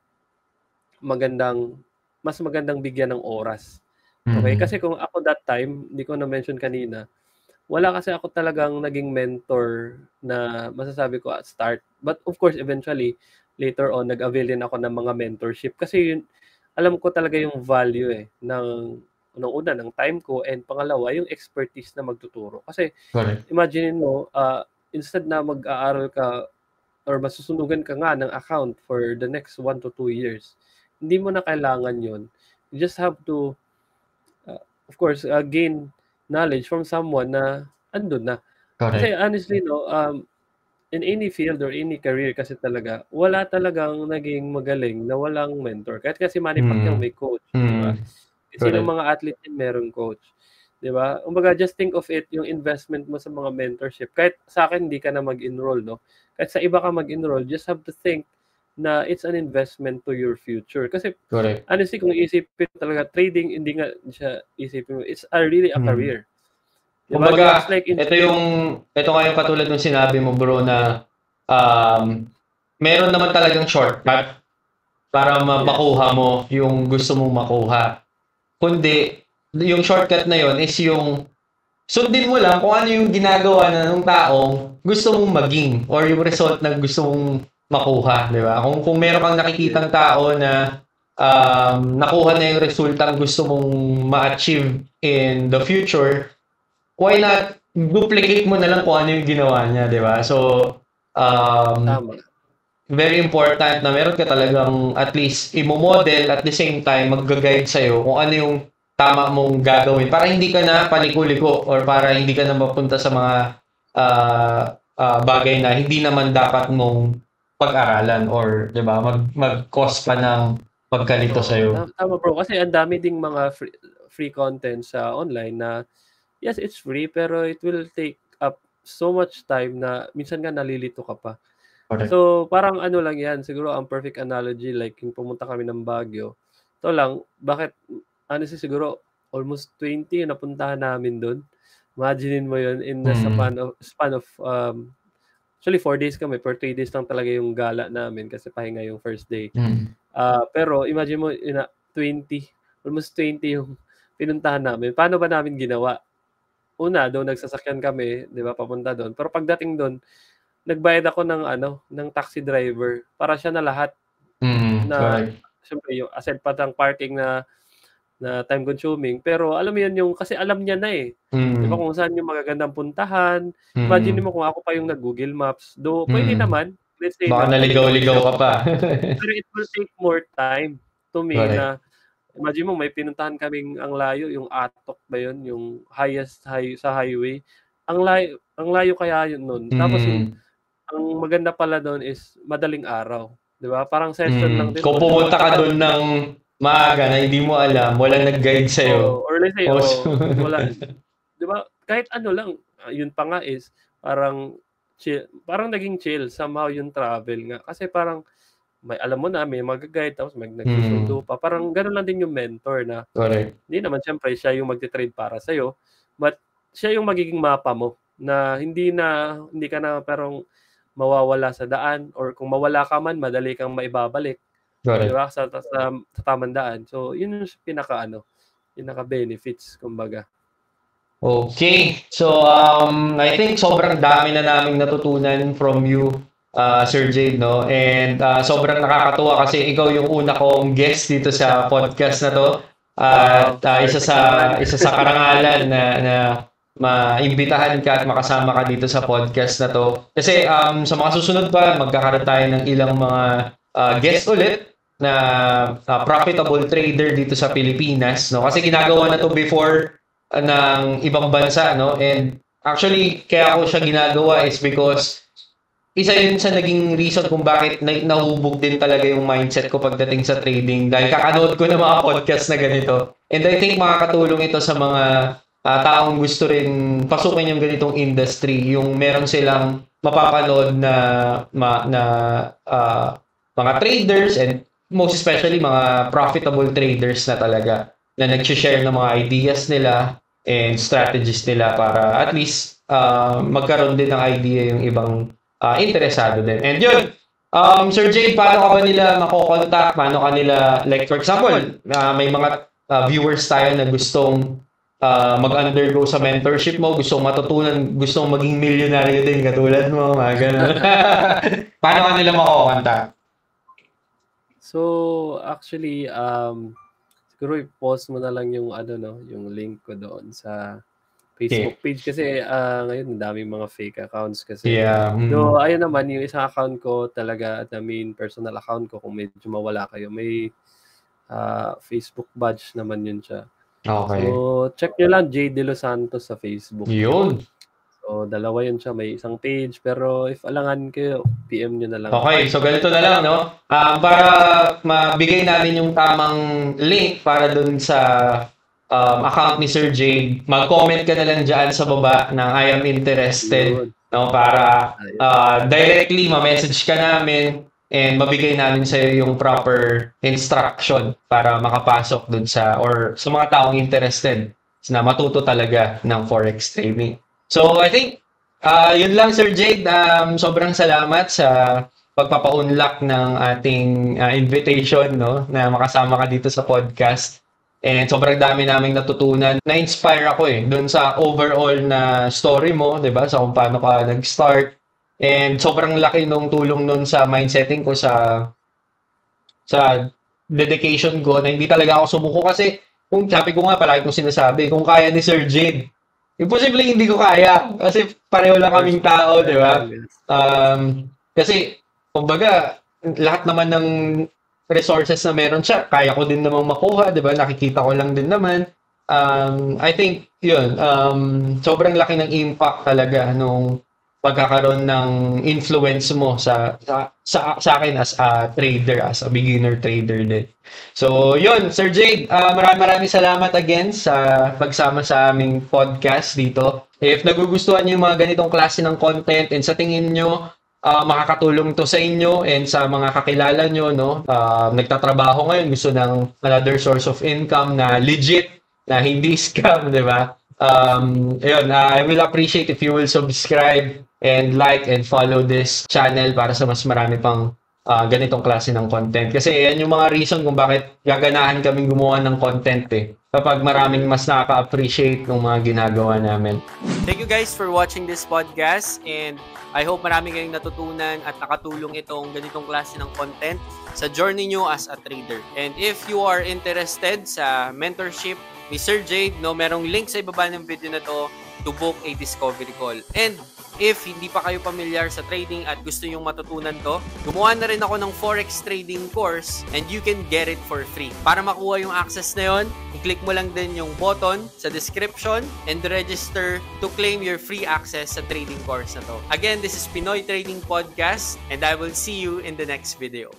mas magandang bigyan ng oras. Okay? Kasi kung ako that time, hindi ko na-mention kanina, wala kasi ako talagang naging mentor na masasabi ko at start. But of course, eventually, later on, nag-avail din ako ng mga mentorship. Kasi yun, alam ko talaga yung value ng una, ng time ko, and pangalawa, yung expertise na magtuturo. Kasi imagine mo, instead na mag-aaral ka or masusunugan ka nga ng account for the next 1 to 2 years, hindi mo na kailangan yun. You just have to, of course, gain knowledge from someone na andun na. Kasi honestly, no, in any field or any career kasi talaga, wala talagang naging magaling na walang mentor. Kahit kasi Manny Pacquiao may coach, di ba? Kasi yung mga athlete din meron coach. Di ba? Kumbaga, just think of it, yung investment mo sa mga mentorship. Kahit sa akin, hindi ka na mag-enroll, no? Kahit sa iba ka mag-enroll, just have to think na it's an investment to your future. Kasi, honestly, kung isipin talaga, trading, hindi nga siya isipin mo, it's really a career. Diba? Kumbaga, ito nga yung katulad ng sinabi mo, bro, na meron naman talagang shortcut para makuha mo yung gusto mong makuha. Kundi, yung shortcut na yon is yung sundin mo lang kung ano yung ginagawa na ng taong gusto mong maging or yung result na gusto mong makuha, di ba? Kung meron kang nakikitang tao na nakuha na yung resultang gusto mong ma-achieve in the future, why not duplicate mo na lang kung ano yung ginawa niya, di ba? So, very important na meron ka talagang at least imo-model at the same time mag-guide sa'yo kung ano yung tama mong gagawin para hindi ka na paliko-liko or para hindi ka na mapunta sa mga bagay na hindi naman dapat mong pag-aralan or 'di ba mag-cause pa ng pagkalito sa iyo. Tama bro, kasi ang dami ding mga free content sa online na yes, it's free pero it will take up so much time na minsan nga nalilito ka pa. Correct. So parang ano lang 'yan, siguro ang perfect analogy like yung pumunta kami ng Baguio. To lang, bakit honestly siguro almost 20 yung napuntahan namin doon. Imaginein mo 'yon in the span of actually 4 days kami, per 3 days lang talaga yung gala namin kasi pahinga yung first day. Pero imagine mo, almost 20 yung pinuntahan namin. Paano ba namin ginawa? Una, doon nagsasakyan kami, 'di ba, papunta doon. Pero pagdating doon, nagbayad ako ng taxi driver para siya na lahat. Siyempre yung aside pa ng parking na time consuming, pero alam mo yun yung kasi alam niya na di ba kung saan yung magagandang puntahan. Imagine mo kung ako pa yung nag-Google Maps, do pwede naman, let's say baka naligaw-ligaw ka pa. Pero it will take more time to me na imagine mo may pinuntahan kaming ang layo, yung Atok ba yun, yung highest sa highway. Ang layo kaya yun nun. Tapos ang maganda pala doon is madaling araw, di ba? Parang session lang din. Kung pumunta ka doon ng maaga na hindi mo alam, walang nag-guide sa'yo. Or let's say, wala. Di ba? Kahit ano lang, yun pa nga is parang chill, parang naging chill somehow yung travel nga. Kasi parang may alam mo na, may mag-guide tapos may nagsusundo pa. Parang gano'n lang din yung mentor na Correct. hindi naman siyempre siya yung magte-trade para sa'yo, but siya yung magiging mapa mo na hindi ka na parang mawawala sa daan or kung mawala ka man, madali kang maibabalik. Correct. Di ba? Sa tamang daan. So, yun yung pinaka-benefits, kumbaga. Okay. So, I think sobrang dami na naming natutunan from you, Sir Jade, no? And sobrang nakakatuwa kasi ikaw yung una kong guest dito sa podcast na to. At isa sa karangalan na maimbitahan ka at makasama ka dito sa podcast na to. Kasi sa mga susunod pa, magkakaroon tayo ng ilang mga guest ulit na profitable trader dito sa Pilipinas, no? Kasi ginagawa na to before ng ibang bansa, no? And actually, kaya ako siya ginagawa is because isa yun sa naging reason kung bakit nahubog din talaga yung mindset ko pagdating sa trading dahil kakanood ko ng mga podcast na ganito. And I think makakatulong ito sa mga taong gusto rin pasukin yung ganitong industry, yung meron silang mapapanood na mga traders and most especially mga profitable traders na talaga na nag-share ng mga ideas nila and strategies nila para at least magkaroon din ng idea yung ibang interesado din. And yun, Sir Jade, paano ka ba nila makokontak? Paano ka nila, like for example, may mga viewers tayo na gustong mag-undergo sa mentorship mo, gustong matutunan, gustong maging milyonaryo din katulad mo, mga ganun. Paano ka nila makokontak? So, actually, siguro i-post mo na lang yung yung link ko doon sa Facebook page kasi ngayon daming mga fake accounts kasi. Yeah. So, ayun naman yung isang account ko talaga, the main personal account ko kung medyo mawala kayo. May Facebook badge naman yun siya. Okay. So, check nyo lang J. De Los Santos sa Facebook. Yun. So, dalawa yun siya. May isang page. Pero if alangan kayo, PM nyo na lang. Okay, so ganito na lang, no? Para mabigay natin yung tamang link para dun sa account ni Sir Jade, mag-comment ka na lang dyan sa baba ng I am interested, no? Para directly ma-message ka namin and mabigay namin sa iyo yung proper instruction para makapasok dun or sa mga taong interested na matuto talaga ng forex trading. So, I think, yun lang, Sir Jade. Sobrang salamat sa pagpapaunlak ng ating invitation, no? Na makasama ka dito sa podcast. And sobrang dami naming natutunan. Na-inspire ako doon sa overall na story mo, di ba? Sa kung paano ka nag-start. And sobrang laki nung tulong nun sa mindsetting ko sa dedication ko na hindi talaga ako sumuko kasi kung sabi ko nga, palagi kong sinasabi, kung kaya ni Sir Jade, imposible hindi ko kaya kasi pareho lang kaming tao, di ba? Kasi, kumbaga, lahat naman ng resources na meron siya, kaya ko din namang makuha, di ba? Nakikita ko lang din naman. I think, yun, sobrang laki ng impact talaga nung pagkakaroon ng influence mo sa akin as a trader, as a beginner trader din. So, yun, Sir Jade, maraming salamat again sa pagsama sa aming podcast dito. If nagugustuhan niyo yung mga ganitong klase ng content and sa tingin nyo, makakatulong to sa inyo and sa mga kakilala nyo, no? Nagtatrabaho ngayon, gusto ng another source of income na legit, na hindi scam, di ba? Ayun, I will appreciate if you will subscribe and like and follow this channel para sa mas marami pang ganitong klase ng content. Kasi yan yung mga reason kung bakit gaganahan kaming gumawa ng content kapag maraming mas nakaka-appreciate ng mga ginagawa namin. Thank you guys for watching this podcast and I hope marami kayong natutunan at nakatulong itong ganitong klase ng content sa journey nyo as a trader. And if you are interested sa mentorship ni Sir Jade, no, merong link sa ibaba ng video na to to book a discovery call. And if hindi pa kayo familiar sa trading at gusto yung matutunan to, gumawa na rin ako ng forex trading course and you can get it for free. Para makuha yung access na yon, i-click mo lang din yung button sa description and register to claim your free access sa trading course na to. Again, this is Pinoy Trading Podcast and I will see you in the next video.